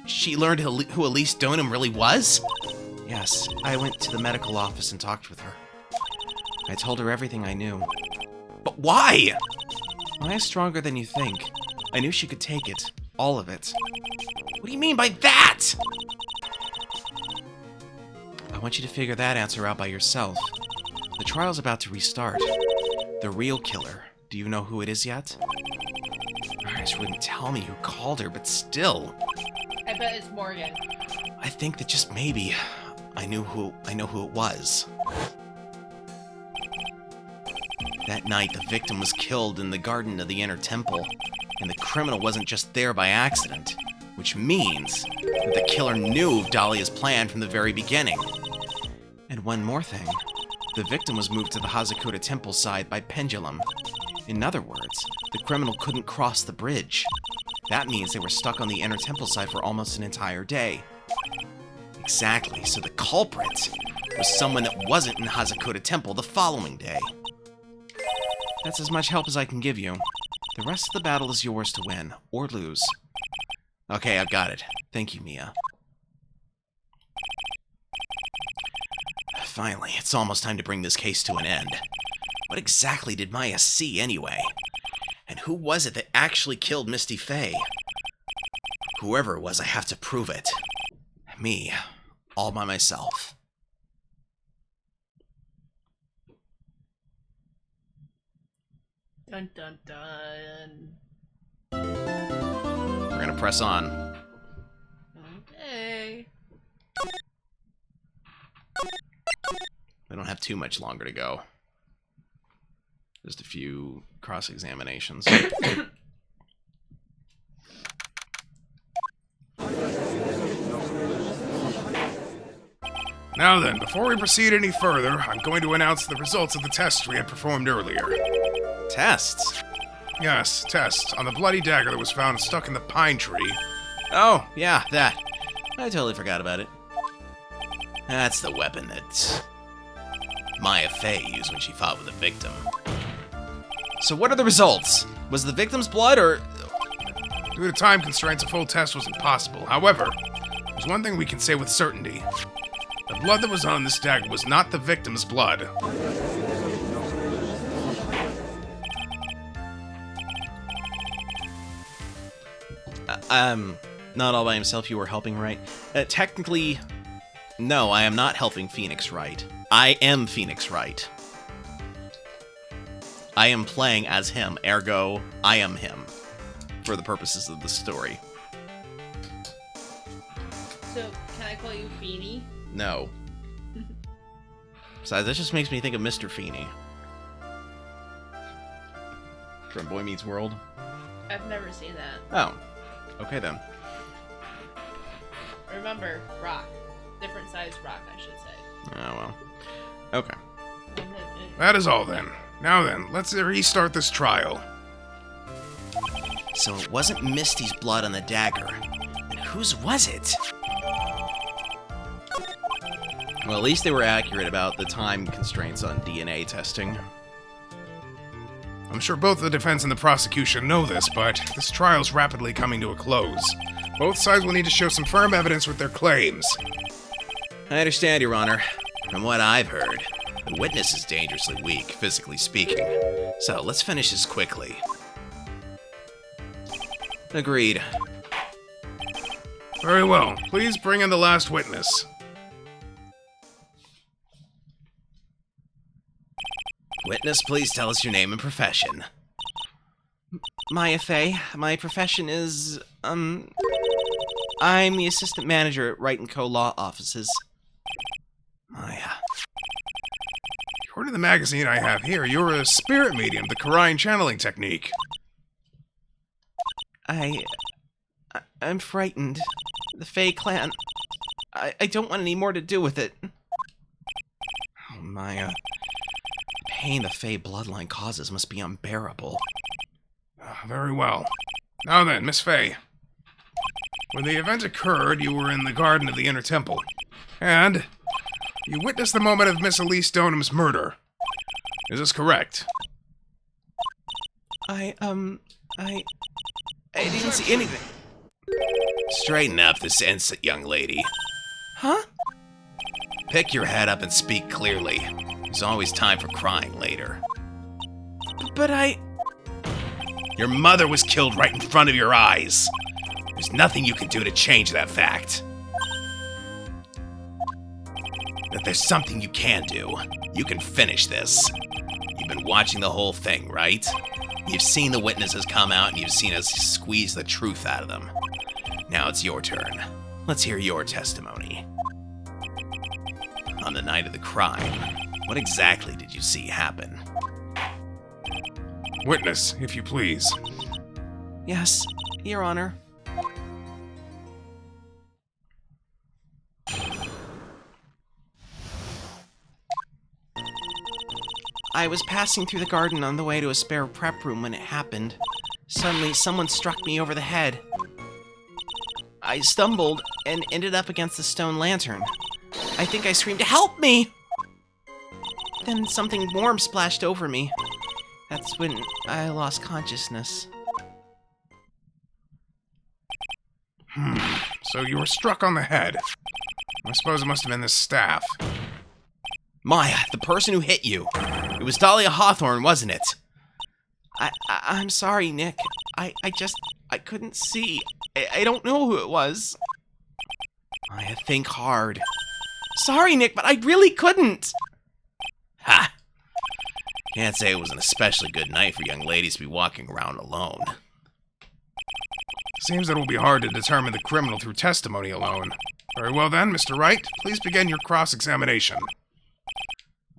she learned who Elise Donham really was? Yes, I went to the medical office and talked with her. I told her everything I knew. But why? Maya's stronger than you think. I knew she could take it. All of it. What do you mean by that? I want you to figure that answer out by yourself. The trial's about to restart. The real killer. Do you know who it is yet? Iris wouldn't tell me who called her, but still. I bet it's Morgan. I think that just maybe I know who it was. That night, the victim was killed in the garden of the Inner Temple, and the criminal wasn't just there by accident, which means that the killer knew of Dahlia's plan from the very beginning. And one more thing. The victim was moved to the Hazakura Temple side by pendulum. In other words, the criminal couldn't cross the bridge. That means they were stuck on the Inner Temple side for almost an entire day. Exactly, so the culprit was someone that wasn't in Hazakura Temple the following day. That's as much help as I can give you. The rest of the battle is yours to win, or lose. Okay, I've got it. Thank you, Mia. Finally, it's almost time to bring this case to an end. What exactly did Maya see, anyway? And who was it that actually killed Misty Faye? Whoever it was, I have to prove it. Me, all by myself. Dun dun dun. We're gonna press on. Okay. We don't have too much longer to go. Just a few cross-examinations. Now then, before we proceed any further, I'm going to announce the results of the tests we had performed earlier. Tests? Yes, tests on the bloody dagger that was found stuck in the pine tree. Oh, yeah, that. I totally forgot about it. That's the weapon that Maya Faye used when she fought with the victim. So what are the results? Was the victim's blood, or... Due to time constraints, a full test was impossible. However, there's one thing we can say with certainty. The blood that was on this dagger was not the victim's blood. Not all by himself, you were helping, right? Technically, no, I am not helping Phoenix Wright. I am Phoenix Wright. I am playing as him, ergo, I am him. For the purposes of the story. So, can I call you Feeny? No. Besides, that just makes me think of Mr. Feeney. From Boy Meets World. I've never seen that. Oh. Okay then. Remember, rock. Different size rock, I should say. Oh well. Okay. That is all then. Now then, let's restart this trial. So it wasn't Misty's blood on the dagger. And whose was it? Well, at least they were accurate about the time constraints on DNA testing. I'm sure both the defense and the prosecution know this, but this trial's rapidly coming to a close. Both sides will need to show some firm evidence with their claims. I understand, Your Honor. From what I've heard, the witness is dangerously weak, physically speaking. So, let's finish this quickly. Agreed. Very well. Please bring in the last witness. Witness, please tell us your name and profession. Maya Fey. My profession is, I'm the assistant manager at Wright & Co. Law Offices. Maya. According to the magazine I have here, you're a spirit medium, the Karine channeling technique. I'm frightened. The Fey clan. I don't want any more to do with it. Oh, Maya. The pain the Fey bloodline causes must be unbearable. Very well. Now then, Miss Fey. When the event occurred, you were in the garden of the Inner Temple. And you witnessed the moment of Miss Elise Stonham's murder. Is this correct? I didn't see anything. Straighten up this instant, young lady. Huh? Pick your head up and speak clearly. There's always time for crying later. But Your mother was killed right in front of your eyes. There's nothing you can do to change that fact. But there's something you can do. You can finish this. You've been watching the whole thing, right? You've seen the witnesses come out and you've seen us squeeze the truth out of them. Now it's your turn. Let's hear your testimony. On the night of the crime, what exactly did you see happen? Witness, if you please. Yes, Your Honor. I was passing through the garden on the way to a spare prep room when it happened. Suddenly, someone struck me over the head. I stumbled and ended up against the stone lantern. I think I screamed, "Help me!" Then something warm splashed over me. That's when I lost consciousness. So you were struck on the head. I suppose it must have been the staff. Maya, the person who hit you. It was Dahlia Hawthorne, wasn't it? I'm sorry, Nick. I couldn't see. I don't know who it was. Maya, think hard. Sorry, Nick, but I really couldn't. Ha! Can't say it was an especially good night for young ladies to be walking around alone. Seems that it will be hard to determine the criminal through testimony alone. Very well then, Mr. Wright. Please begin your cross-examination.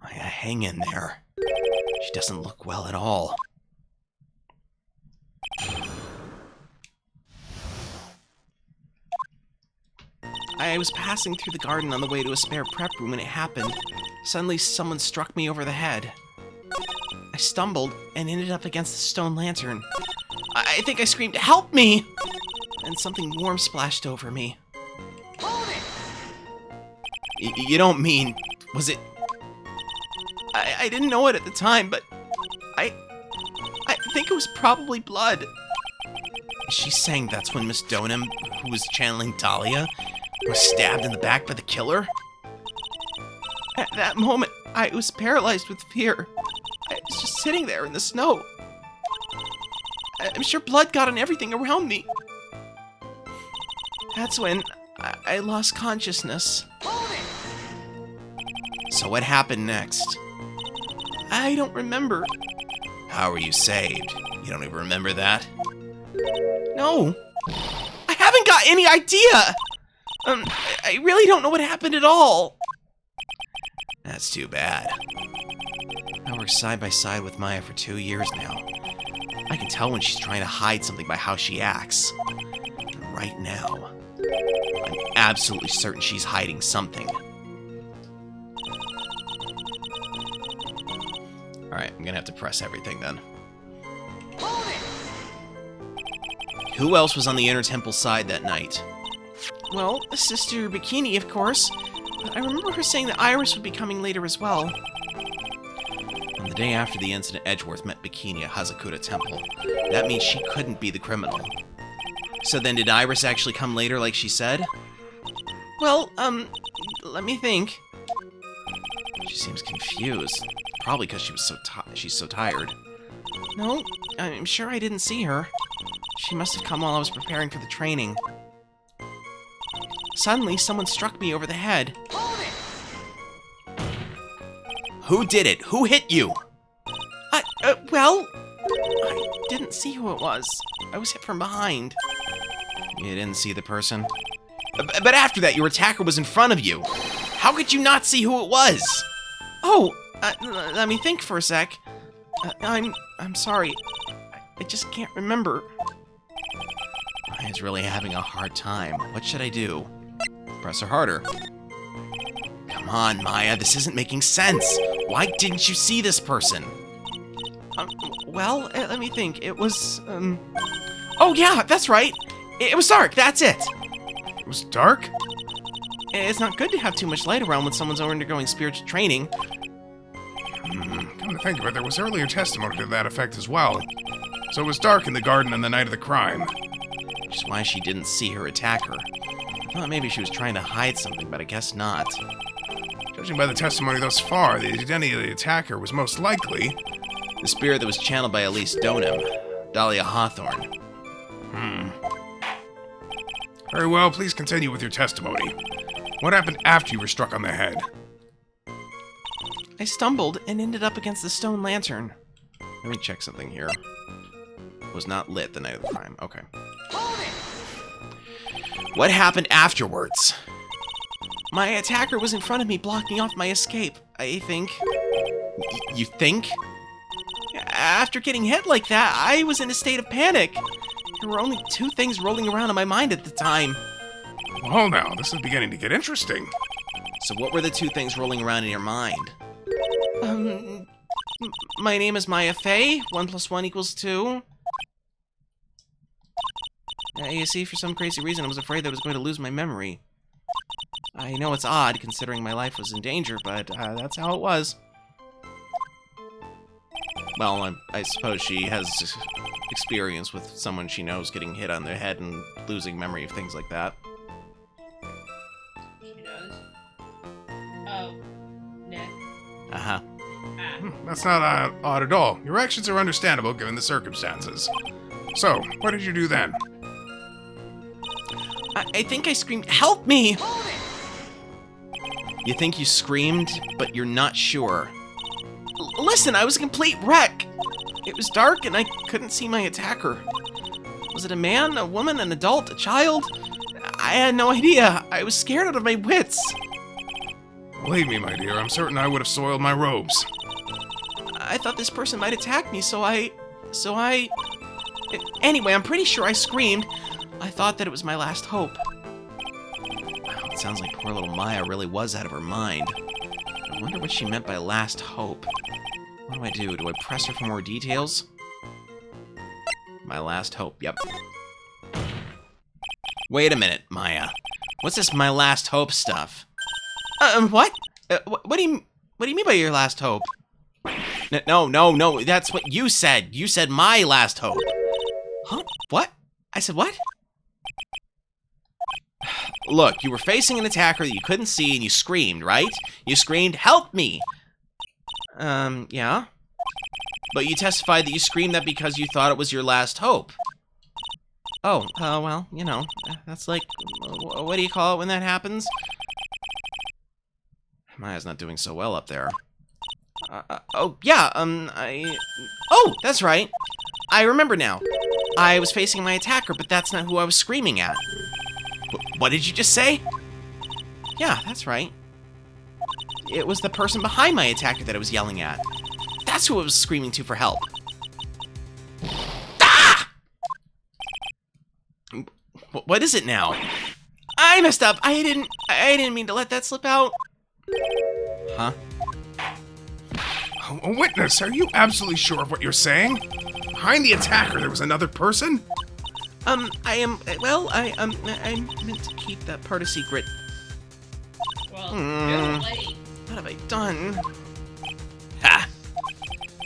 Maya, hang in there. She doesn't look well at all. I was passing through the garden on the way to a spare prep room when it happened. Suddenly, someone struck me over the head. I stumbled and ended up against the stone lantern. I think I screamed, "Help me!" And something warm splashed over me. You don't mean... Was it... I didn't know it at the time, but I think it was probably blood. Is she saying that's when Miss Donham, who was channeling Dahlia, was stabbed in the back by the killer? At that moment, I was paralyzed with fear. I was just sitting there in the snow. I'm sure blood got on everything around me. That's when I lost consciousness. So what happened next? I don't remember. How were you saved? You don't even remember that? No. I haven't got any idea! I really don't know what happened at all. That's too bad. I worked side by side with Maya for 2 years now. I can tell when she's trying to hide something by how she acts. And right now, I'm absolutely certain she's hiding something. Alright, I'm gonna have to press everything then. Who else was on the Inner Temple side that night? Well, Sister Bikini, of course. But I remember her saying that Iris would be coming later as well. On the day after the incident, Edgeworth met Bikini at Hazakura Temple. That means she couldn't be the criminal. So then did Iris actually come later like she said? Well, let me think. She seems confused. Probably because she's so tired. No, I'm sure I didn't see her. She must have come while I was preparing for the training. Suddenly, someone struck me over the head. Who did it? Who hit you? Well, I didn't see who it was. I was hit from behind. You didn't see the person? But after that, your attacker was in front of you. How could you not see who it was? Oh, let me think for a sec. I'm sorry. I just can't remember. Maya's really having a hard time. What should I do? Press her harder. Come on, Maya, this isn't making sense. Why didn't you see this person? Well, let me think. It was, Oh, yeah, that's right. It was dark, that's it. It was dark? It's not good to have too much light around when someone's undergoing spiritual training. Come to think of it, there was earlier testimony to that effect as well. So it was dark in the garden on the night of the crime. Which is why she didn't see her attacker. I thought maybe she was trying to hide something, but I guess not. Judging by the testimony thus far, the identity of the attacker was most likely... The spirit that was channeled by Elise Donham, Dahlia Hawthorne. Very well, please continue with your testimony. What happened after you were struck on the head? I stumbled and ended up against the stone lantern. Let me check something here. It was not lit the night of the crime. Okay. What happened afterwards? My attacker was in front of me, blocking off my escape, I think. You think? After getting hit like that, I was in a state of panic. There were only two things rolling around in my mind at the time. Well, now, this is beginning to get interesting. So what were the two things rolling around in your mind? My name is Maya Fey. 1 + 1 = 2. You see, for some crazy reason, I was afraid that I was going to lose my memory. I know it's odd, considering my life was in danger, but that's how it was. Well, I suppose she has experience with someone she knows getting hit on their head and losing memory of things like that. She does. Oh. Nick. Uh-huh. Ah. That's not odd at all. Your actions are understandable given the circumstances. So, what did you do then? I think I screamed, "Help me!" You think you screamed, but you're not sure. Listen, I was a complete wreck. It was dark and I couldn't see my attacker. Was it a man, a woman, an adult, a child? I had no idea. I was scared out of my wits. Believe me, my dear, I'm certain I would have soiled my robes. I thought this person might attack me, so I... Anyway, I'm pretty sure I screamed. I thought that it was my last hope. Wow, it sounds like poor little Maya really was out of her mind. I wonder what she meant by last hope. What do? Do I press her for more details? My last hope, yep. Wait a minute, Maya. What's this my last hope stuff? What? What do you mean by your last hope? No, that's what you said. You said my last hope. Huh? What? I said what? Look, you were facing an attacker that you couldn't see and you screamed, right? You screamed, "Help me!" Yeah. But you testified that you screamed that because you thought it was your last hope. Oh, well, you know, that's like, what do you call it when that happens? Maya's not doing so well up there. Oh, yeah, Oh, that's right. I remember now. I was facing my attacker, but that's not who I was screaming at. What did you just say? Yeah, that's right. It was the person behind my attacker that I was yelling at. That's who I was screaming to for help. Ah! What is it now? I messed up. I didn't mean to let that slip out. Huh? A witness, are you absolutely sure of what you're saying? Behind the attacker, there was another person? I am, well, I meant to keep that part a secret. Well, done. Ha!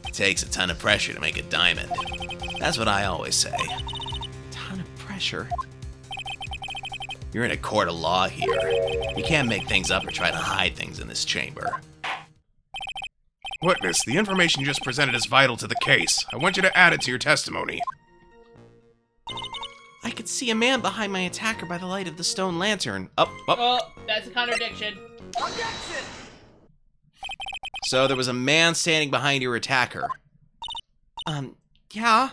It takes a ton of pressure to make a diamond. That's what I always say. Ton of pressure. You're in a court of law here. You can't make things up or try to hide things in this chamber. Witness, the information you just presented is vital to the case. I want you to add it to your testimony. I could see a man behind my attacker by the light of the stone lantern. Up. Oh, that's a contradiction. Objection! So there was a man standing behind your attacker. Yeah?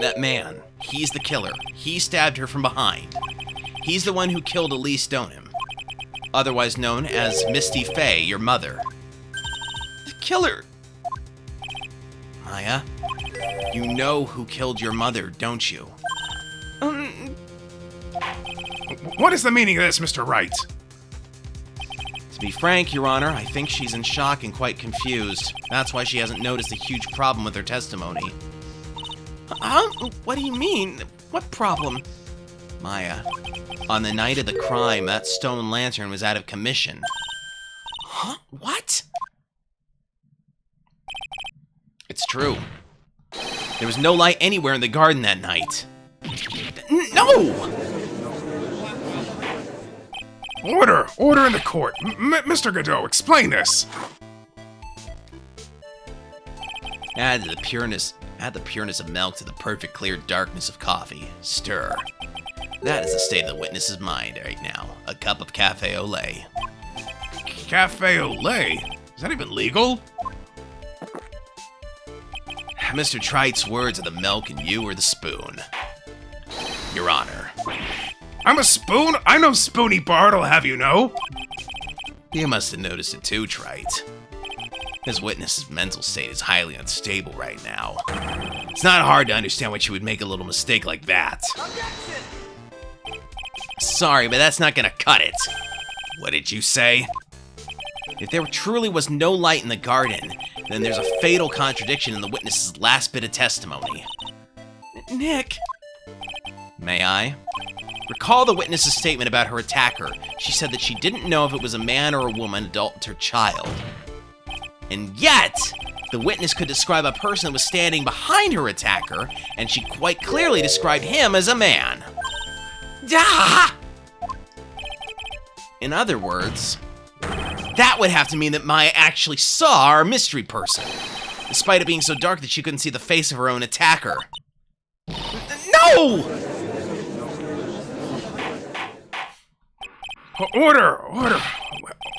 That man, he's the killer. He stabbed her from behind. He's the one who killed Elise Stoneham, otherwise known as Misty Fey, your mother. The killer! Maya, you know who killed your mother, don't you? What is the meaning of this, Mr. Wright? To be frank, Your Honor, I think she's in shock and quite confused. That's why she hasn't noticed the huge problem with her testimony. What do you mean? What problem? Maya, on the night of the crime, that stone lantern was out of commission. Huh? What? It's true. There was no light anywhere in the garden that night. No! Order! Order in the court! Mr. Godot, explain this! Add the pureness of milk to the perfect clear darkness of coffee. Stir. That is the state of the witness's mind right now. A cup of cafe au lait. Cafe au lait? Is that even legal? Mr. Trite's words are the milk and you are the spoon. Your Honor. I'm a spoon? I'm no spoony bard, I'll have you know. You must have noticed it too, Trite. His witness's mental state is highly unstable right now. It's not hard to understand why she would make a little mistake like that. Objection! Sorry, but that's not gonna cut it. What did you say? If there truly was no light in the garden, then there's a fatal contradiction in the witness's last bit of testimony. Nick! May I? Recall the witness's statement about her attacker. She said that she didn't know if it was a man or a woman, adult or child. And yet, the witness could describe a person that was standing behind her attacker, and she quite clearly described him as a man. Ah! In other words, that would have to mean that Maya actually saw our mystery person, despite it being so dark that she couldn't see the face of her own attacker. No! Order! Order!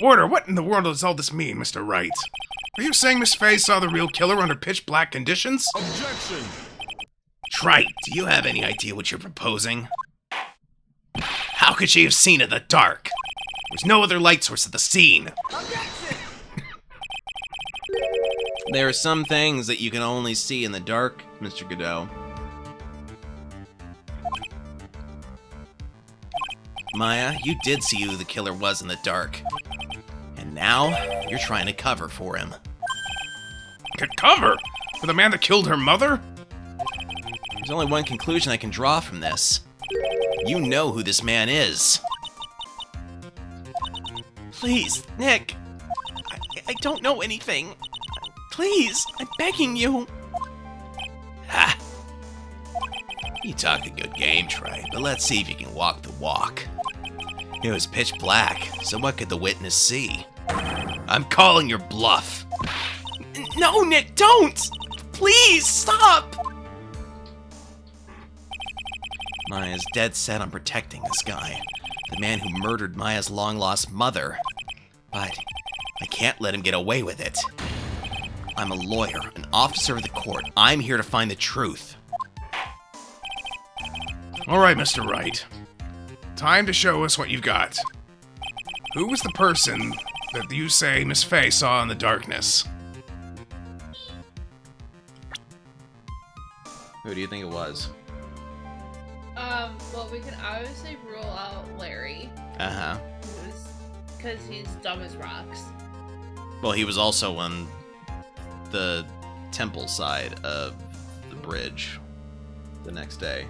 Order! What in the world does all this mean, Mr. Wright? Are you saying Miss Fay saw the real killer under pitch-black conditions? Objection! Trite, do you have any idea what you're proposing? How could she have seen in the dark? There's no other light source at the scene. Objection! There are some things that you can only see in the dark, Mr. Godot. Maya, you did see who the killer was in the dark. And now, you're trying to cover for him. Cover? For the man that killed her mother? There's only one conclusion I can draw from this. You know who this man is. Please, Nick. I don't know anything. Please, I'm begging you. Ha! You talk a good game, Trey, but let's see if you can walk the walk. It was pitch black, so what could the witness see? I'm calling your bluff. No, Nick, don't! Please, stop! Maya's dead set on protecting this guy, the man who murdered Maya's long-lost mother. But I can't let him get away with it. I'm a lawyer, an officer of the court. I'm here to find the truth. All right, Mr. Wright. Time to show us what you've got. Who was the person that you say Miss Fay saw in the darkness? Who do you think it was? Well, we can obviously rule out Larry. Uh-huh. Because he's dumb as rocks. Well, he was also on the temple side of the bridge the next day.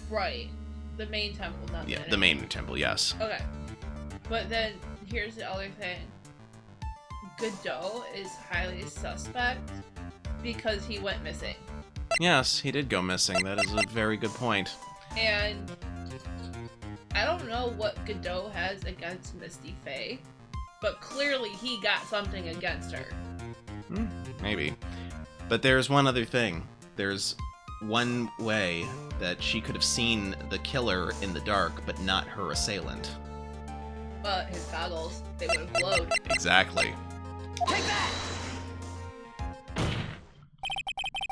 Right. The main temple, not Yeah, the the main temple, yes. Okay. But then, here's the other thing. Godot is highly suspect because he went missing. Yes, he did go missing. That is a very good point. And I don't know what Godot has against Misty Faye, but clearly he got something against her. Maybe. But there's one other thing. There's one way that she could have seen the killer in the dark, but not her assailant. But his goggles, they would have glowed. Exactly. Take that!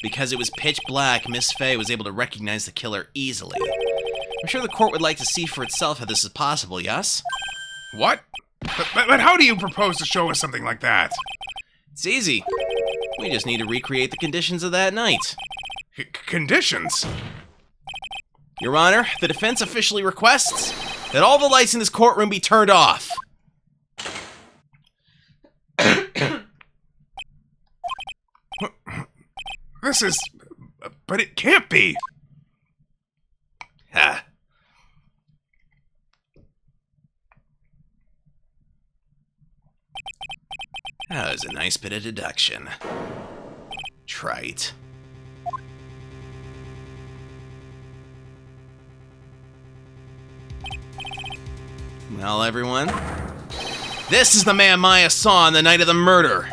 Because it was pitch black, Miss Faye was able to recognize the killer easily. I'm sure the court would like to see for itself how this is possible, yes? What? But how do you propose to show us something like that? It's easy. We just need to recreate the conditions of that night. Conditions? Your Honor, the defense officially requests that all the lights in this courtroom be turned off. This is... But it can't be! Ha. That was a nice bit of deduction. Trite. Well, everyone, this is the man Maya saw on the night of the murder.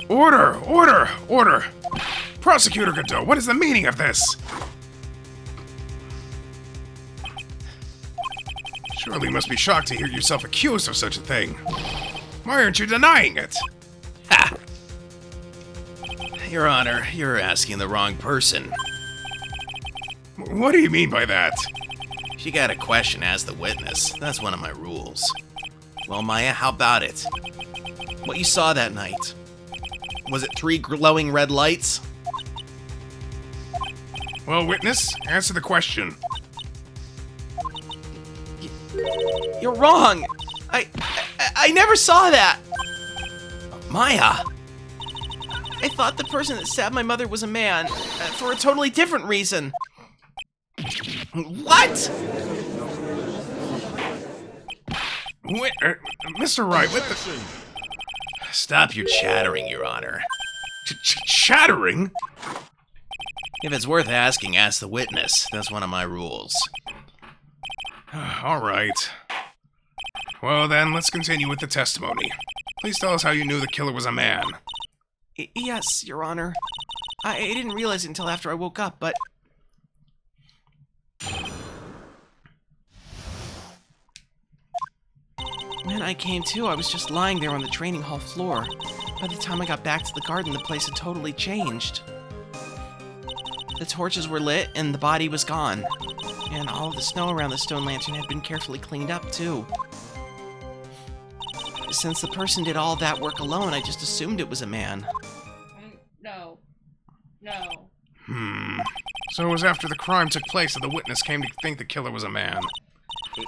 Order! Order! Order! Prosecutor Godot, what is the meaning of this? Surely you must be shocked to hear yourself accused of such a thing. Why aren't you denying it? Ha! Your Honor, you're asking the wrong person. What do you mean by that? If you got a question, ask the witness. That's one of my rules. Well, Maya, how about it? What you saw that night? Was it 3 glowing red lights? Well, witness, answer the question. You're wrong! I never saw that! Maya! I thought the person that stabbed my mother was a man, for a totally different reason. What? Wait, Mr. Wright, what the... Objection! Stop your chattering, Your Honor. Chattering? If it's worth asking, ask the witness. That's one of my rules. All right. Well then, let's continue with the testimony. Please tell us how you knew the killer was a man. Yes, Your Honor. I didn't realize it until after I woke up, but... When I came to, I was just lying there on the training hall floor. By the time I got back to the garden, the place had totally changed. The torches were lit, and the body was gone. And all of the snow around the stone lantern had been carefully cleaned up, too. Since the person did all that work alone, I just assumed it was a man. No. No. So it was after the crime took place that the witness came to think the killer was a man.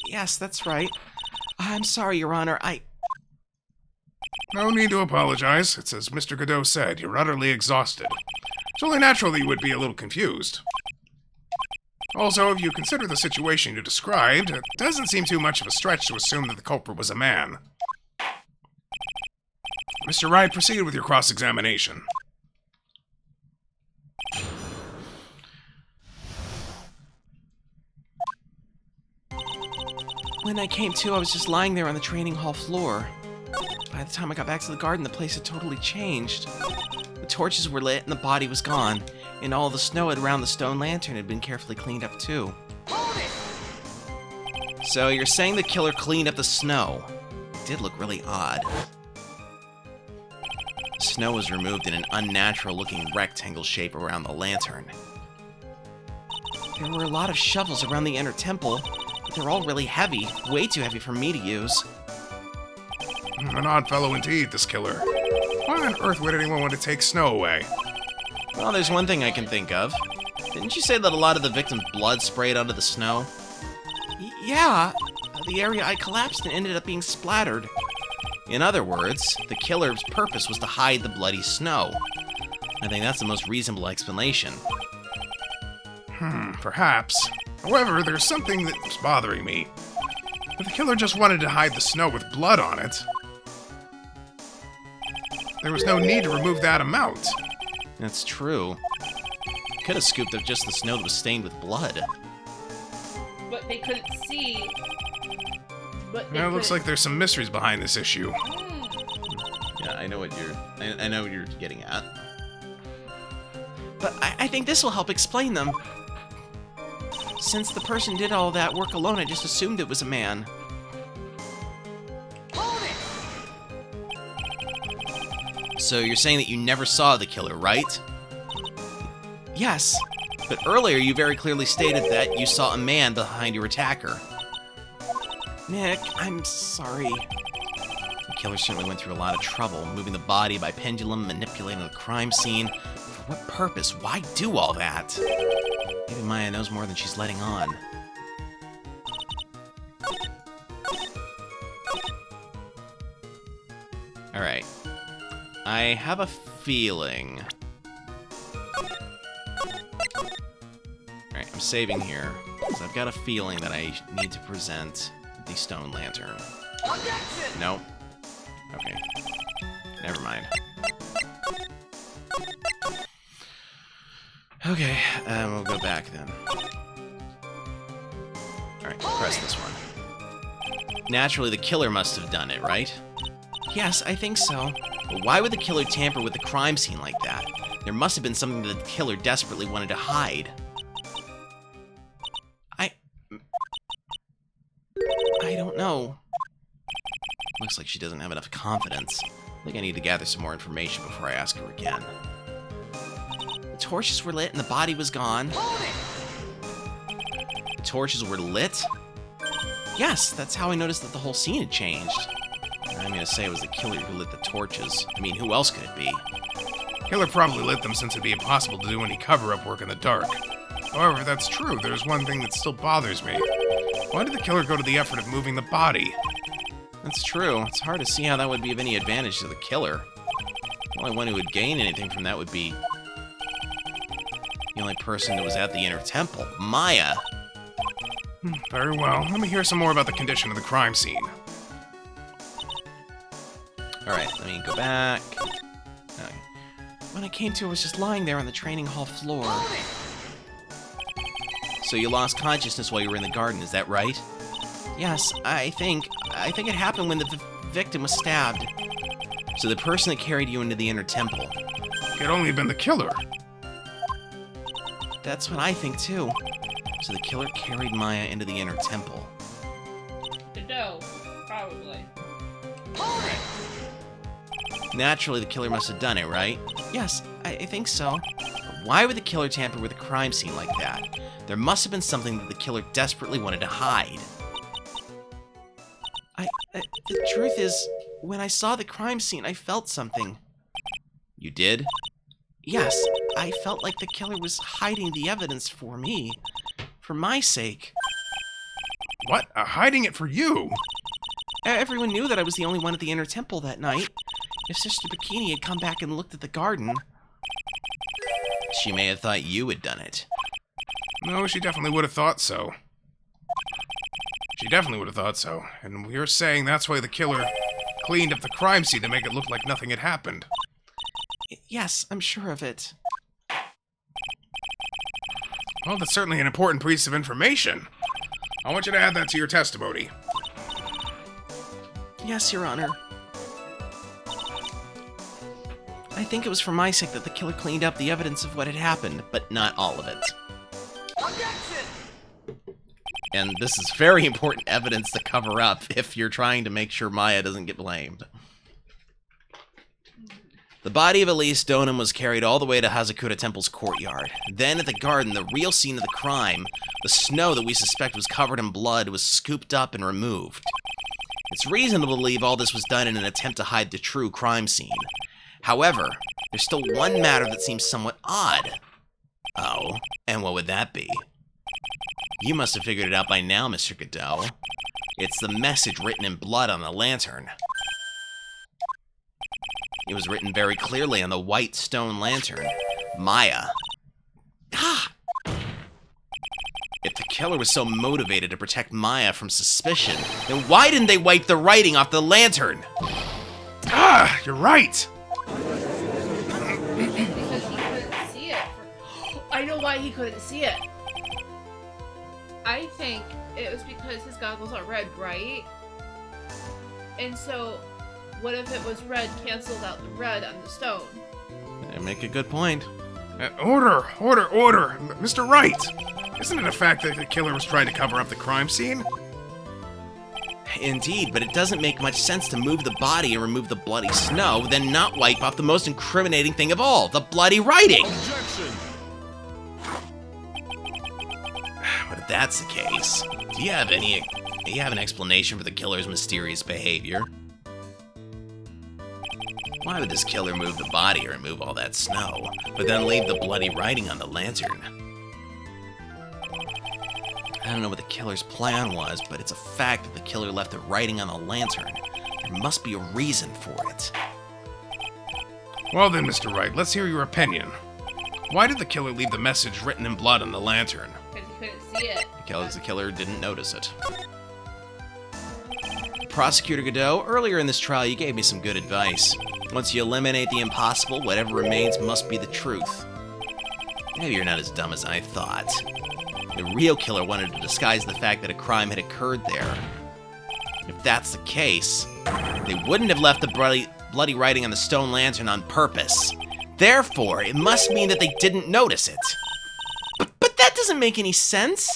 Yes, that's right. I'm sorry, Your Honor, No need to apologize. It's as Mr. Godot said, you're utterly exhausted. It's only natural that you would be a little confused. Also, if you consider the situation you described, it doesn't seem too much of a stretch to assume that the culprit was a man. Mr. Wright, proceed with your cross-examination. When I came to, I was just lying there on the training hall floor. By the time I got back to the garden, the place had totally changed. The torches were lit and the body was gone, and all the snow around the stone lantern had been carefully cleaned up too. Hold it! So you're saying the killer cleaned up the snow? It did look really odd. The snow was removed in an unnatural-looking rectangle shape around the lantern. There were a lot of shovels around the inner temple, but they're all really heavy, way too heavy for me to use. An odd fellow indeed, this killer. Why on earth would anyone want to take snow away? Well, there's one thing I can think of. Didn't you say that a lot of the victim's blood sprayed onto the snow? Yeah, the area I collapsed in ended up being splattered. In other words, the killer's purpose was to hide the bloody snow. I think that's the most reasonable explanation. Perhaps. However, there's something that's bothering me. If the killer just wanted to hide the snow with blood on it, there was no need to remove that amount. That's true. Could have scooped up just the snow that was stained with blood. But they couldn't see. But they It looks couldn't- like there's some mysteries behind this issue. Yeah, I know what I know what you're getting at. But I think this will help explain them. Since the person did all that work alone, I just assumed it was a man. Hold it! So you're saying that you never saw the killer, right? Yes. But earlier you very clearly stated that you saw a man behind your attacker. Nick, I'm sorry. The killer certainly went through a lot of trouble, moving the body by pendulum, manipulating the crime scene. For what purpose? Why do all that? Maybe Maya knows more than she's letting on. Alright. I have a feeling. Alright, I'm saving here, because I've got a feeling that I need to present the stone lantern. Objection! Nope. Okay. Never mind. Okay, we'll go back then. Alright, press this one. Naturally, the killer must have done it, right? Yes, I think so. But why would the killer tamper with the crime scene like that? There must have been something that the killer desperately wanted to hide. I don't know. Looks like she doesn't have enough confidence. I think I need to gather some more information before I ask her again. The torches were lit and the body was gone. Hold it! The torches were lit? Yes, that's how I noticed that the whole scene had changed. I'm gonna say it was the killer who lit the torches. I mean, who else could it be? Killer probably lit them since it'd be impossible to do any cover-up work in the dark. However, if that's true, there's one thing that still bothers me. Why did the killer go to the effort of moving the body? That's true. It's hard to see how that would be of any advantage to the killer. The only one who would gain anything from that would be the only person that was at the inner temple, Maya. Very well. Let me hear some more about the condition of the crime scene. Alright, let me go back. When I came to, I was just lying there on the training hall floor. Hold it! So you lost consciousness while you were in the garden, is that right? Yes, I think it happened when the victim was stabbed. So the person that carried you into the inner temple. Could only have been the killer. That's what I think too. So the killer carried Maya into the inner temple. The dough, probably. Hold it! Naturally, the killer must have done it, right? Yes, I think so. But why would the killer tamper with a crime scene like that? There must have been something that the killer desperately wanted to hide. The truth is, when I saw the crime scene, I felt something. You did? Yes, I felt like the killer was hiding the evidence for me. For my sake. What? Hiding it for you? Everyone knew that I was the only one at the inner temple that night. If Sister Bikini had come back and looked at the garden... She may have thought you had done it. No, she definitely would have thought so. She definitely would have thought so. And you're saying that's why the killer cleaned up the crime scene to make it look like nothing had happened. Yes, I'm sure of it. Well, that's certainly an important piece of information. I want you to add that to your testimony. Yes, Your Honor. I think it was for my sake that the killer cleaned up the evidence of what had happened. But not all of it. Objection! And this is very important evidence to cover up if you're trying to make sure Maya doesn't get blamed. The body of Elise Donham was carried all the way to Hazakura Temple's courtyard. Then at the garden, the real scene of the crime, the snow that we suspect was covered in blood, was scooped up and removed. It's reasonable to believe all this was done in an attempt to hide the true crime scene. However, there's still one matter that seems somewhat odd. Oh, and what would that be? You must have figured it out by now, Mr. Godot. It's the message written in blood on the lantern. It was written very clearly on the white stone lantern. Maya. Ah! killer was so motivated to protect Maya from suspicion, then why didn't they wipe the writing off the lantern? Ah, you're right. Because he couldn't see it. I know why he couldn't see it. I think it was because his goggles are red, right? And so, what if it was red canceled out the red on the stone? I make a good point. Order! Mr. Wright! Isn't it a fact that the killer was trying to cover up the crime scene? Indeed, but it doesn't make much sense to move the body and remove the bloody snow, then not wipe off the most incriminating thing of all, the bloody writing! But if that's the case, do you have an explanation for the killer's mysterious behavior? Why would this killer move the body or remove all that snow, but then leave the bloody writing on the lantern? I don't know what the killer's plan was, but it's a fact that the killer left the writing on the lantern. There must be a reason for it. Well then, Mr. Wright, let's hear your opinion. Why did the killer leave the message written in blood on the lantern? Because he couldn't see it. Because the killer didn't notice it. Prosecutor Godot, earlier in this trial you gave me some good advice. Once you eliminate the impossible, whatever remains must be the truth. Maybe you're not as dumb as I thought. The real killer wanted to disguise the fact that a crime had occurred there. If that's the case, they wouldn't have left the bloody writing on the stone lantern on purpose. Therefore, it must mean that they didn't notice it. But that doesn't make any sense.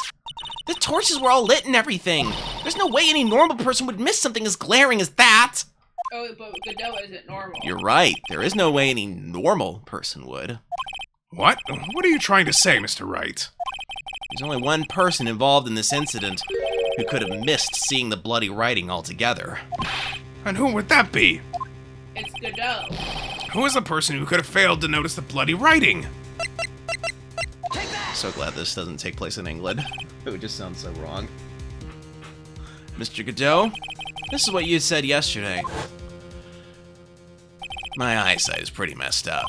The torches were all lit and everything. There's no way any normal person would miss something as glaring as that. Oh, but Godot isn't normal. You're right. There is no way any normal person would. What? What are you trying to say, Mr. Wright? There's only one person involved in this incident who could have missed seeing the bloody writing altogether. And who would that be? It's Godot. Who is the person who could have failed to notice the bloody writing? So glad this doesn't take place in England. It would just sound so wrong. Mr. Godot, this is what you said yesterday. My eyesight is pretty messed up.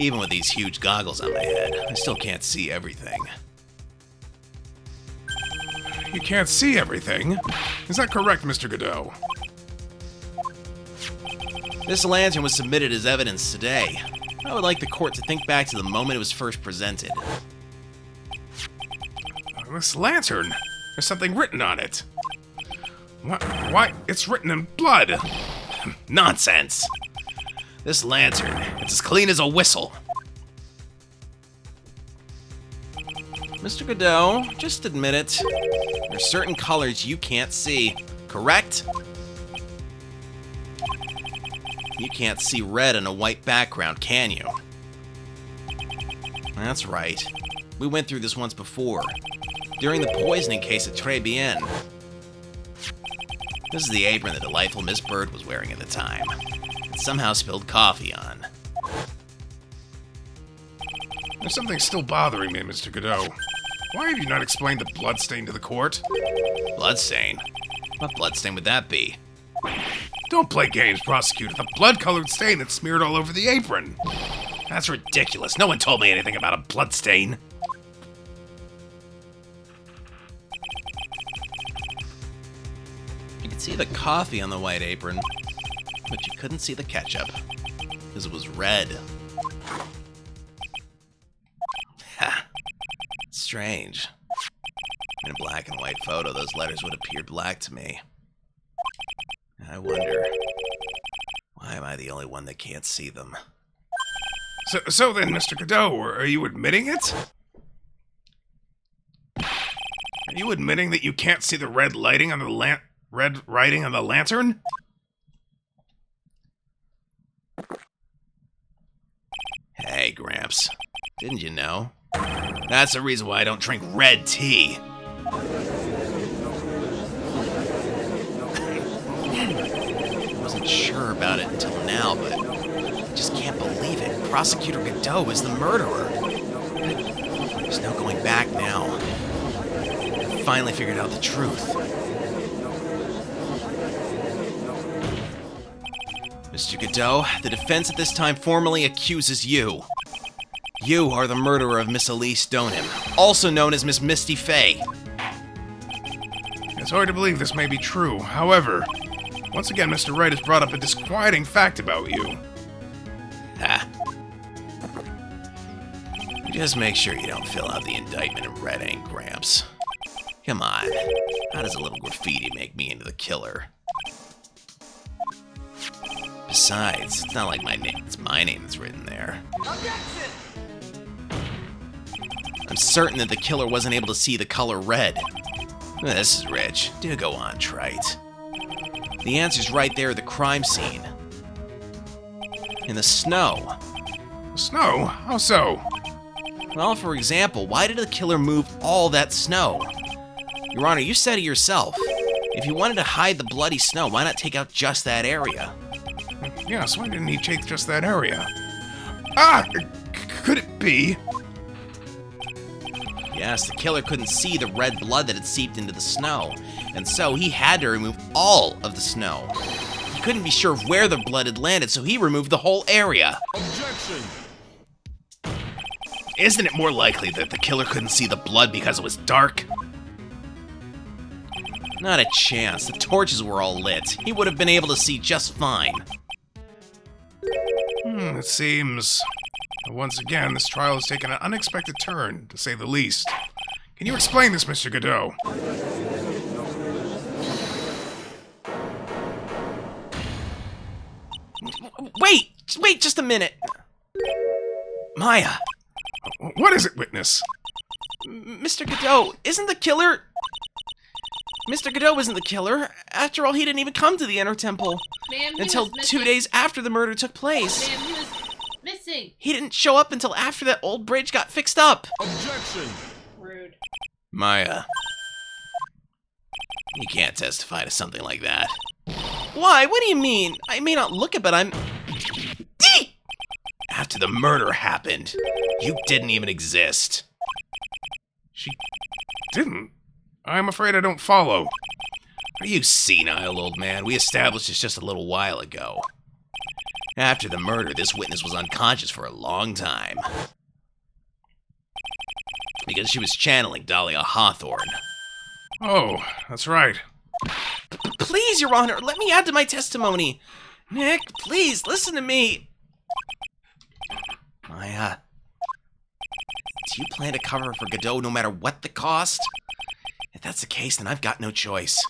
Even with these huge goggles on my head, I still can't see everything. You can't see everything. Is that correct, Mr. Godot? This lantern was submitted as evidence today. I would like the court to think back to the moment it was first presented. This lantern. There's something written on it. Why? It's written in blood. Nonsense! This lantern, it's as clean as a whistle. Mr. Godot, just admit it. There are certain colors you can't see, correct? You can't see red on a white background, can you? That's right. We went through this once before. During the poisoning case at Tribulations. This is the apron the delightful Miss Bird was wearing at the time. It somehow spilled coffee on. There's something still bothering me, Mr. Godot. Why have you not explained the bloodstain to the court? Bloodstain? What bloodstain would that be? Don't play games, prosecutor. The blood-colored stain that's smeared all over the apron. That's ridiculous. No one told me anything about a bloodstain. You could see the coffee on the white apron, but you couldn't see the ketchup, because it was red. Ha! Strange. In a black and white photo, those letters would appear black to me. I wonder, why am I the only one that can't see them? So then, Mr. Godot, are you admitting it? Are you admitting that you can't see the red lighting on the red writing on the lantern? Hey, Gramps. Didn't you know? That's the reason why I don't drink red tea. I wasn't sure about it until now, but I just can't believe it. Prosecutor Godot is the murderer. There's no going back now. I finally figured out the truth. Mr. Godot, the defense at this time formally accuses you. You are the murderer of Miss Elise Stoneham, also known as Miss Misty Fey. It's hard to believe this may be true. However, once again, Mr. Wright has brought up a disquieting fact about you. Ha. Just make sure you don't fill out the indictment in red ink, Gramps. Come on. How does a little graffiti make me into the killer? Besides, it's not like it's my name that's written there. Objection! I'm certain that the killer wasn't able to see the color red. This is rich. Do go on, Trite. The answer's right there at the crime scene. In the snow. Snow? How so? Well, for example, why did the killer move all that snow? Your Honor, you said it yourself. If you wanted to hide the bloody snow, why not take out just that area? Yes, why didn't he take just that area? Ah! Could it be? Yes, the killer couldn't see the red blood that had seeped into the snow, and so he had to remove all of the snow. He couldn't be sure of where the blood had landed, so he removed the whole area. Objection! Isn't it more likely that the killer couldn't see the blood because it was dark? Not a chance. The torches were all lit. He would have been able to see just fine. It seems... Once again, this trial has taken an unexpected turn, to say the least. Can you explain this, Mr. Godot? Wait just a minute. Maya. What is it, witness? Mr. Godot, isn't the killer... Mr. Godot isn't the killer. After all, he didn't even come to the Inner Temple Ma'am, he until was missing. 2 days after the murder took place. Ma'am, he was missing. He didn't show up until after that old bridge got fixed up. Objection! Rude. Maya. You can't testify to something like that. Why? What do you mean? I may not look it, but I'm... After the murder happened, you didn't even exist. She didn't. I'm afraid I don't follow. Are you senile, old man? We established this just a little while ago. After the murder, this witness was unconscious for a long time. Because she was channeling Dahlia Hawthorne. Oh, that's right. Please, Your Honor, let me add to my testimony. Nick, please, listen to me. Maya, do you plan to cover for Godot no matter what the cost? If that's the case, then I've got no choice.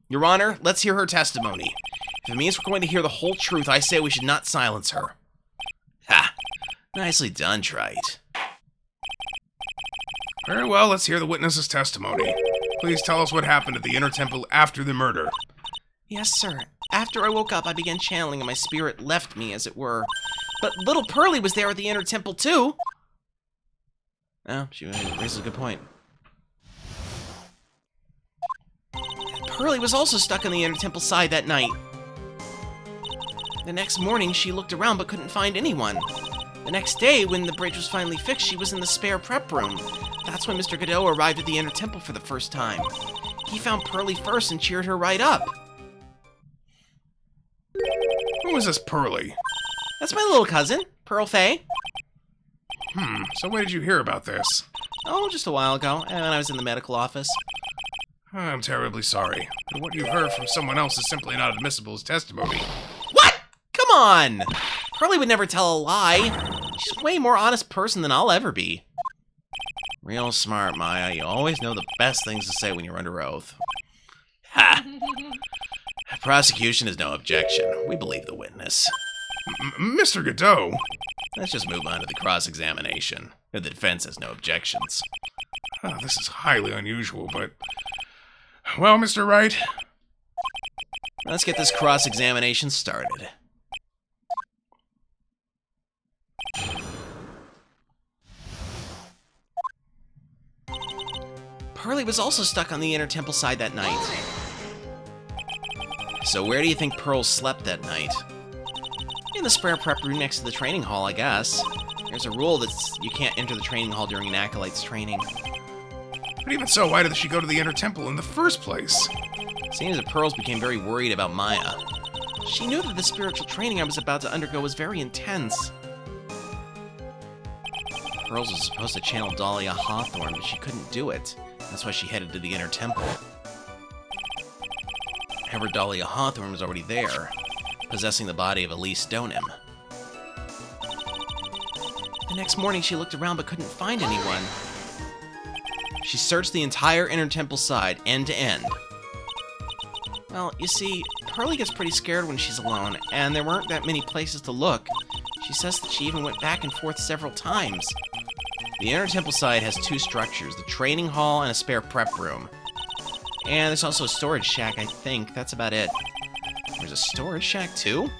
Your Honor, let's hear her testimony. If it means we're going to hear the whole truth, I say we should not silence her. Ha! Nicely done, Trite. Very well, let's hear the witness's testimony. Please tell us what happened at the Inner Temple after the murder. Yes, sir. After I woke up, I began channeling and my spirit left me, as it were. But little Pearlie was there at the Inner Temple, too. Oh, she raises a good point. Pearlie was also stuck on the Inner Temple side that night. The next morning, she looked around but couldn't find anyone. The next day, when the bridge was finally fixed, she was in the spare prep room. That's when Mr. Godot arrived at the Inner Temple for the first time. He found Pearlie first and cheered her right up. Who is this Pearlie? That's my little cousin, Pearl Fay. So when did you hear about this? Oh, just a while ago, when I was in the medical office. I'm terribly sorry, but what you've heard from someone else is simply not admissible as testimony. What? Come on! Pearlie would never tell a lie. She's a way more honest person than I'll ever be. Real smart, Maya. You always know the best things to say when you're under oath. Ha! Prosecution has no objection. We believe the witness. Mr. Godot! Let's just move on to the cross-examination. The defense has no objections. This is highly unusual, but... Well, Mr. Wright? Let's get this cross-examination started. Pearlie was also stuck on the Inner Temple side that night. So where do you think Pearl slept that night? In the spare prep room next to the training hall, I guess. There's a rule that you can't enter the training hall during an acolyte's training. But even so, why did she go to the Inner Temple in the first place? Seems that Pearls became very worried about Maya. She knew that the spiritual training I was about to undergo was very intense. Pearls was supposed to channel Dahlia Hawthorne, but she couldn't do it. That's why she headed to the inner temple. However, Dahlia Hawthorne was already there, possessing the body of Elise Donim. The next morning, she looked around but couldn't find anyone. She searched the entire inner temple side, end to end. Well, you see, Pearlie gets pretty scared when she's alone, and there weren't that many places to look. She says that she even went back and forth several times. The inner temple side has two structures, the training hall and a spare prep room. And there's also a storage shack, I think. That's about it. There's a storage shack, too?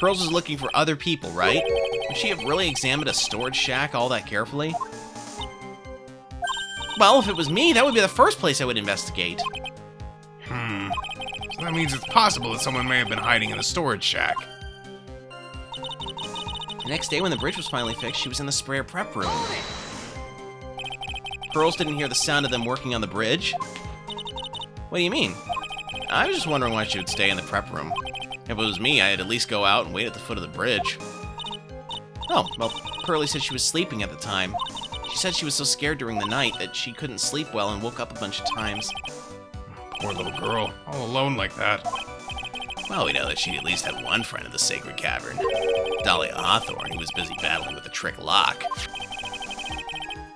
Pearls is looking for other people, right? Would she have really examined a storage shack all that carefully? Well, if it was me, that would be the first place I would investigate. So that means it's possible that someone may have been hiding in the storage shack. The next day when the bridge was finally fixed, she was in the spare prep room. Pearls didn't hear the sound of them working on the bridge? What do you mean? I was just wondering why she would stay in the prep room. If it was me, I'd at least go out and wait at the foot of the bridge. Oh, well, Pearlie said she was sleeping at the time. She said she was so scared during the night that she couldn't sleep well and woke up a bunch of times. Poor little girl, all alone like that. Well, we know that she at least had one friend in the sacred cavern. Dahlia Hawthorne, who was busy battling with the trick lock.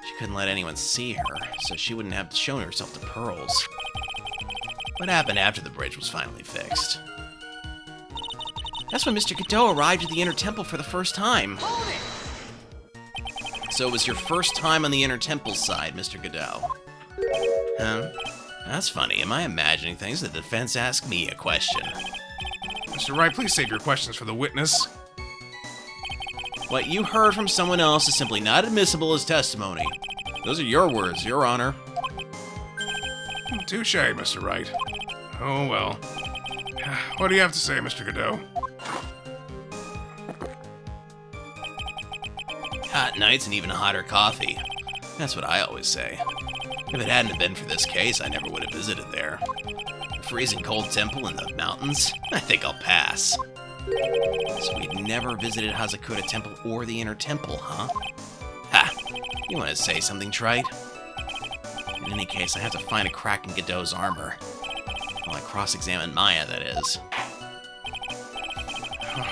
She couldn't let anyone see her, so she wouldn't have shown herself to Pearls. What happened after the bridge was finally fixed? That's when Mr. Godot arrived at the inner temple for the first time. So it was your first time on the inner temple side, Mr. Godot. Huh? That's funny. Am I imagining things? The defense asked me a question. Mr. Wright, please save your questions for the witness. What you heard from someone else is simply not admissible as testimony. Those are your words, Your Honor. Touche, Mr. Wright. Oh, well. What do you have to say, Mr. Godot? Hot nights and even hotter coffee. That's what I always say. If it hadn't been for this case, I never would have visited there. A freezing cold temple in the mountains? I think I'll pass. So we'd never visited Hazakura Temple or the Inner Temple, huh? Ha! You want to say something, Trite? In any case, I have to find a crack in Godot's armor. While I cross-examine Maya, that is.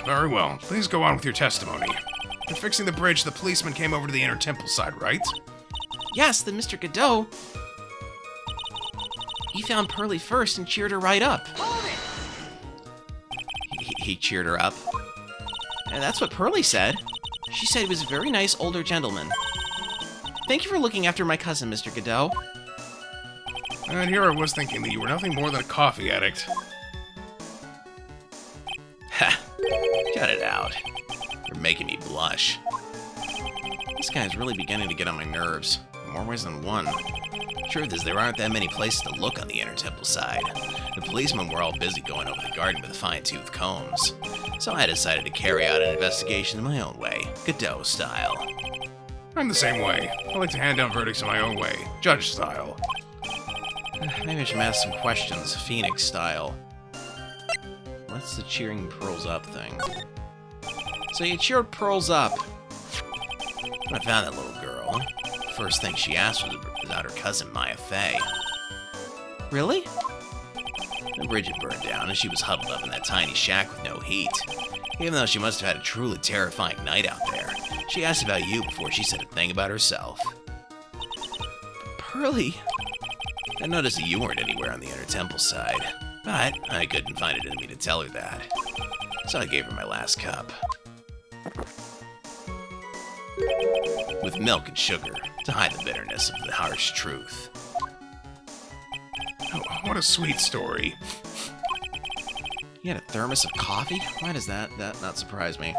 Very well. Please go on with your testimony. After fixing the bridge, the policeman came over to the inner temple side, right? Yes, then Mr. Godot. He found Pearlie first and cheered her right up. He cheered her up. And that's what Pearlie said. She said he was a very nice older gentleman. Thank you for looking after my cousin, Mr. Godot. And here I was thinking that you were nothing more than a coffee addict. Ha! Cut it out. You're making me blush. This guy's really beginning to get on my nerves. In more ways than one. Truth is, there aren't that many places to look on the inner temple side. The policemen were all busy going over the garden with fine-tooth combs. So I decided to carry out an investigation in my own way, Godot style. I'm the same way. I like to hand down verdicts in my own way, judge style. Maybe I should ask some questions, Phoenix style. What's the cheering Pearls up thing? So you cheered Pearls up. When I found that little girl, the first thing she asked was about her cousin Maya Fey. Really? The bridge had burned down and she was huddled up in that tiny shack with no heat. Even though she must have had a truly terrifying night out there, she asked about you before she said a thing about herself. Pearlie. I noticed that you weren't anywhere on the inner temple side, but I couldn't find it in me to tell her that. So I gave her my last cup. With milk and sugar, to hide the bitterness of the harsh truth. Oh, what a sweet story. You had a thermos of coffee? Why does that not surprise me?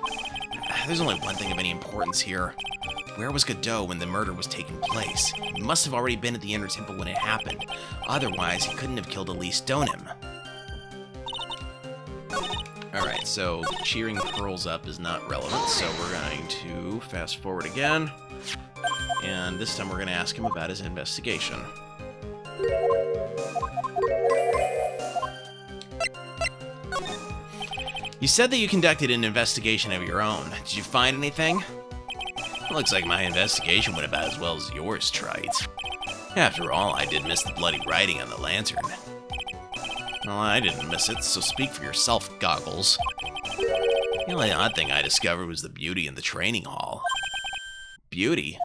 There's only one thing of any importance here. Where was Godot when the murder was taking place? He must have already been at the inner temple when it happened. Otherwise, he couldn't have killed Elise Donim. Alright, so cheering Pearls up is not relevant, so we're going to fast forward again. And this time we're going to ask him about his investigation. You said that you conducted an investigation of your own. Did you find anything? Looks like my investigation went about as well as yours, Trite. After all, I did miss the bloody writing on the lantern. Well, I didn't miss it, so speak for yourself, Goggles. The only odd thing I discovered was the beauty in the training hall. Beauty?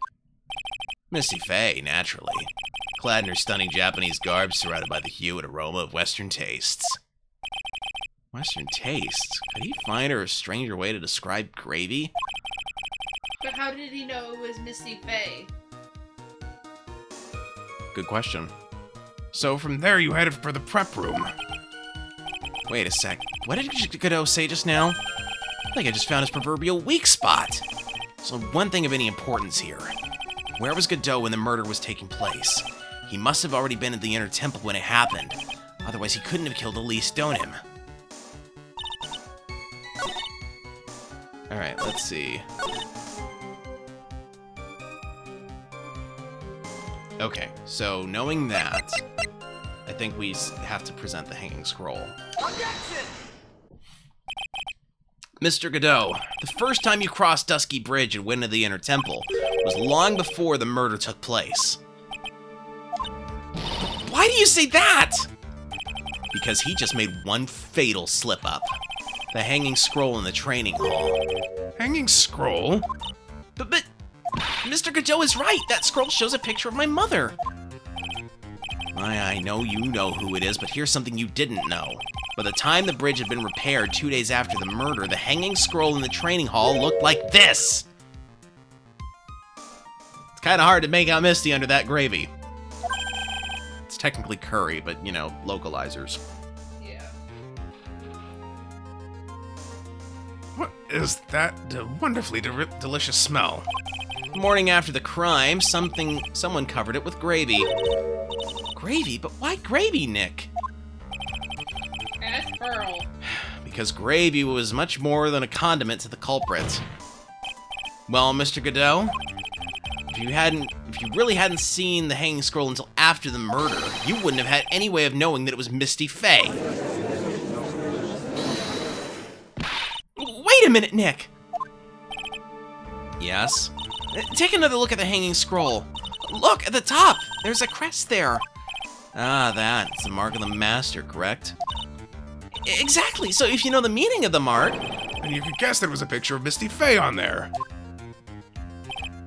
Misty Faye, naturally. Clad in her stunning Japanese garb, surrounded by the hue and aroma of Western tastes. Western tastes? Could he find her a stranger way to describe gravy? But how did he know it was Misty Faye? Good question. So from there you headed for the prep room. Wait a sec. What did Godot say just now? I think I just found his proverbial weak spot. So one thing of any importance here. Where was Godot when the murder was taking place? He must have already been at the Inner Temple when it happened. Otherwise he couldn't have killed Elise Donim. Alright, let's see. Okay, so knowing that, I think we have to present the Hanging Scroll. Objection! Mr. Godot, the first time you crossed Dusky Bridge and went into the Inner Temple was long before the murder took place. Why do you say that? Because he just made one fatal slip-up. The Hanging Scroll in the training hall. Hanging scroll? But Mr. Godot is right. That scroll shows a picture of my mother. I know you know who it is, but here's something you didn't know. By the time the bridge had been repaired 2 days after the murder, the Hanging Scroll in the training hall looked like this. It's kind of hard to make out Misty under that gravy. It's technically curry, but, you know, localizers. Yeah. What is that wonderfully delicious smell? The morning after the crime, someone covered it with gravy. Gravy? But why gravy, Nick? Ask Pearl. Because gravy was much more than a condiment to the culprit. Well, Mr. Godot, if you really hadn't seen the Hanging Scroll until after the murder, you wouldn't have had any way of knowing that it was Misty Faye. Wait a minute, Nick! Yes? Take another look at the Hanging Scroll. Look, at the top! There's a crest there. Ah, that's the mark of the master, correct? Exactly, so if you know the meaning of the mark... And you could guess there was a picture of Misty Faye on there.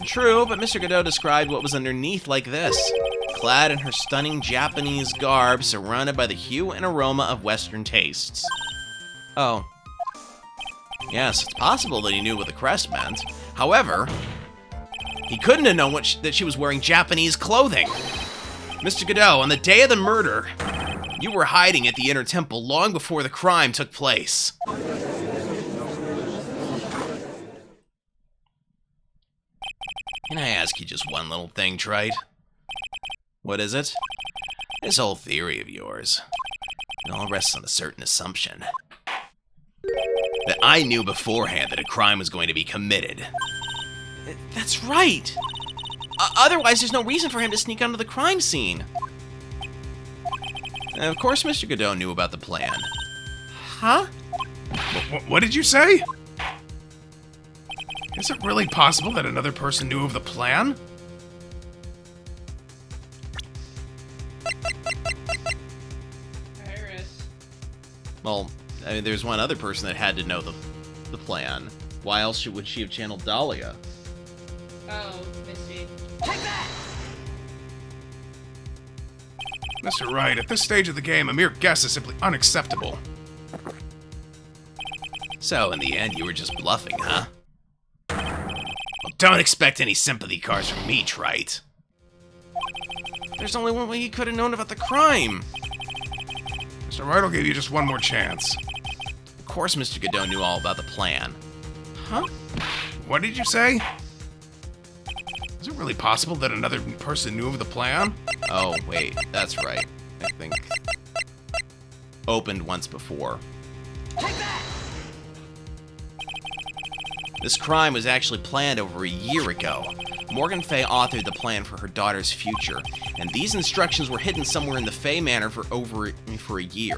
True, but Mr. Godot described what was underneath like this. Clad in her stunning Japanese garb, surrounded by the hue and aroma of Western tastes. Oh. Yes, it's possible that he knew what the crest meant. However, he couldn't have known that she was wearing Japanese clothing. Mr. Godot, on the day of the murder, you were hiding at the Inner Temple long before the crime took place. Can I ask you just one little thing, Trite? What is it? This whole theory of yours, it all rests on a certain assumption. That I knew beforehand that a crime was going to be committed. That's right! Otherwise, there's no reason for him to sneak onto the crime scene. Of course, Mr. Godot knew about the plan. Huh? What did you say? Is it really possible that another person knew of the plan? Iris. Well, I mean, there's one other person that had to know the plan. Why else would she have channeled Dahlia? Oh, Misty. Take that! Mr. Wright, at this stage of the game, a mere guess is simply unacceptable. So, in the end, you were just bluffing, huh? Well, don't expect any sympathy cards from me, Trite. There's only one way you could have known about the crime. Mr. Wright will give you just one more chance. Of course Mr. Godot knew all about the plan. Huh? What did you say? Is it really possible that another person knew of the plan? Oh, wait, that's right. I think... Opened once before. Take that! This crime was actually planned over a year ago. Morgan Fay authored the plan for her daughter's future, and these instructions were hidden somewhere in the Fay Manor for a year.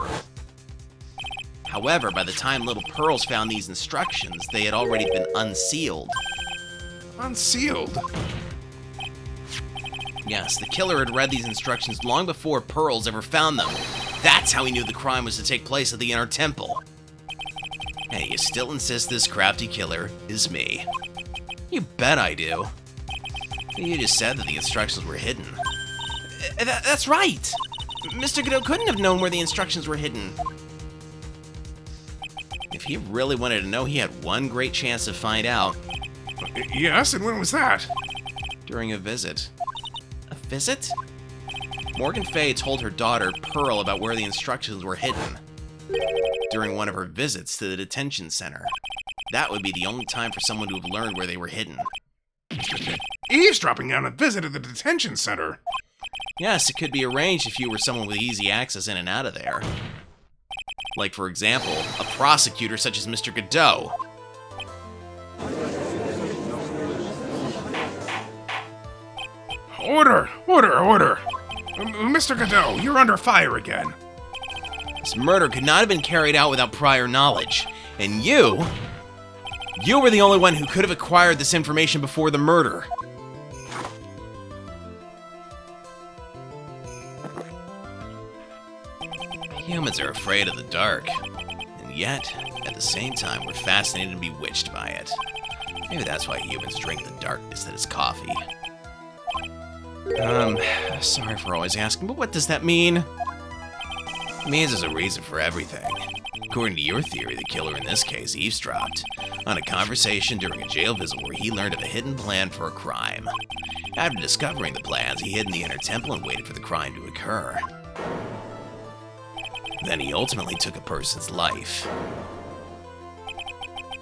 However, by the time Little Pearls found these instructions, they had already been unsealed. Unsealed? Yes, the killer had read these instructions long before Pearls ever found them. That's how he knew the crime was to take place at the Inner Temple. Hey, you still insist this crafty killer is me? You bet I do. You just said that the instructions were hidden. That's right! Mr. Godot couldn't have known where the instructions were hidden. If he really wanted to know, he had one great chance to find out. Yes, and when was that? During a visit. A visit? Morgan Fay told her daughter, Pearl, about where the instructions were hidden. During one of her visits to the detention center. That would be the only time for someone to have learned where they were hidden. Eavesdropping on a visit at the detention center. Yes, it could be arranged if you were someone with easy access in and out of there. Like, for example, a prosecutor such as Mr. Godot. Order! Order! Order! Mr. Godot, you're under fire again. This murder could not have been carried out without prior knowledge. And you were the only one who could have acquired this information before the murder. Humans are afraid of the dark, and yet, at the same time, we're fascinated and bewitched by it. Maybe that's why humans drink the darkness that is coffee. Sorry for always asking, but what does that mean? It means there's a reason for everything. According to your theory, the killer in this case eavesdropped on a conversation during a jail visit where he learned of a hidden plan for a crime. After discovering the plans, he hid in the Inner Temple and waited for the crime to occur. Then he ultimately took a person's life.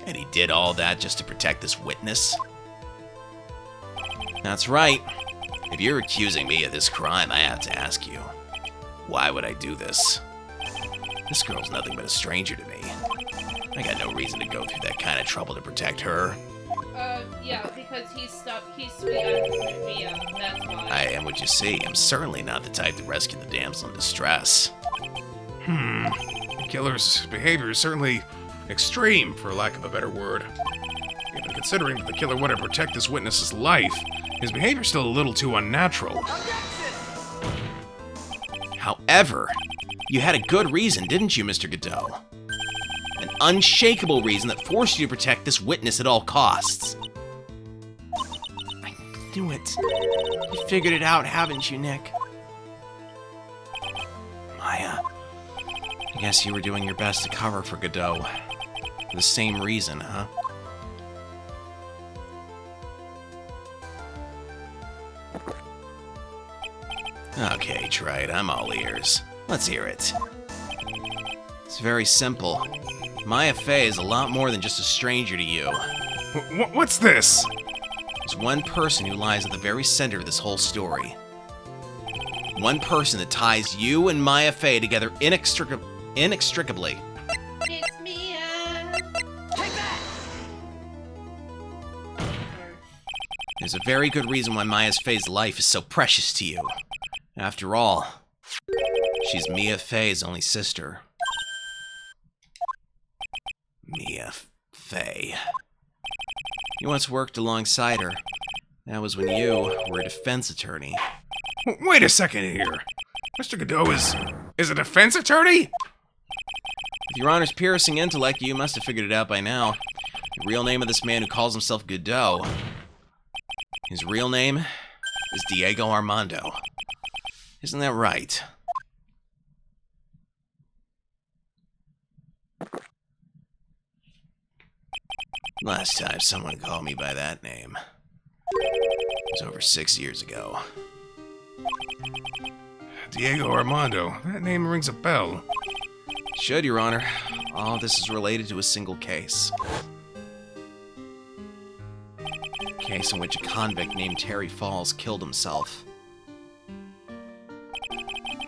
And he did all that just to protect this witness? That's right. If you're accusing me of this crime, I have to ask you, why would I do this? This girl's nothing but a stranger to me. I got no reason to go through that kind of trouble to protect her. Yeah, because he's sweet on Mia, that's why. I am what you see. I'm certainly not the type to rescue the damsel in distress. The killer's behavior is certainly extreme, for lack of a better word. Even considering that the killer wanted to protect this witness's life, his behavior's still a little too unnatural. Objection! However, you had a good reason, didn't you, Mr. Godot? An unshakable reason that forced you to protect this witness at all costs. I knew it. You figured it out, haven't you, Nick? Maya, I guess you were doing your best to cover for Godot. For the same reason, huh? Okay, Wright, I'm all ears. Let's hear it. It's very simple. Maya Fey is a lot more than just a stranger to you. What's this? There's one person who lies at the very center of this whole story. One person that ties you and Maya Fey together inextricably. It's Mia! Take that! There's a very good reason why Maya Fey's life is so precious to you. After all, she's Mia Fey's only sister. Mia Fey. You once worked alongside her. That was when you were a defense attorney. Wait a second here. Mr. Godot is a defense attorney? With your Honor's piercing intellect, you must have figured it out by now. The real name of this man who calls himself Godot. His real name is Diego Armando. Isn't that right? Last time someone called me by that name was over 6 years ago. Diego Armando. That name rings a bell. Should, Your Honor. All this is related to a single case. A case in which a convict named Terry Falls killed himself.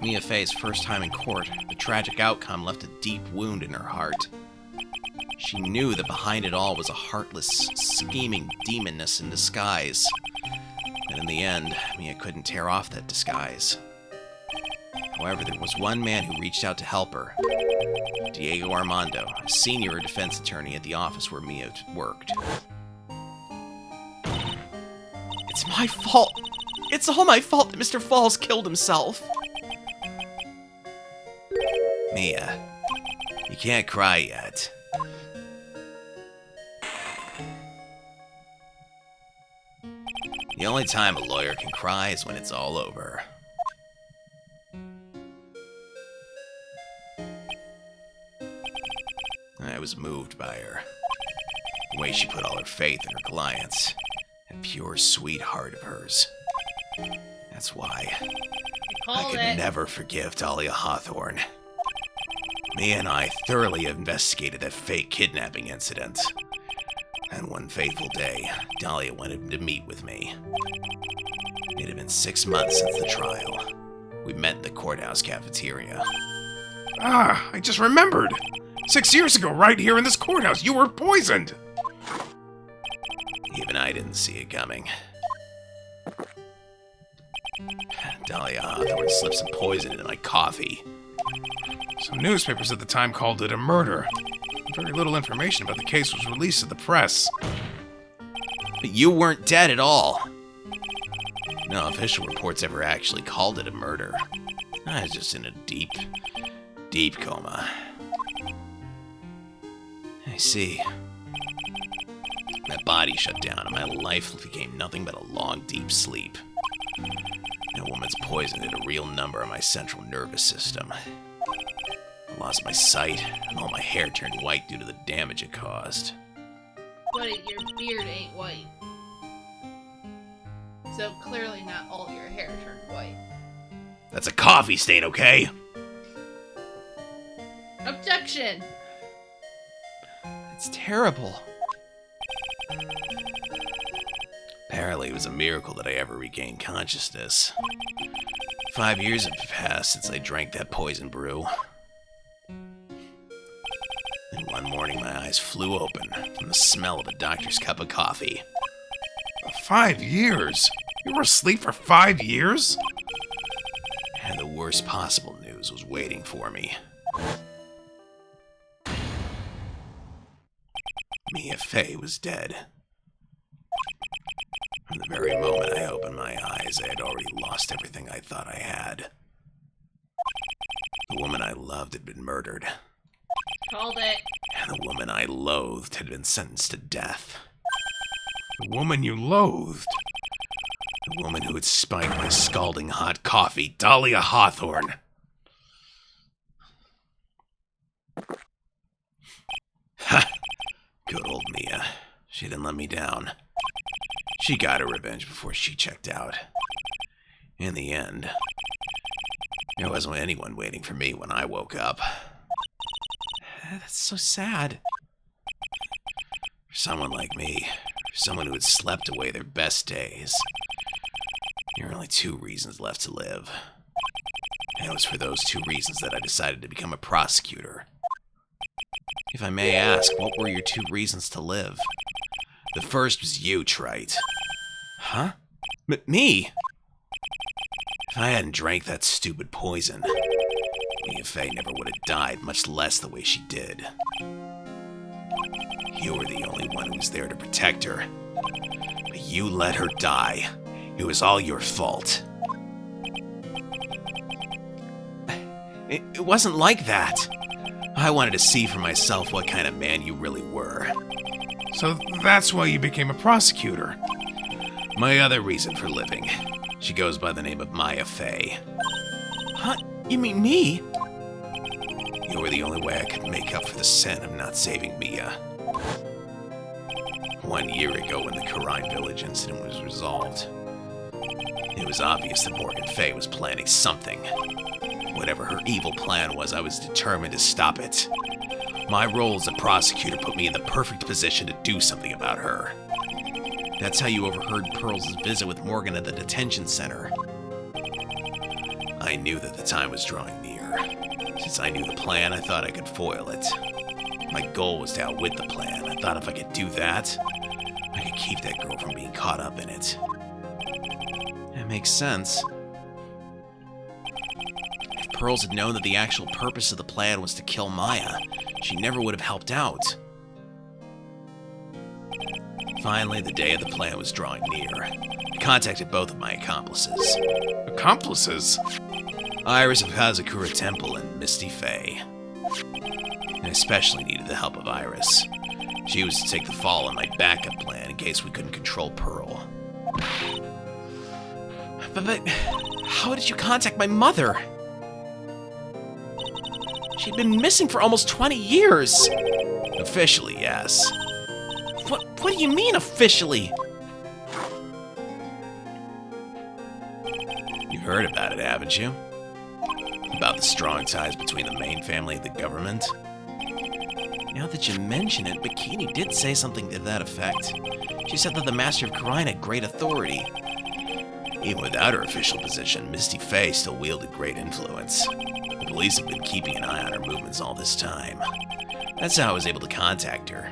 Mia Fey's first time in court, the tragic outcome left a deep wound in her heart. She knew that behind it all was a heartless, scheming demonness in disguise. And in the end, Mia couldn't tear off that disguise. However, there was one man who reached out to help her. Diego Armando, a senior defense attorney at the office where Mia worked. It's my fault. It's all my fault that Mr. Falls killed himself. Mia, you can't cry yet. The only time a lawyer can cry is when it's all over. I was moved by her. The way she put all her faith in her clients. That pure, sweet heart of hers. That's why I Called could it. never forgive Dahlia Hawthorne. Mia and I thoroughly investigated that fake kidnapping incident. And one fateful day, Dahlia wanted to meet with me. It had been 6 months since the trial. We met in the courthouse cafeteria. Ah, I just remembered. 6 years ago, right here in this courthouse, you were poisoned. Even I didn't see it coming. Dahlia Hawthorne slipped some poison into my coffee. Some newspapers at the time called it a murder. Very little information about the case was released to the press. But you weren't dead at all. No official reports ever actually called it a murder. I was just in a deep, deep coma. I see. My body shut down and my life became nothing but a long, deep sleep. That woman's poison did a real number on my central nervous system. I lost my sight, and all my hair turned white due to the damage it caused. But your beard ain't white. So clearly not all your hair turned white. That's a coffee stain, okay? Objection! It's terrible. Apparently, it was a miracle that I ever regained consciousness. 5 years have passed since I drank that poison brew. And one morning, my eyes flew open from the smell of a doctor's cup of coffee. 5 years? You were asleep for 5 years? And the worst possible news was waiting for me. Mia Fey was dead. From the very moment I opened my eyes, I had already lost everything I thought I had. The woman I loved had been murdered, Called it. and the woman I loathed had been sentenced to death. The woman you loathed. The woman who had spiked my scalding hot coffee, Dahlia Hawthorne. Ha! Good old Mia. She didn't let me down. She got her revenge before she checked out. In the end, there wasn't anyone waiting for me when I woke up. That's so sad. For someone like me, for someone who had slept away their best days, there are only 2 reasons left to live. And it was for those 2 reasons that I decided to become a prosecutor. If I may ask, what were your 2 reasons to live? The first was you, Wright. Huh? Me? If I hadn't drank that stupid poison, Mia Fey never would have died, much less the way she did. You were the only one who was there to protect her. But you let her die. It was all your fault. It wasn't like that. I wanted to see for myself what kind of man you really were. So that's why you became a prosecutor. My other reason for living. She goes by the name of Mia Fey. Huh? You mean me? You were the only way I could make up for the sin of not saving Mia. 1 year ago, when the Karine Village incident was resolved, it was obvious that Morgan Fey was planning something. Whatever her evil plan was, I was determined to stop it. My role as a prosecutor put me in the perfect position to do something about her. That's how you overheard Pearl's visit with Morgan at the detention center. I knew that the time was drawing near. Since I knew the plan, I thought I could foil it. My goal was to outwit the plan. I thought if I could do that, I could keep that girl from being caught up in it. That makes sense. If Pearls had known that the actual purpose of the plan was to kill Maya, she never would have helped out. Finally, the day of the plan was drawing near. I contacted both of my accomplices. Accomplices? Iris of Hazakura Temple and Misty Faye. I especially needed the help of Iris. She was to take the fall on my backup plan in case we couldn't control Pearl. But how did you contact my mother? She'd been missing for almost 20 years. Officially, yes. What do you mean, officially? You've heard about it, haven't you? About the strong ties between the main family and the government? Now that you mention it, Bikini did say something to that effect. She said that the Master of Karine had great authority. Even without her official position, Misty Faye still wielded great influence. The police have been keeping an eye on her movements all this time. That's how I was able to contact her.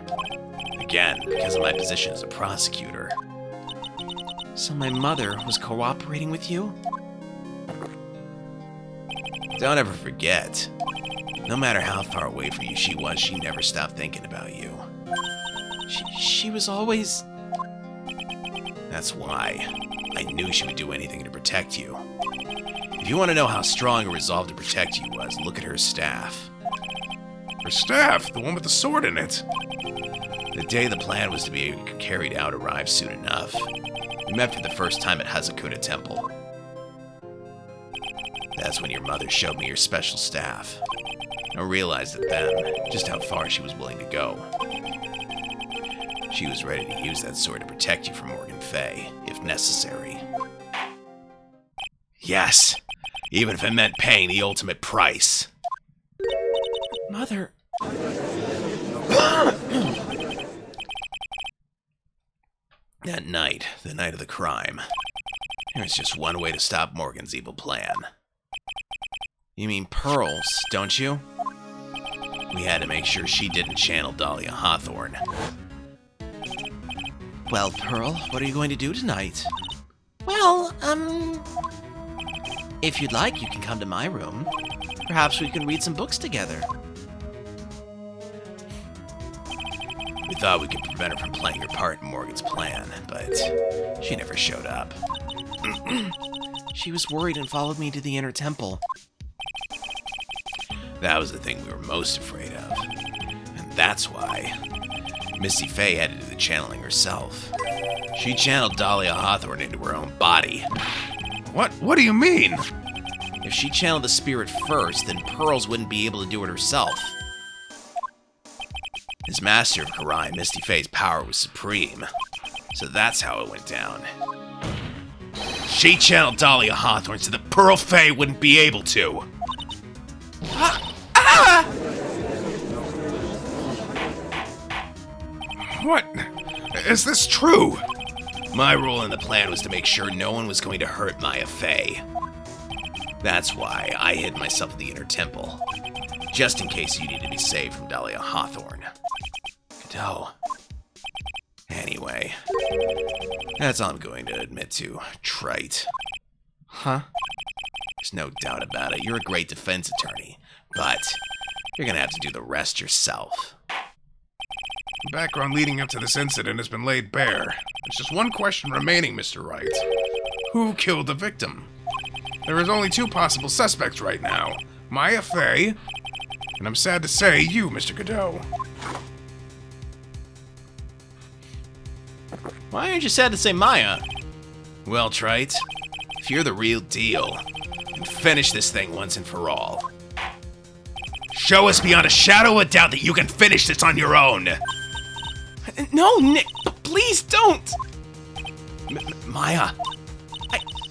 Again, because of my position as a prosecutor. So my mother was cooperating with you? Don't ever forget, no matter how far away from you she was, she never stopped thinking about you. She was always... That's why I knew she would do anything to protect you. If you want to know how strong her resolve to protect you was, look at her staff. Her staff? The one with the sword in it? The day the plan was to be carried out arrived soon enough. We met for the first time at Hazakura Temple. That's when your mother showed me your special staff. I realized at then just how far she was willing to go. She was ready to use that sword to protect you from Morgan Fay, if necessary. Yes, even if it meant paying the ultimate price. Mother... That night, the night of the crime, there was just one way to stop Morgan's evil plan. You mean pearls, don't you? We had to make sure she didn't channel Dahlia Hawthorne. Well, Pearl, what are you going to do tonight? Well, If you'd like, you can come to my room. Perhaps we can read some books together. We thought we could prevent her from playing her part in Morgan's plan, but she never showed up. She was worried and followed me to the inner temple. That was the thing we were most afraid of. And that's why Misty Faye had to do the channeling herself. She channeled Dahlia Hawthorne into her own body. What do you mean? If she channeled the spirit first, then Pearls wouldn't be able to do it herself. As Master of Karai, Misty Faye's power was supreme. So that's how it went down. She channeled Dahlia Hawthorne so that Pearl Faye wouldn't be able to. What? Is this true? My role in the plan was to make sure no one was going to hurt Maya Faye. That's why I hid myself in the inner temple, just in case you need to be saved from Dahlia Hawthorne. Cadeau. Anyway, that's all I'm going to admit to, Trite. Huh? There's no doubt about it. You're a great defense attorney, but you're gonna have to do the rest yourself. The background leading up to this incident has been laid bare. There's just one question remaining, Mr. Wright. Who killed the victim? There is only two possible suspects right now. Maya Faye, and I'm sad to say, you, Mr. Cadeau. Why aren't you sad to say Maya? Well, Trite, if you're the real deal, then finish this thing once and for all. Show us beyond a shadow of a doubt that you can finish this on your own. No, Nick, please don't! Maya,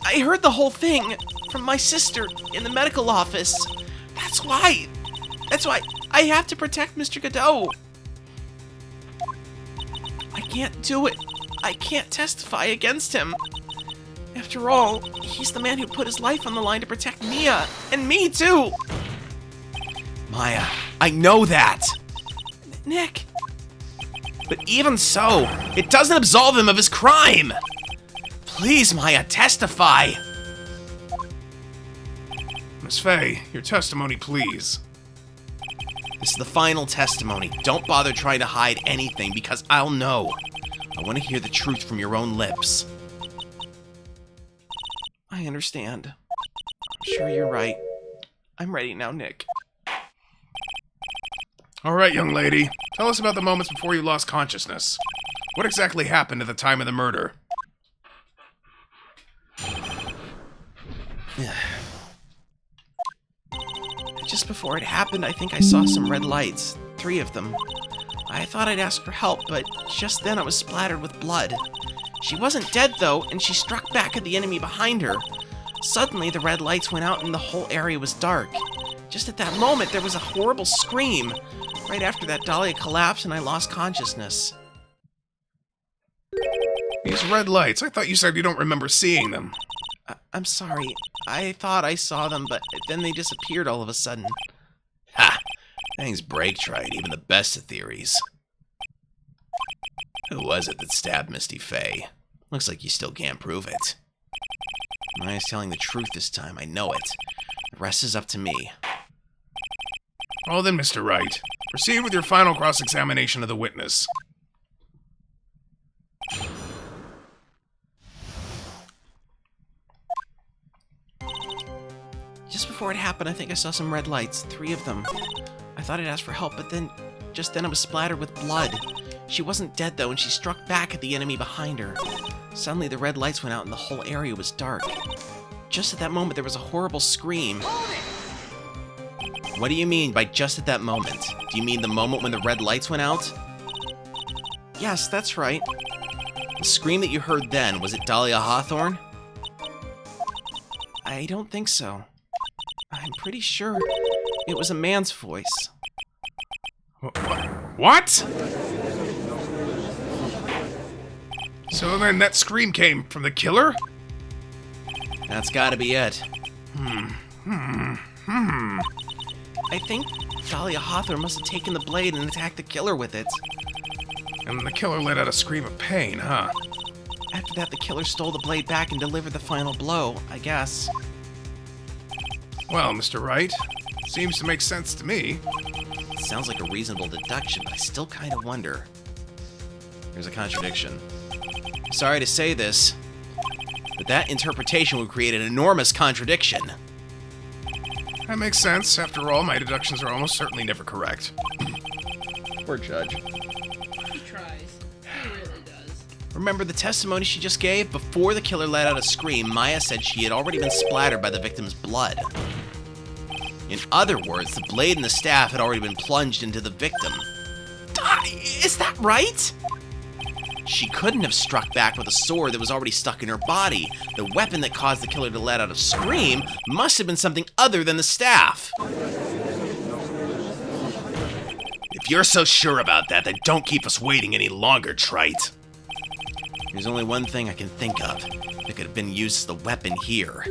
I heard the whole thing from my sister in the medical office. That's why I have to protect Mr. Godot. I can't do it. I can't testify against him. After all, he's the man who put his life on the line to protect Mia, and me too! Maya, I know that! Nick! But even so, it doesn't absolve him of his crime! Please, Maya, testify! Miss Faye, your testimony, please. This is the final testimony. Don't bother trying to hide anything, because I'll know. I want to hear the truth from your own lips. I understand. I'm sure you're right. I'm ready now, Nick. All right, young lady. Tell us about the moments before you lost consciousness. What exactly happened at the time of the murder? Just before it happened, I think I saw some red lights. 3 of them. I thought I'd ask for help, but just then I was splattered with blood. She wasn't dead, though, and she struck back at the enemy behind her. Suddenly, the red lights went out and the whole area was dark. Just at that moment, there was a horrible scream. Right after that, Dahlia collapsed and I lost consciousness. These red lights, I thought you said you don't remember seeing them. I'm sorry. I thought I saw them, but then they disappeared all of a sudden. Ha! Things break, Trite, even the best of theories. Who was it that stabbed Misty Faye? Looks like you still can't prove it. Maya's telling the truth this time, I know it. The rest is up to me. Well then, Mr. Wright, proceed with your final cross-examination of the witness. Just before it happened, I think I saw some red lights. 3 of them. I thought I'd ask for help, but just then I was splattered with blood. She wasn't dead, though, and she struck back at the enemy behind her. Suddenly, the red lights went out and the whole area was dark. Just at that moment, there was a horrible scream. What do you mean by just at that moment? Do you mean the moment when the red lights went out? Yes, that's right. The scream that you heard then, was it Dahlia Hawthorne? I don't think so. I'm pretty sure it was a man's voice. What? So then that scream came from the killer? That's gotta be it. I think Dahlia Hawthorne must have taken the blade and attacked the killer with it. And the killer let out a scream of pain, huh? After that, the killer stole the blade back and delivered the final blow, I guess. Well, Mr. Wright, seems to make sense to me. Sounds like a reasonable deduction, but I still kind of wonder. There's a contradiction. I'm sorry to say this, but that interpretation would create an enormous contradiction. That makes sense. After all, my deductions are almost certainly never correct. Poor judge. He tries. He really does. Remember the testimony she just gave? Before the killer let out a scream, Maya said she had already been splattered by the victim's blood. In other words, the blade and the staff had already been plunged into the victim. Is that right? She couldn't have struck back with a sword that was already stuck in her body. The weapon that caused the killer to let out a scream must have been something other than the staff. If you're so sure about that, then don't keep us waiting any longer, Trite. There's only one thing I can think of that could have been used as the weapon here.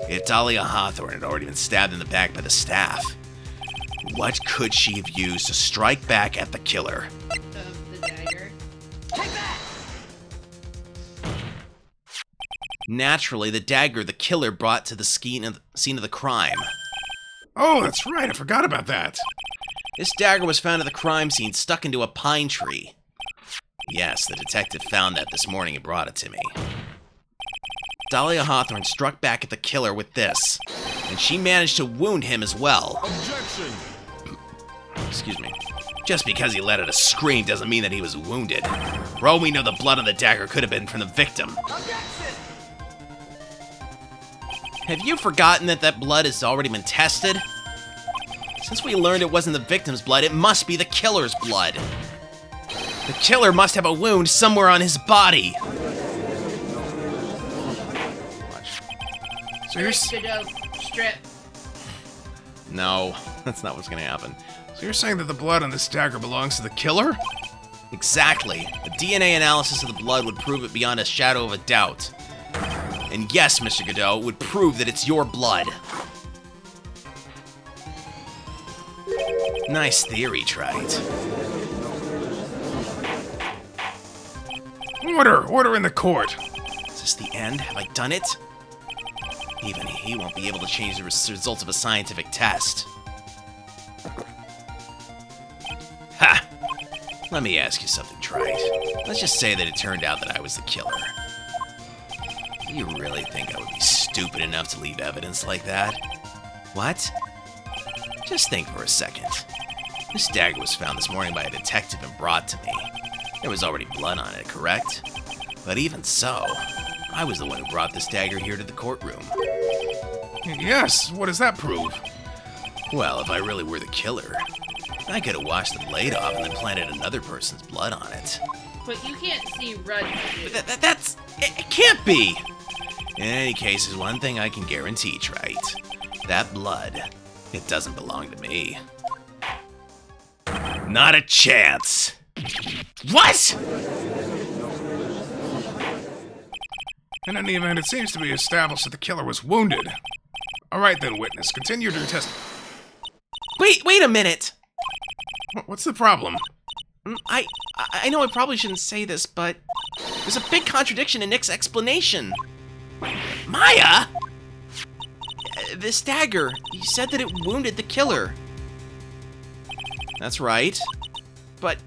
If Dahlia Hawthorne had already been stabbed in the back by the staff, what could she have used to strike back at the killer? The dagger. Take that! Naturally, the dagger the killer brought to the scene of the crime. Oh, that's right. I forgot about that. This dagger was found at the crime scene, stuck into a pine tree. Yes, the detective found that this morning and brought it to me. Dahlia Hawthorne struck back at the killer with this, and she managed to wound him as well. Objection! Excuse me. Just because he let out a scream doesn't mean that he was wounded. For all we know, the blood on the dagger could have been from the victim. Objection! Have you forgotten that that blood has already been tested? Since we learned it wasn't the victim's blood, it must be the killer's blood. The killer must have a wound somewhere on his body. So you're, s- Good job. Strip. No, that's not what's gonna happen. so you're saying that the blood on this dagger belongs to the killer? Exactly. A DNA analysis of the blood would prove it beyond a shadow of a doubt. And yes, Mr. Godot, it would prove that it's your blood. Nice theory, Trite. Order in the court. Is this the end? Have I done it? Even he won't be able to change the results of a scientific test. Ha! Let me ask you something, Trite. Let's just say that it turned out that I was the killer. Do you really think I would be stupid enough to leave evidence like that? What? Just think for a second. This dagger was found this morning by a detective and brought to me. There was already blood on it, correct? But even so, I was the one who brought this dagger here to the courtroom. Yes, what does that prove? Well, if I really were the killer, I could have washed the blade off and then planted another person's blood on it. But you can't see red. It can't be! In any case, there's one thing I can guarantee, Trite. That blood, it doesn't belong to me. Not a chance! What?! In any event, it seems to be established that the killer was wounded. Alright then, witness, continue your test. Wait a minute! What's the problem? I know I probably shouldn't say this, but there's a big contradiction in Nick's explanation. Maya?! This dagger, he said that it wounded the killer. That's right. But,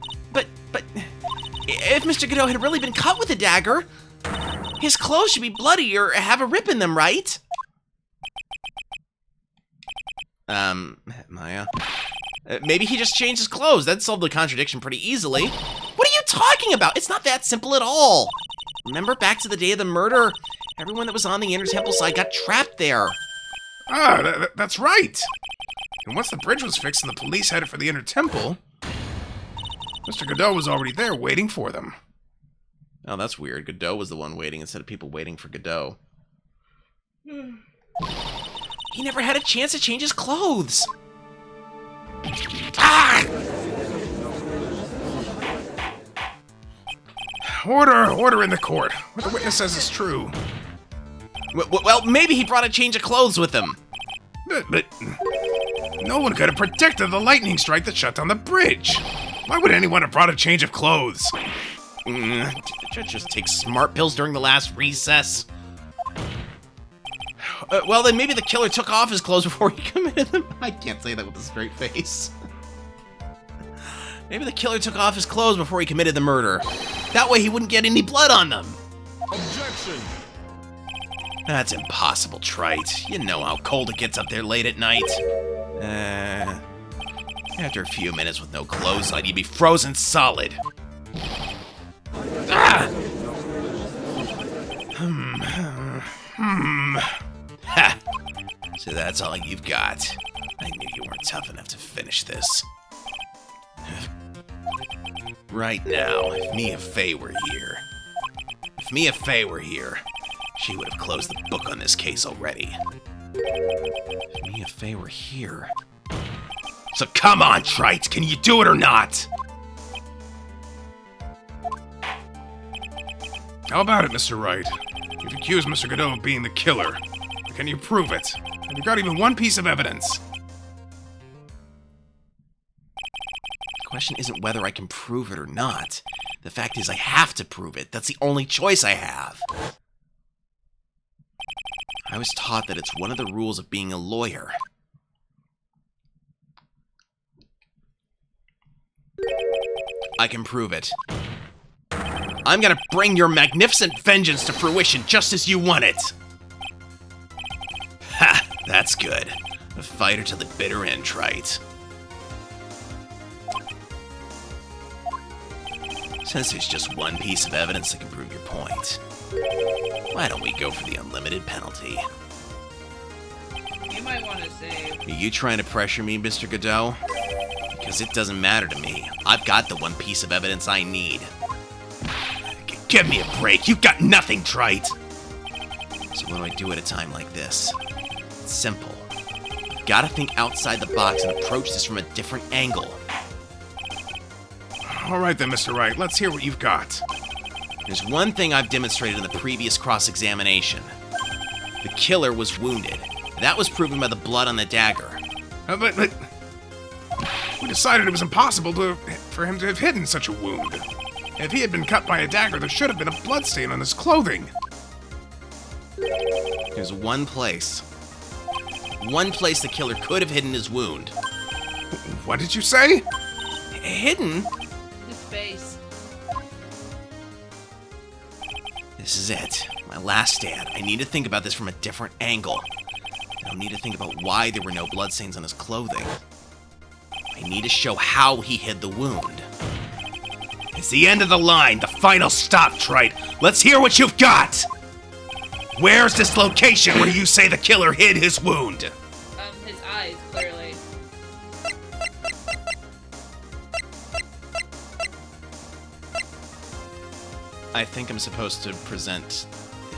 if Mr. Godot had really been cut with a dagger, his clothes should be bloody or have a rip in them, right? Maya? Maybe he just changed his clothes. That'd solve the contradiction pretty easily. What are you talking about? It's not that simple at all. Remember back to the day of the murder? Everyone that was on the Inner Temple side got trapped there. Ah, that's right! And once the bridge was fixed and the police headed for the Inner Temple, Mr. Godot was already there waiting for them. Oh, that's weird. Godot was the one waiting instead of people waiting for Godot. He never had a chance to change his clothes. Ah! Order in the court. What the witness says is true. Well, maybe he brought a change of clothes with him. But no one could have predicted the lightning strike that shut down the bridge. Why would anyone have brought a change of clothes? Did the judge just take smart pills during the last recess? Well, then maybe the killer took off his clothes before he committed them. I can't say that with a straight face. Maybe the killer took off his clothes before he committed the murder. That way he wouldn't get any blood on them. Objection! That's impossible, Trite. You know how cold it gets up there late at night. After a few minutes with no clothes on, you'd be frozen solid. Ah! Ha! So that's all you've got. I knew you weren't tough enough to finish this. Right now, if Mia Fey were here, she would have closed the book on this case already. If Mia Fey were here. So come on, Trite, can you do it or not? How about it, Mr. Wright? You've accused Mr. Godot of being the killer. Can you prove it? Have you got even one piece of evidence? The question isn't whether I can prove it or not. The fact is I have to prove it. That's the only choice I have. I was taught that it's one of the rules of being a lawyer. I can prove it. I'm gonna bring your magnificent vengeance to fruition just as you want it. Ha! That's good. A fighter to the bitter end, Trite. Since there's just one piece of evidence that can prove your point, why don't we go for the unlimited penalty? You might want to save. Are you trying to pressure me, Mr. Godot? Because it doesn't matter to me. I've got the one piece of evidence I need. Give me a break. You've got nothing, Trite. So what do I do at a time like this? It's simple. I've got to think outside the box and approach this from a different angle. All right then, Mr. Wright, let's hear what you've got. There's one thing I've demonstrated in the previous cross-examination. The killer was wounded. That was proven by the blood on the dagger. But we decided it was impossible for him to have hidden such a wound. If he had been cut by a dagger, there should have been a bloodstain on his clothing. There's one place the killer could have hidden his wound. What did you say? Hidden? His face. This is it. My last stand. I need to think about this from a different angle. I don't need to think about why there were no bloodstains on his clothing. I need to show how he hid the wound. It's the end of the line, the final stop, Wright. Let's hear what you've got! Where's this location where you say the killer hid his wound? His eyes, clearly. I think I'm supposed to present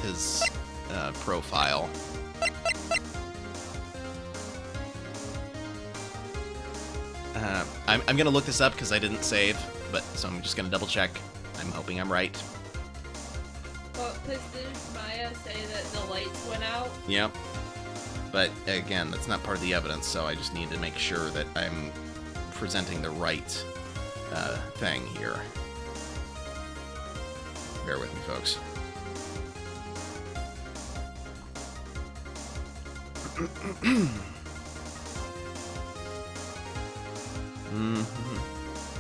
his profile. I'm gonna look this up because I didn't save, but so I'm just gonna double check. I'm hoping I'm right. Well, because did Maya say that the lights went out? Yep. But again, that's not part of the evidence, so I just need to make sure that I'm presenting the right thing here. Bear with me, folks.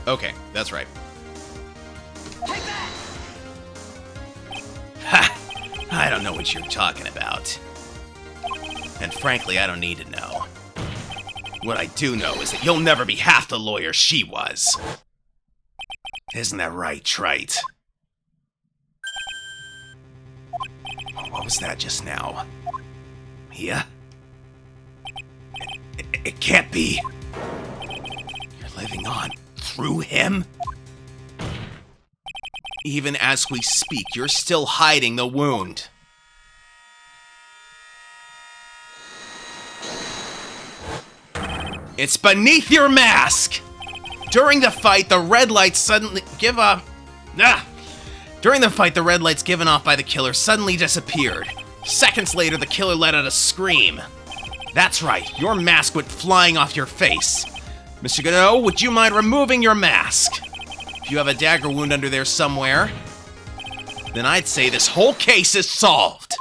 Okay, that's right. Take that! Ha! I don't know what you're talking about. And frankly, I don't need to know. What I do know is that you'll never be half the lawyer she was. Isn't that right, Wright? What was that just now? Mia? It can't be. You're living on through him? Even as we speak, you're still hiding the wound. It's beneath your mask! During the fight, the red lights suddenly give up. During the fight, the red lights given off by the killer suddenly disappeared. Seconds later, the killer let out a scream. That's right, your mask went flying off your face. Mr. Godot, would you mind removing your mask? If you have a dagger wound under there somewhere, then I'd say this whole case is solved.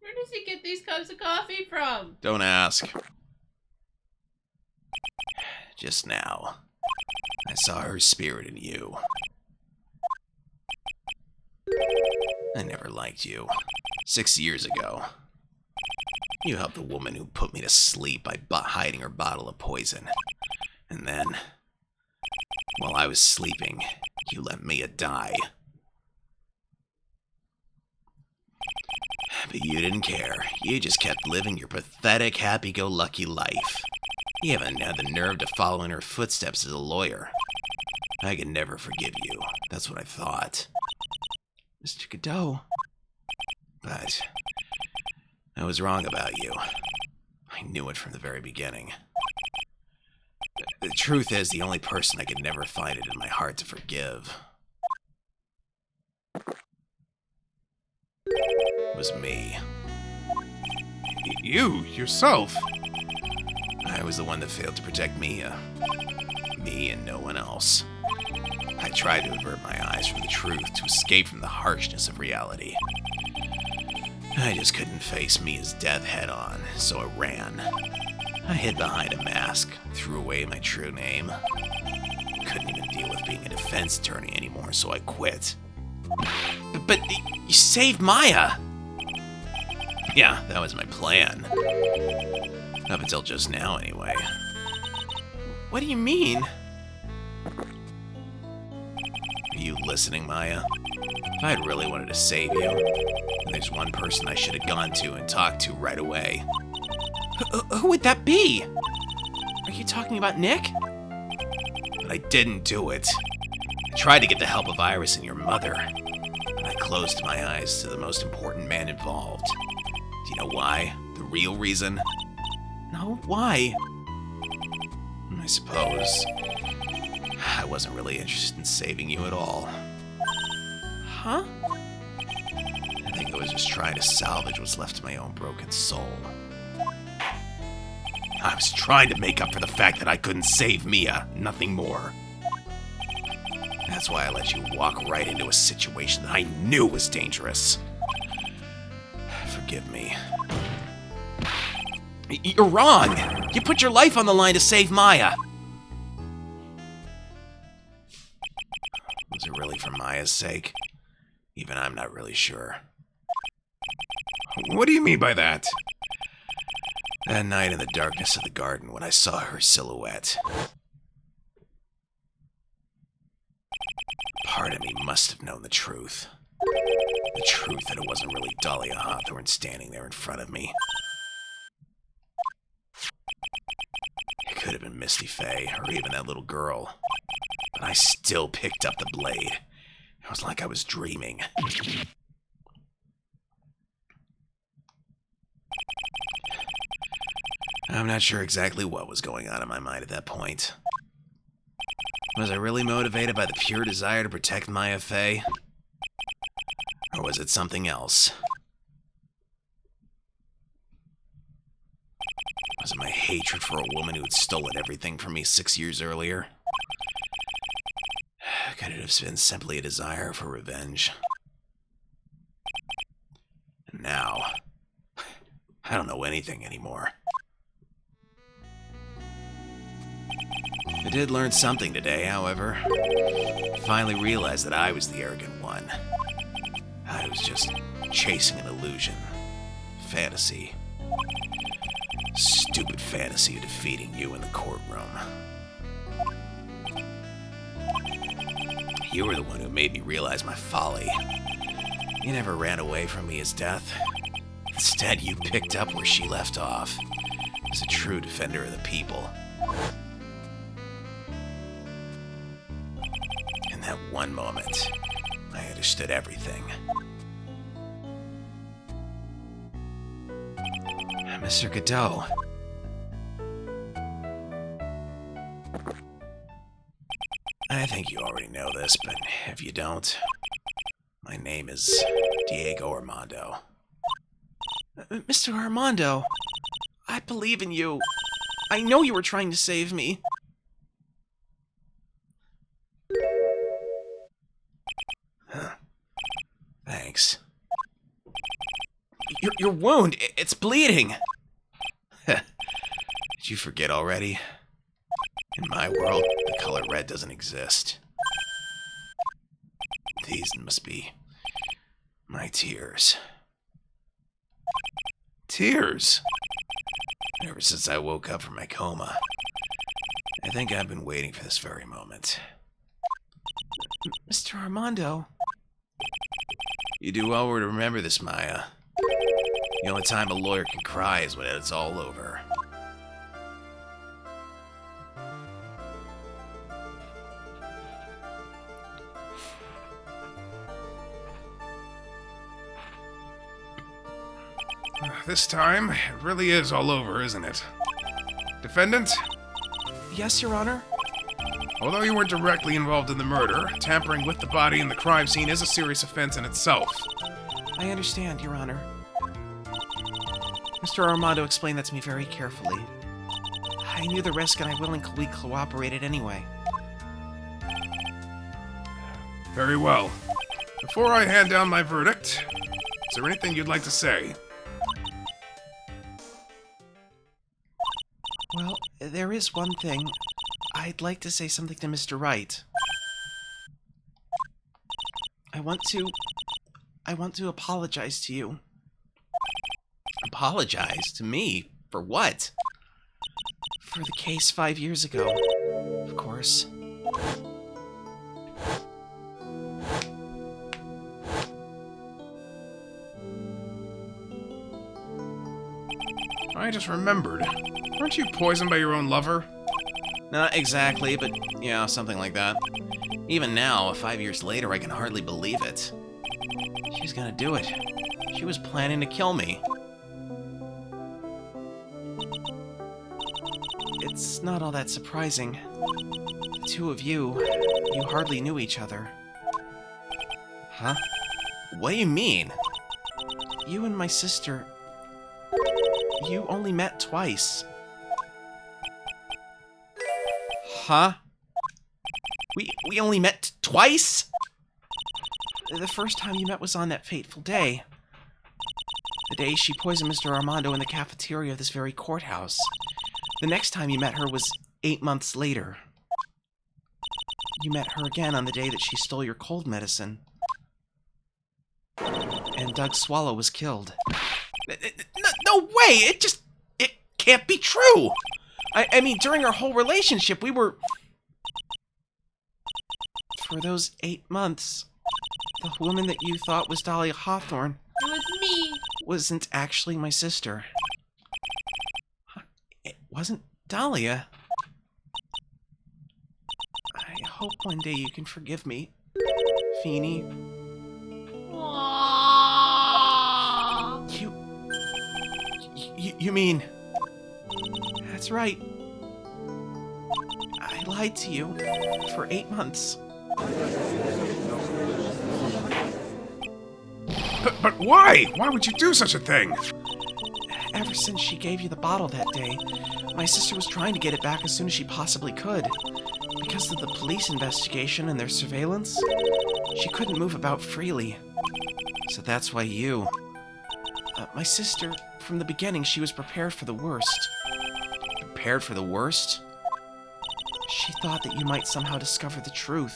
Where does he get these cups of coffee from? Don't ask. Just now, I saw her spirit in you. I never liked you. 6 years ago, you helped the woman who put me to sleep by hiding her bottle of poison. And then, while I was sleeping, you let Mia die. But you didn't care. You just kept living your pathetic, happy-go-lucky life. You haven't had the nerve to follow in her footsteps as a lawyer. I could never forgive you. That's what I thought. Mr. Godot. But I was wrong about you. I knew it from the very beginning. The truth is, the only person I could never find it in my heart to forgive was me. You, yourself. I was the one that failed to protect Mia. Me and no one else. I tried to avert my eyes from the truth, to escape from the harshness of reality. I just couldn't face Mia's death head on, so I ran. I hid behind a mask, threw away my true name. Couldn't even deal with being a defense attorney anymore, so I quit. But you saved Maya! Yeah, that was my plan. Up until just now, anyway. What do you mean? Are you listening, Maya? If I'd really wanted to save you, then there's one person I should have gone to and talked to right away. Who would that be? Are you talking about Nick? But I didn't do it. I tried to get the help of Iris and your mother, but I closed my eyes to the most important man involved. Do you know why? The real reason? No, why? I suppose I wasn't really interested in saving you at all. Huh? I think it was just trying to salvage what's left of my own broken soul. I was trying to make up for the fact that I couldn't save Mia, nothing more. That's why I let you walk right into a situation that I knew was dangerous. Forgive me. You're wrong! You put your life on the line to save Maya! Was it really for Maya's sake? Even I'm not really sure. What do you mean by that? That night in the darkness of the garden when I saw her silhouette. Part of me must have known the truth. The truth that it wasn't really Dahlia Hawthorne standing there in front of me. It could have been Misty Faye, or even that little girl. But I still picked up the blade. It was like I was dreaming. I'm not sure exactly what was going on in my mind at that point. Was I really motivated by the pure desire to protect Maya Faye? Or was it something else? Was it my hatred for a woman who had stolen everything from me 6 years earlier? Could it have been simply a desire for revenge? And now, I don't know anything anymore. I did learn something today, however. I finally realized that I was the arrogant one. I was just chasing an illusion. Fantasy. Stupid fantasy of defeating you in the courtroom. You were the one who made me realize my folly. You never ran away from Mia's death. Instead, you picked up where she left off, as a true defender of the people. In that one moment, I understood everything. Mr. Godot. I think you already know this, but if you don't, my name is Diego Armando. Mr. Armando, I believe in you. I know you were trying to save me. Huh. Thanks. Your wound, it's bleeding. Did you forget already? In my world, the color red doesn't exist. These must be my tears. Tears? Ever since I woke up from my coma, I think I've been waiting for this very moment. Mr. Armando. You do well to remember this, Maya. The only time a lawyer can cry is when it's all over. This time, it really is all over, isn't it? Defendant, Yes, Your Honor? although you weren't directly involved in the murder, tampering with the body in the crime scene is a serious offense in itself. I understand, Your Honor. Mr. Armando explained that to me very carefully. I knew the risk and I willingly cooperated anyway. Very well. Before I hand down my verdict, is there anything you'd like to say? Well, there is one thing. I'd like to say something to Mr. Wright. I want to apologize to you. Apologize to me? For what? For the case 5 years ago, of course. I just remembered. Weren't you poisoned by your own lover? Not exactly, but yeah, something like that. Even now, 5 years later, I can hardly believe it. She's gonna do it. She was planning to kill me. It's not all that surprising. The two of you hardly knew each other. Huh? What do you mean? you and my sister, you only met twice. Huh? We only met twice? The first time you met was on that fateful day. The day she poisoned Mr. Armando in the cafeteria of this very courthouse. The next time you met her was 8 months later. You met her again on the day that she stole your cold medicine. And Doug Swallow was killed. No way! It can't be true! I mean, during our whole relationship, we were... For those 8 months, the woman that you thought was Dahlia Hawthorne It was me. wasn't actually my sister. It wasn't Dahlia. I hope one day you can forgive me, Feeny. Aww. You mean... That's right. I lied to you for 8 months. But why? Why would you do such a thing? Ever since she gave you the bottle that day, my sister was trying to get it back as soon as she possibly could. Because of the police investigation and their surveillance, she couldn't move about freely. So that's why you... my sister, from the beginning, she was prepared for the worst. Prepared for the worst? She thought that you might somehow discover the truth.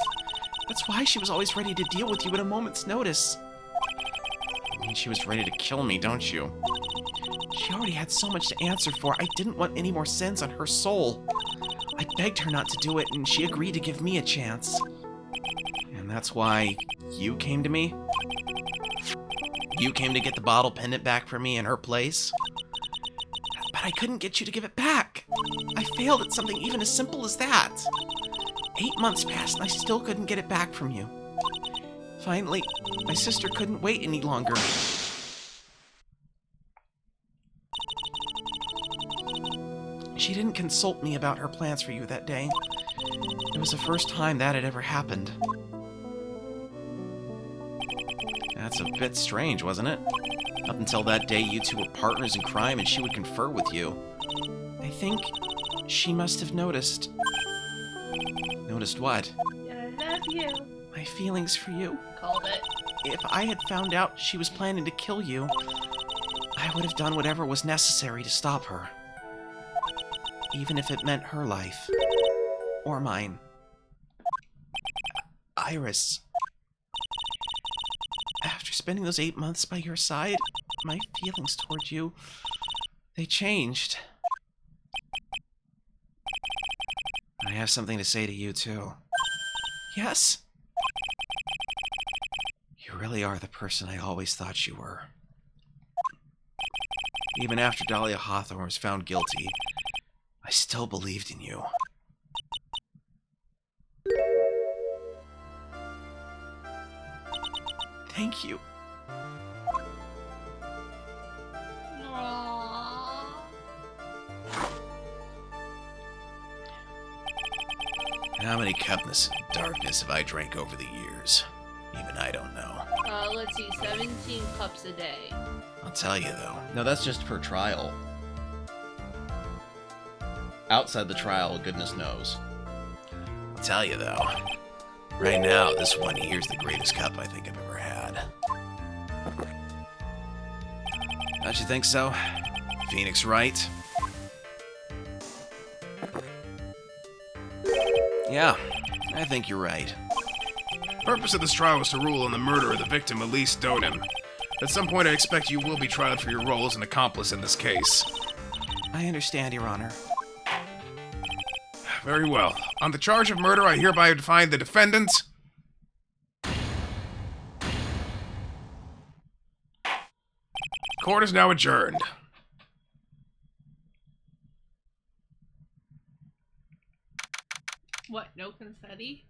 That's why she was always ready to deal with you at a moment's notice. I mean, she was ready to kill me, don't you? She already had so much to answer for. I didn't want any more sins on her soul. I begged her not to do it, and she agreed to give me a chance. And that's why you came to me? You came to get the bottle pendant back for me in her place? But I couldn't get you to give it back. I failed at something even as simple as that. 8 months passed, and I still couldn't get it back from you. Finally, my sister couldn't wait any longer. She didn't consult me about her plans for you that day. It was the first time that had ever happened. That's a bit strange, wasn't it? Up until that day, you two were partners in crime and she would confer with you. I think she must have noticed. Noticed what? I love you. My feelings for you. Called it. If I had found out she was planning to kill you, I would have done whatever was necessary to stop her. Even if it meant her life. Or mine. Iris. After spending those 8 months by your side, my feelings toward you, they changed. I have something to say to you, too. Yes? You really are the person I always thought you were. Even after Dahlia Hawthorne was found guilty, I still believed in you. Thank you. Aww. How many cups of darkness have I drank over the years? Even I don't know. Let's see, 17 cups a day. I'll tell you, though. No, that's just per trial. Outside the trial, goodness knows. I'll tell you, though. Right now, this one here's the greatest cup I think I've ever had. Don't you think so? Phoenix Wright? Yeah, I think you're right. The purpose of this trial was to rule on the murder of the victim, Elise Donim. At some point, I expect you will be tried for your role as an accomplice in this case. I understand, Your Honor. Very well. On the charge of murder, I hereby find the defendant... Court is now adjourned. What, no confetti?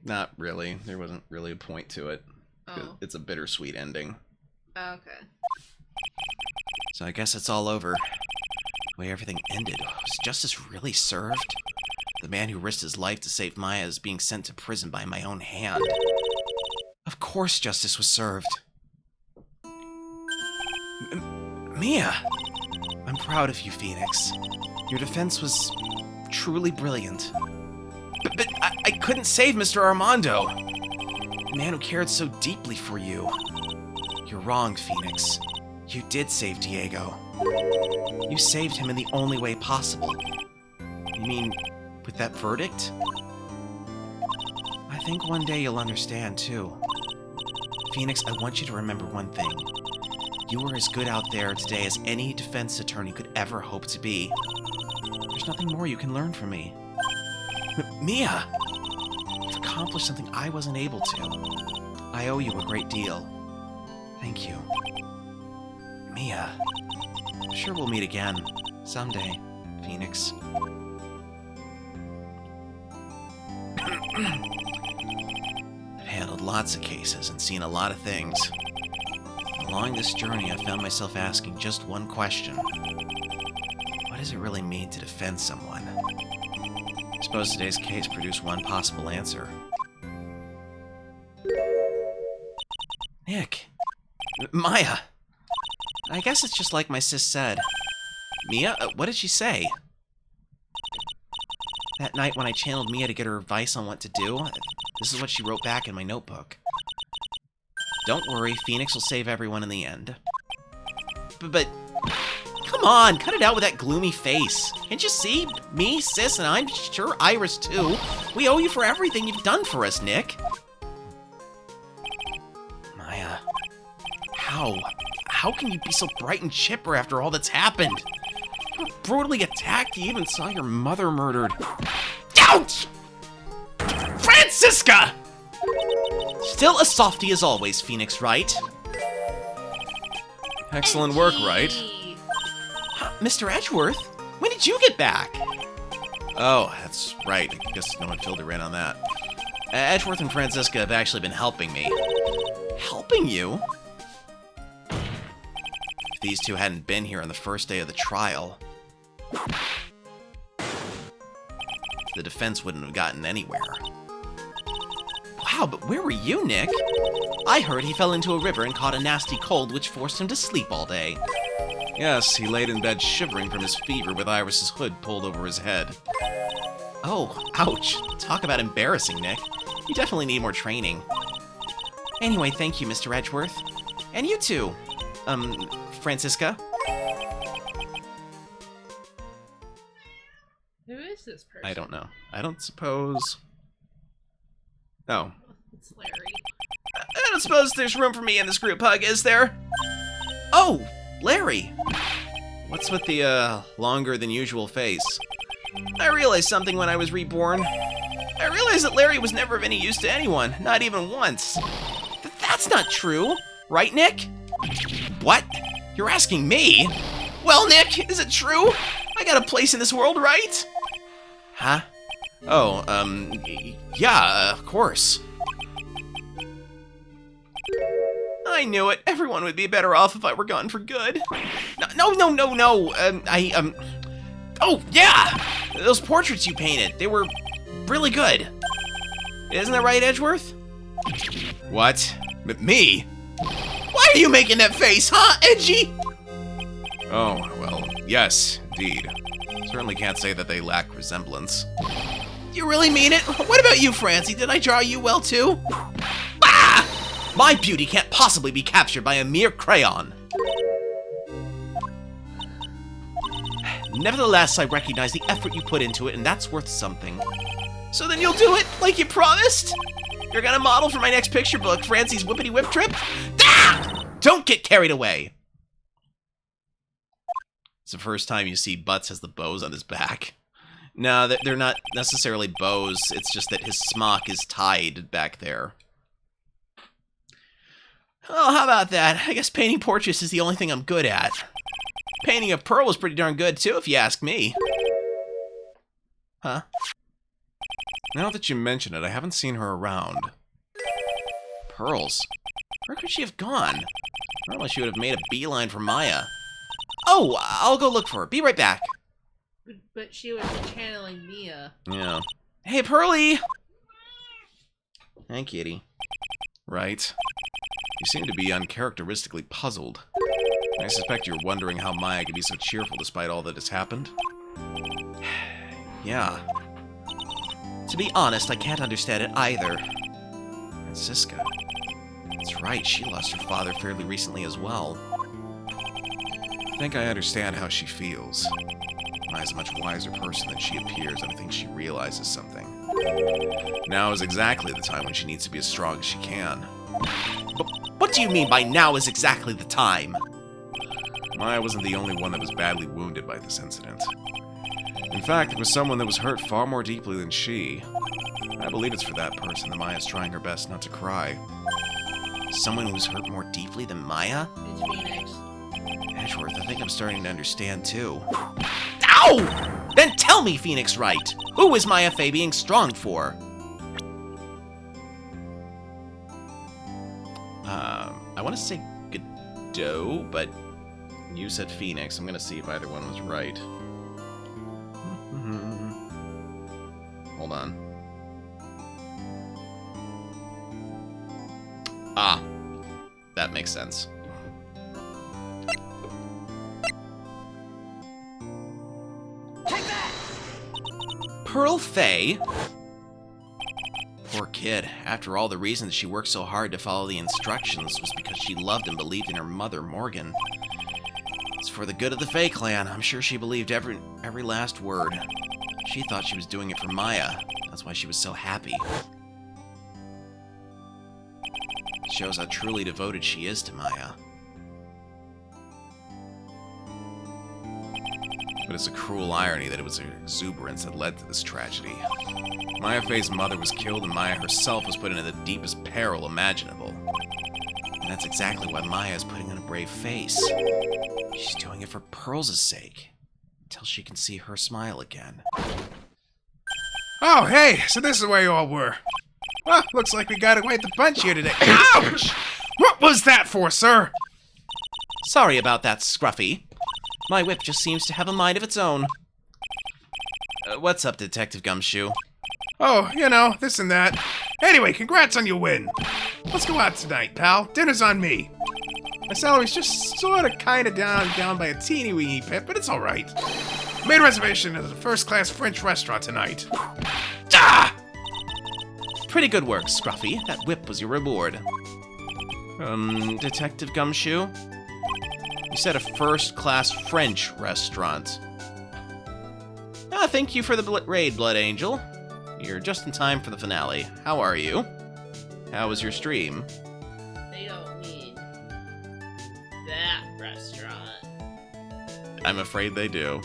Not really. There wasn't really a point to it. Oh. It's a bittersweet ending. Okay. So I guess it's all over. The way everything ended, was justice really served? The man who risked his life to save Maya is being sent to prison by my own hand. Of course justice was served. Mia! I'm proud of you, Phoenix. Your defense was truly brilliant. But I couldn't save Mr. Armando, the man who cared so deeply for you. You're wrong, Phoenix. You did save Diego. You saved him in the only way possible. You mean, with that verdict? I think one day you'll understand, too. Phoenix, I want you to remember one thing. You were as good out there today as any defense attorney could ever hope to be. There's nothing more you can learn from me. Mia! You've accomplished something I wasn't able to. I owe you a great deal. Thank you. Mia. I'm sure we'll meet again. Someday, Phoenix. I've handled lots of cases and seen a lot of things. Along this journey, I found myself asking just one question. What does it really mean to defend someone? I suppose today's case produced one possible answer. Nick. Maya. I guess it's just like my sis said. Mia? What did she say? That night when I channeled Mia to get her advice on what to do, this is what she wrote back in my notebook. Don't worry, Phoenix will save everyone in the end. But come on, cut it out with that gloomy face. Can't you see? Me, sis, and I'm sure Iris too. We owe you for everything you've done for us, Nick. Maya, how can you be so bright and chipper after all that's happened? You were brutally attacked, you even saw your mother murdered. Ouch! Francisca! Still a softie as always, Phoenix, Wright. Excellent work, Wright. Mr. Edgeworth? When did you get back? Oh, that's right. I guess no one filled her in on that. Edgeworth and Francisca have actually been helping me. Helping you? If these two hadn't been here on the first day of the trial, the defense wouldn't have gotten anywhere. Wow, but where were you, Nick? I heard he fell into a river and caught a nasty cold which forced him to sleep all day. Yes, he laid in bed shivering from his fever with Iris's hood pulled over his head. Oh, ouch. Talk about embarrassing, Nick. You definitely need more training. Anyway, thank you, Mr. Edgeworth. And you too. Francisca? Who is this person? I don't know. I don't suppose... Oh. It's Larry. I don't suppose there's room for me in this group hug, is there? Oh, Larry. What's with the, longer than usual face? I realized something when I was reborn. I realized that Larry was never of any use to anyone, not even once. That's not true, right, Nick? What? You're asking me? Well, Nick, is it true? I got a place in this world, right? Huh? Oh, yeah, of course. I knew it. Everyone would be better off if I were gone for good. No. Oh, yeah! Those portraits you painted, they were really good. Isn't that right, Edgeworth? What? Me? Why are you making that face, huh, Edgy? Oh, well, yes, indeed. Certainly can't say that they lack resemblance. You really mean it? What about you, Francie? Did I draw you well, too? Ah! My beauty can't possibly be captured by a mere crayon. Nevertheless, I recognize the effort you put into it, and that's worth something. So then you'll do it, like you promised? You're gonna model for my next picture book, Francie's Whippity Whip Trip? Ah! Don't get carried away! It's the first time you see Butts has the bows on his back. No, they're not necessarily bows, it's just that his smock is tied back there. Oh, how about that? I guess painting portraits is the only thing I'm good at. Painting of Pearl was pretty darn good, too, if you ask me. Huh? Now that you mention it, I haven't seen her around. Pearls? Where could she have gone? Normally she would have made a beeline for Maya. Oh, I'll go look for her. Be right back. But she was channeling Mia. Yeah. Hey, Pearly! Hey, kitty. Right. You seem to be uncharacteristically puzzled. I suspect you're wondering how Maya could be so cheerful despite all that has happened. Yeah. To be honest, I can't understand it either. Francisca. That's right, she lost her father fairly recently as well. I think I understand how she feels. Maya's a much wiser person than she appears, and I think she realizes something. Now is exactly the time when she needs to be as strong as she can. But what do you mean by now is exactly the time? Maya wasn't the only one that was badly wounded by this incident. In fact, there was someone that was hurt far more deeply than she. I believe it's for that person that Maya's trying her best not to cry. Someone who's hurt more deeply than Maya? It's Phoenix. Edgeworth, I think I'm starting to understand too. Ow! Then tell me, Phoenix Wright, who is Maya Fey being strong for? I want to say Godot, but you said Phoenix. I'm going to see if either one was right. Hold on. Ah, that makes sense. Take that! Pearl Fey? Poor kid. After all, the reason she worked so hard to follow the instructions was because she loved and believed in her mother, Morgan. It's for the good of the Fey clan. I'm sure she believed every last word. She thought she was doing it for Maya. That's why she was so happy. It shows how truly devoted she is to Maya. But it's a cruel irony that it was her exuberance that led to this tragedy. Maya Fey's mother was killed and Maya herself was put into the deepest peril imaginable. And that's exactly why Maya is putting on a brave face. She's doing it for Pearl's sake. Until she can see her smile again. Oh, hey, so this is where you all were. Well, looks like we got quite the bunch here today. Ouch! What was that for, sir? Sorry about that, Scruffy. My whip just seems to have a mind of its own. What's up, Detective Gumshoe? Oh, you know, this and that. Anyway, congrats on your win. Let's go out tonight, pal. Dinner's on me. My salary's just sort of kind of down by a teeny weeny bit, but it's all right. Made a reservation at a first-class French restaurant tonight. Ah! Pretty good work, Scruffy. That whip was your reward. Detective Gumshoe? You said a first-class French restaurant. Thank you for the raid, Blood Angel. You're just in time for the finale. How are you? How was your stream? They don't mean that restaurant. I'm afraid they do.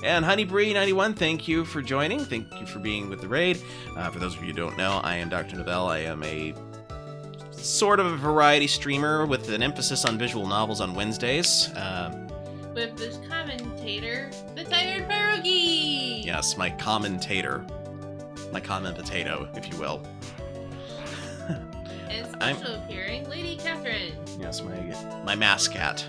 And Honeybree91, thank you for joining. Thank you for being with the raid. For those of you who don't know, I am Dr. Novelle. I am a Sort of a variety streamer with an emphasis on visual novels on Wednesdays. With this commentator, the Tired Pierogi! yes, my commentator. My common potato, if you will. And special appearing, Lady Catherine. Yes, my mascot.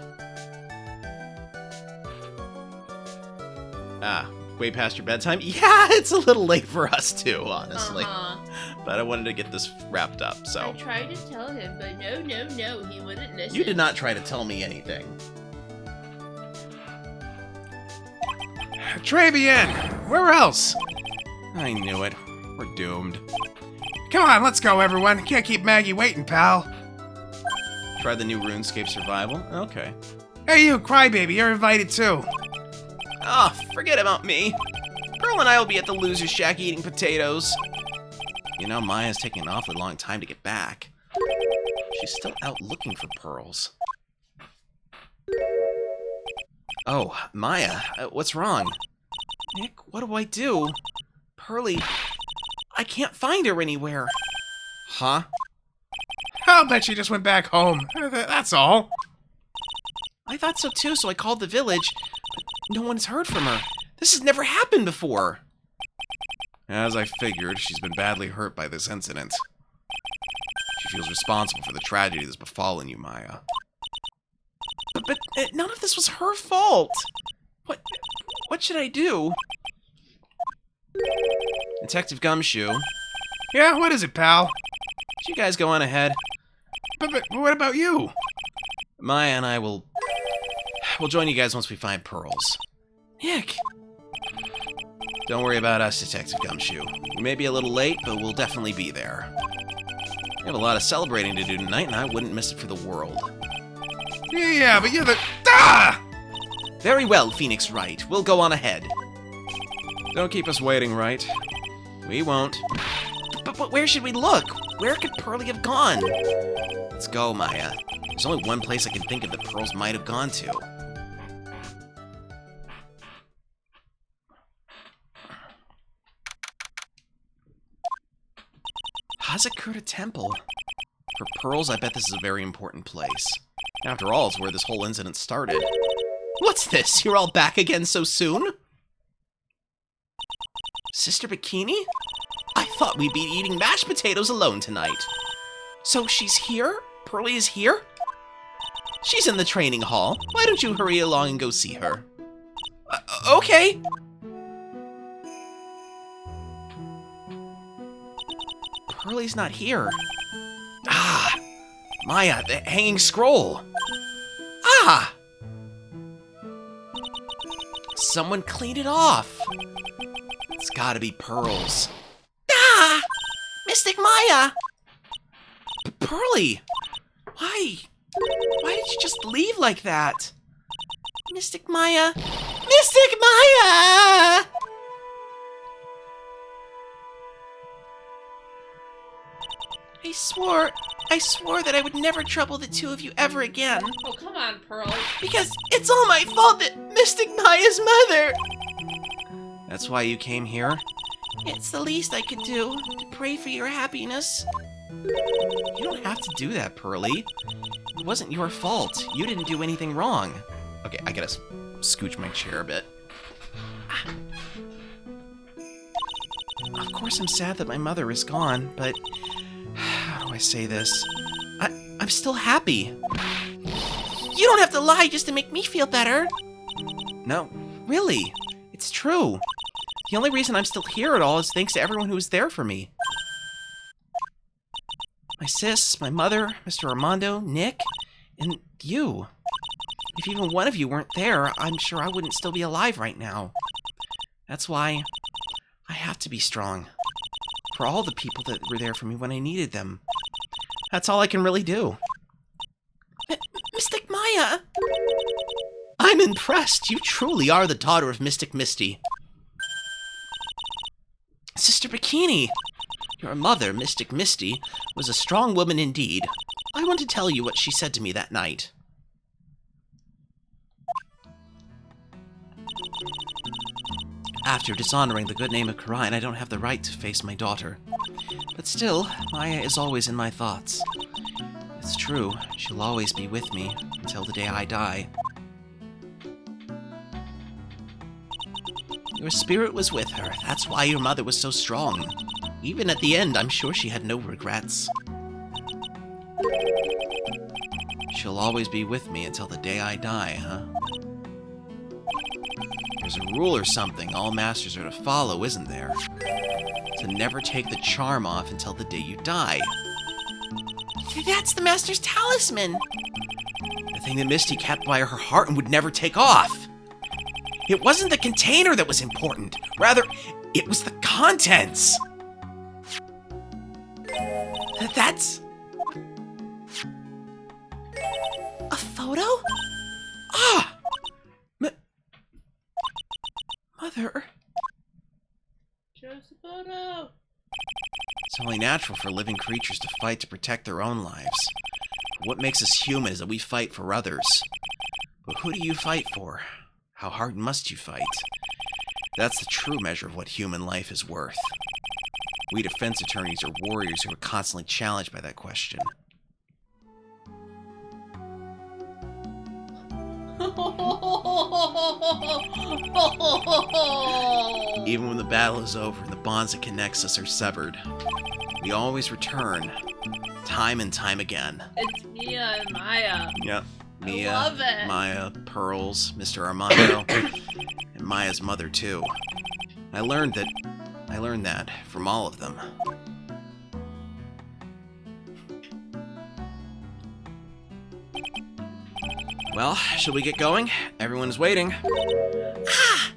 Way past your bedtime? Yeah, it's a little late for us too, honestly. But I wanted to get this wrapped up, I so. tried to tell him, but no, he wouldn't listen. You did not try to tell me anything. Tribulations! Where else? I knew it. We're doomed. Come on, let's go, everyone. Can't keep Maggie waiting, pal. Try the new RuneScape Survival? Okay. Hey, you, Crybaby, you're invited too. Ah, forget about me. Pearl and I will be at the loser's shack eating potatoes. You know, Maya's taking an awfully long time to get back. She's still out looking for pearls. Oh, Maya, what's wrong? Nick, what do I do? Pearlie, I can't find her anywhere. Huh? I'll bet she just went back home. That's all. I thought so too, so I called the village, but no one's heard from her. This has never happened before. As I figured, she's been badly hurt by this incident. She feels responsible for the tragedy that's befallen you, Maya. But none of this was her fault. What should I do? Detective Gumshoe, Yeah, what is it, pal? you guys go on ahead. But what about you? Maya and I will We'll join you guys once we find pearls. Nick, Don't worry about us, Detective Gumshoe. We may be a little late, but we'll definitely be there. We have a lot of celebrating to do tonight, and I wouldn't miss it for the world. Yeah, but you're the... Ah! Very well, Phoenix Wright. We'll go on ahead. Don't keep us waiting, Wright. We won't. but where should we look? Where could Pearlie have gone? Let's go, Maya. There's only one place I can think of that pearls might have gone to. Hazakura Temple. For pearls, I bet this is a very important place. After all, it's where this whole incident started. What's this? You're all back again so soon? Sister Bikini? I thought we'd be eating mashed potatoes alone tonight. So she's here? Pearlie is here? She's in the training hall. Why don't you hurry along and go see her? Okay. Pearlie's not here. Ah! Maya, the hanging scroll. Ah! Someone cleaned it off. It's gotta be pearls. Ah! Mystic Maya! Pearlie! Why? Why did you just leave like that? Mystic Maya! Mystic Maya! I swore that I would never trouble the two of you ever again. Oh, come on, Pearl. Because it's all my fault that Mystic Maya's mother... That's why you came here? It's the least I could do, to pray for your happiness. You don't have to do that, Pearlie. It wasn't your fault. You didn't do anything wrong. Okay, I gotta scooch my chair a bit. Of course I'm sad that my mother is gone, but... How do I say this? I'm still happy. You don't have to lie just to make me feel better. No, really. It's true. The only reason I'm still here at all is thanks to everyone who was there for me. My sis, my mother, Mr. Armando, Nick, and you. If even one of you weren't there, I'm sure I wouldn't still be alive right now. That's why I have to be strong. For all the people that were there for me when I needed them. That's all I can really do. Mystic Maya! I'm impressed. You truly are the daughter of Mystic Misty. Sister Bikini! Your mother, Mystic Misty, was a strong woman indeed. I want to tell you what she said to me that night. After dishonoring the good name of Karine, I don't have the right to face my daughter. But still, Maya is always in my thoughts. It's true, she'll always be with me until the day I die. Your spirit was with her. That's why your mother was so strong. Even at the end, I'm sure she had no regrets. She'll always be with me until the day I die, huh? There's a rule or something all masters are to follow, isn't there? To never take the charm off until the day you die. That's the Master's talisman! The thing that Misty kept by her heart and would never take off. It wasn't the container that was important. Rather, it was the contents. That's... a photo? Ah! Mother. Just a photo. It's only natural for living creatures to fight to protect their own lives. What makes us human is that we fight for others. But who do you fight for? How hard must you fight? That's the true measure of what human life is worth. We defense attorneys are warriors who are constantly challenged by that question. Even when the battle is over and the bonds that connects us are severed, we always return, time and time again. It's Mia and Maya. Yep. Mia, love it. Maya, Pearls, Mr. Armando, and Maya's mother too. I learned that from all of them. Well, should we get going? Everyone is waiting. Ah!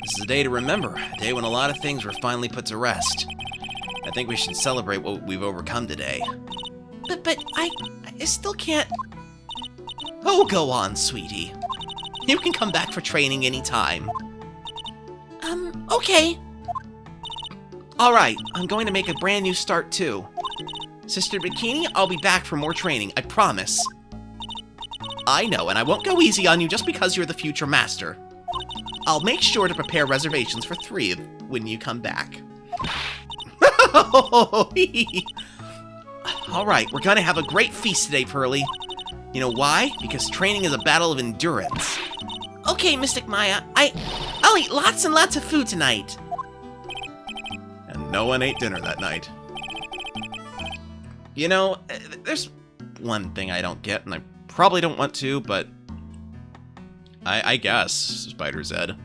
This is a day to remember, a day when a lot of things were finally put to rest. I think we should celebrate what we've overcome today. But I still can't... Oh, go on, sweetie. You can come back for training anytime. Okay. Alright, I'm going to make a brand new start too. Sister Bikini, I'll be back for more training, I promise. I know, and I won't go easy on you just because you're the future master. I'll make sure to prepare reservations for 3 when you come back. Alright, we're gonna have a great feast today, Pearly. You know why? Because training is a battle of endurance. Okay, Mystic Maya. I'll eat lots and lots of food tonight. And no one ate dinner that night. You know, there's one thing I don't get, and I probably don't want to, but... I guess, Spider Zed.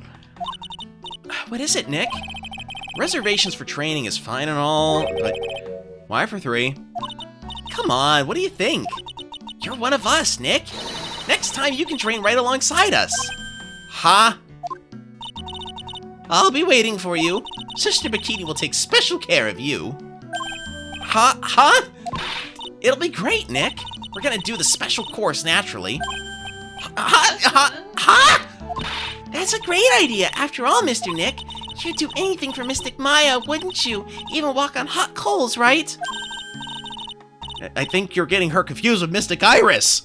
What is it, Nick? Reservations for training is fine and all, but why for 3? Come on, what do you think? You're one of us, Nick. Next time you can train right alongside us. Huh? I'll be waiting for you. Sister Bikini will take special care of you. Huh? It'll be great, Nick. We're gonna do the special course naturally. That's a great idea. After all, Mr. Nick, you'd do anything for Mystic Maya, wouldn't you? Even walk on hot coals, right? I think you're getting her confused with Mystic Iris.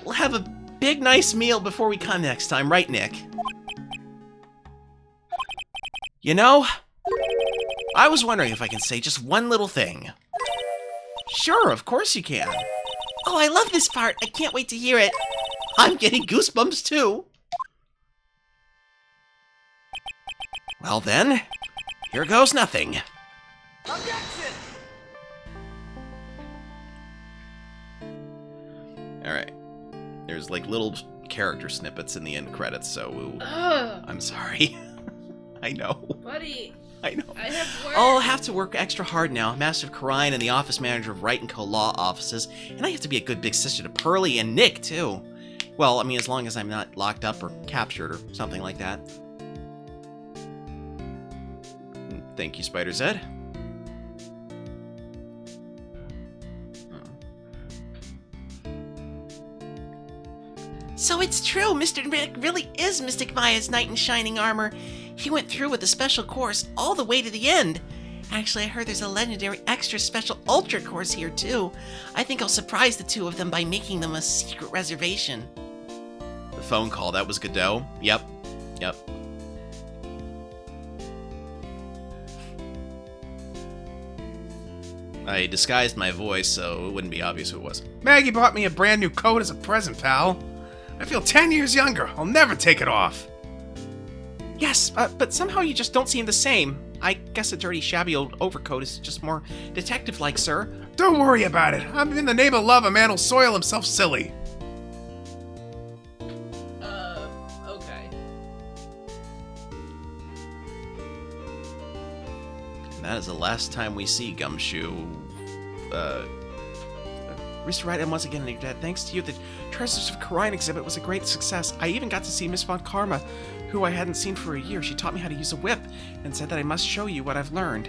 We'll have a big, nice meal before we come next time, right, Nick? You know, I was wondering if I can say just one little thing. Sure, of course you can. Oh, I love this part. I can't wait to hear it. I'm getting goosebumps, too. Well then, here goes nothing. Objection! Alright. There's like little character snippets in the end credits, so Ugh, I'm sorry. I know. buddy. I know. I have work. I'll have to work extra hard now. Master of Karine and the office manager of Wright & Co. law offices. And I have to be a good big sister to Pearly and Nick, too. Well, I mean, as long as I'm not locked up or captured or something like that. Thank you, Spider Zed. So it's true, Mr. Nick really is Mystic Maya's knight in shining armor. He went through with the special course all the way to the end. Actually, I heard there's a legendary extra special ultra course here too. I think I'll surprise the 2 of them by making them a secret reservation. The phone call, that was Godot. Yep. I disguised my voice so it wouldn't be obvious who it was. Maggie bought me a brand new coat as a present, pal. I feel 10 years younger. I'll never take it off. Yes, but somehow you just don't seem the same. I guess a dirty, shabby old overcoat is just more detective-like, sir. Don't worry about it. I'm in the name of love. A man will soil himself silly. Okay. And that is the last time we see Gumshoe. Mr. Wright, and once again, thanks to you, the Treasures of Karine exhibit was a great success. I even got to see Miss Von Karma, who I hadn't seen for a year. She taught me how to use a whip and said that I must show you what I've learned.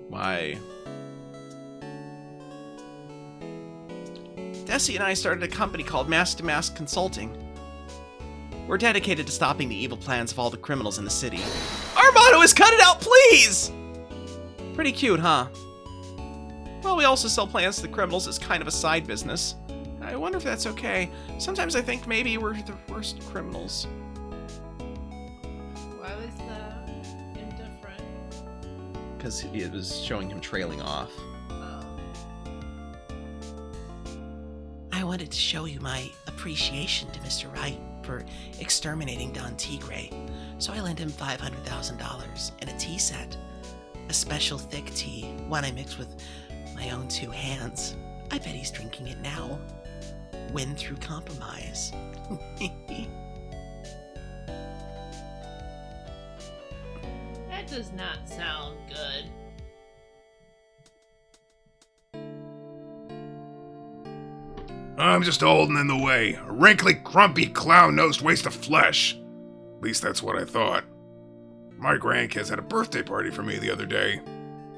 Why? Desi and I started a company called Mask to Mask Consulting. We're dedicated to stopping the evil plans of all the criminals in the city. Our motto is cut it out, please! Pretty cute, huh? Well, we also sell plans to the criminals as kind of a side business. I wonder if that's okay. Sometimes I think maybe we're the worst criminals. Why was that indifferent? Because it was showing him trailing off. Oh. I wanted to show you my appreciation to Mr. Wright for exterminating Don Tigre, so I lent him $500,000 and a tea set. A special thick tea, one I mixed with my own 2 hands. I bet he's drinking it now. Win through compromise. does not sound good. I'm just holding in the way. A wrinkly, grumpy, clown-nosed waste of flesh. At least that's what I thought. My grandkids had a birthday party for me the other day.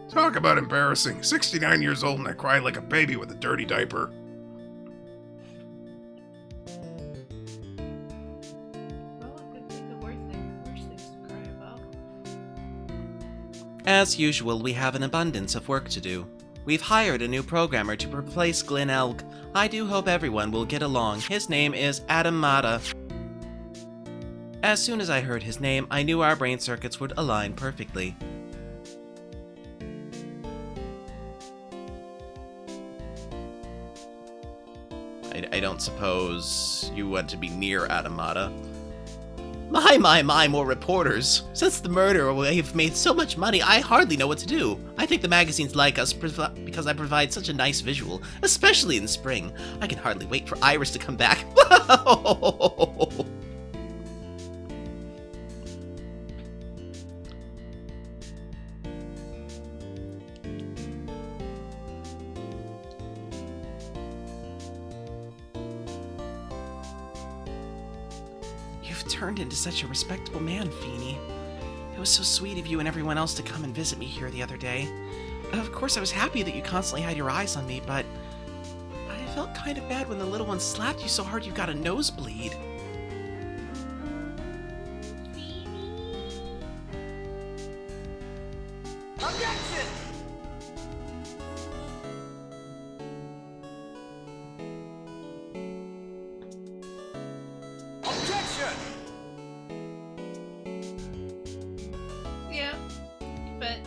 Talk about embarrassing. 69 years old and I cried like a baby with a dirty diaper. Well, I could think of worse things to cry about. As usual, we have an abundance of work to do. We've hired a new programmer to replace Glenn Elk. I do hope everyone will get along. His name is Adam Mata. As soon as I heard his name, I knew our brain circuits would align perfectly. I don't suppose you want to be near Adam Mata. My, more reporters. Since the murder, we've made so much money, I hardly know what to do. I think the magazines like us because I provide such a nice visual, especially in spring. I can hardly wait for Iris to come back. Turned into such a respectable man, Feeny. It was so sweet of you and everyone else to come and visit me here the other day. Of course, I was happy that you constantly had your eyes on me, but I felt kind of bad when the little one slapped you so hard you got a nosebleed. Objection! Objection! Yeah, but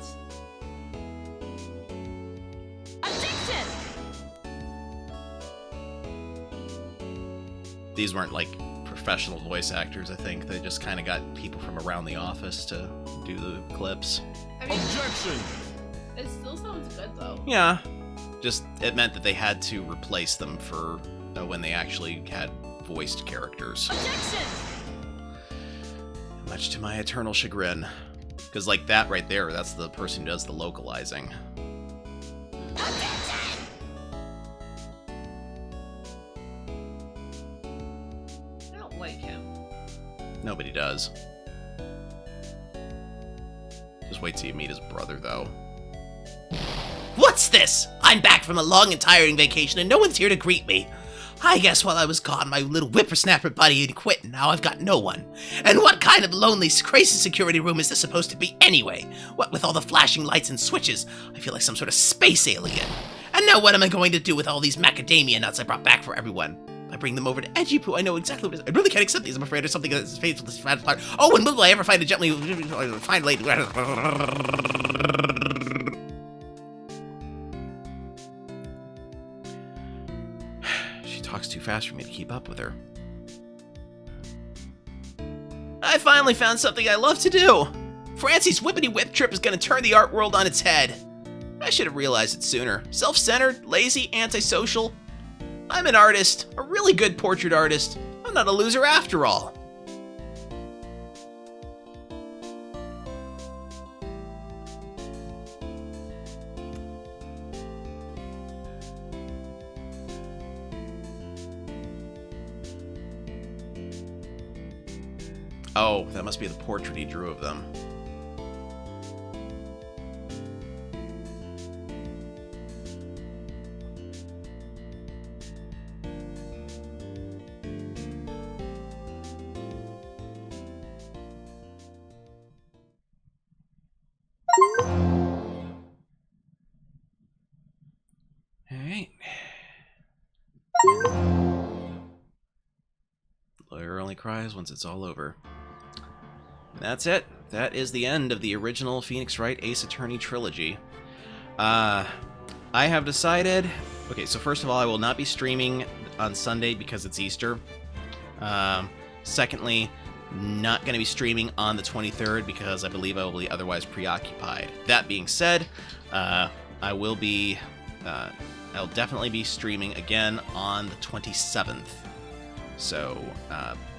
Objection! These weren't like professional voice actors, I think. They just kind of got people from around the office to do the clips. I mean, Objection! it still sounds good though. Yeah. Just, it meant that they had to replace them for when they actually had voiced characters. Objection! Much to my eternal chagrin. Because, like, that right there, that's the person who does the localizing. Objection! I don't like him. Nobody does. Just wait till you meet his brother, though. What's this? I'm back from a long and tiring vacation and no one's here to greet me. I guess while I was gone, my little whippersnapper buddy had quit, and now I've got no one. And what kind of lonely, crazy security room is this supposed to be anyway? What with all the flashing lights and switches? I feel like some sort of space alien. And now what am I going to do with all these macadamia nuts I brought back for everyone? I bring them over to Edgy Poo. I know exactly what it is. I really can't accept these. I'm afraid there's something that's faithful to this part. Oh, and will I ever find a gently fine lady? Talks too fast for me to keep up with her. I finally found something I love to do. Francie's Whippity Whip trip is going to turn the art world on its head. I should have realized it sooner. Self-centered, lazy, antisocial. I'm an artist, a really good portrait artist. I'm not a loser after all. Oh, that must be the portrait he drew of them. Alright. Lawyer only cries once it's all over. That's it. That is the end of the original Phoenix Wright Ace Attorney trilogy. I have decided... Okay, so first of all, I will not be streaming on Sunday because it's Easter. Secondly, not going to be streaming on the 23rd because I believe I will be otherwise preoccupied. That being said, I will be... I'll definitely be streaming again on the 27th. So,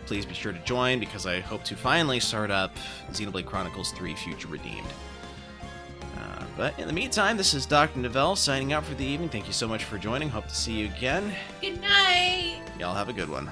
please be sure to join because I hope to finally start up Xenoblade Chronicles 3 Future Redeemed. But in the meantime, this is Dr. Novelle signing out for the evening. Thank you so much for joining. Hope to see you again. Good night! Y'all have a good one.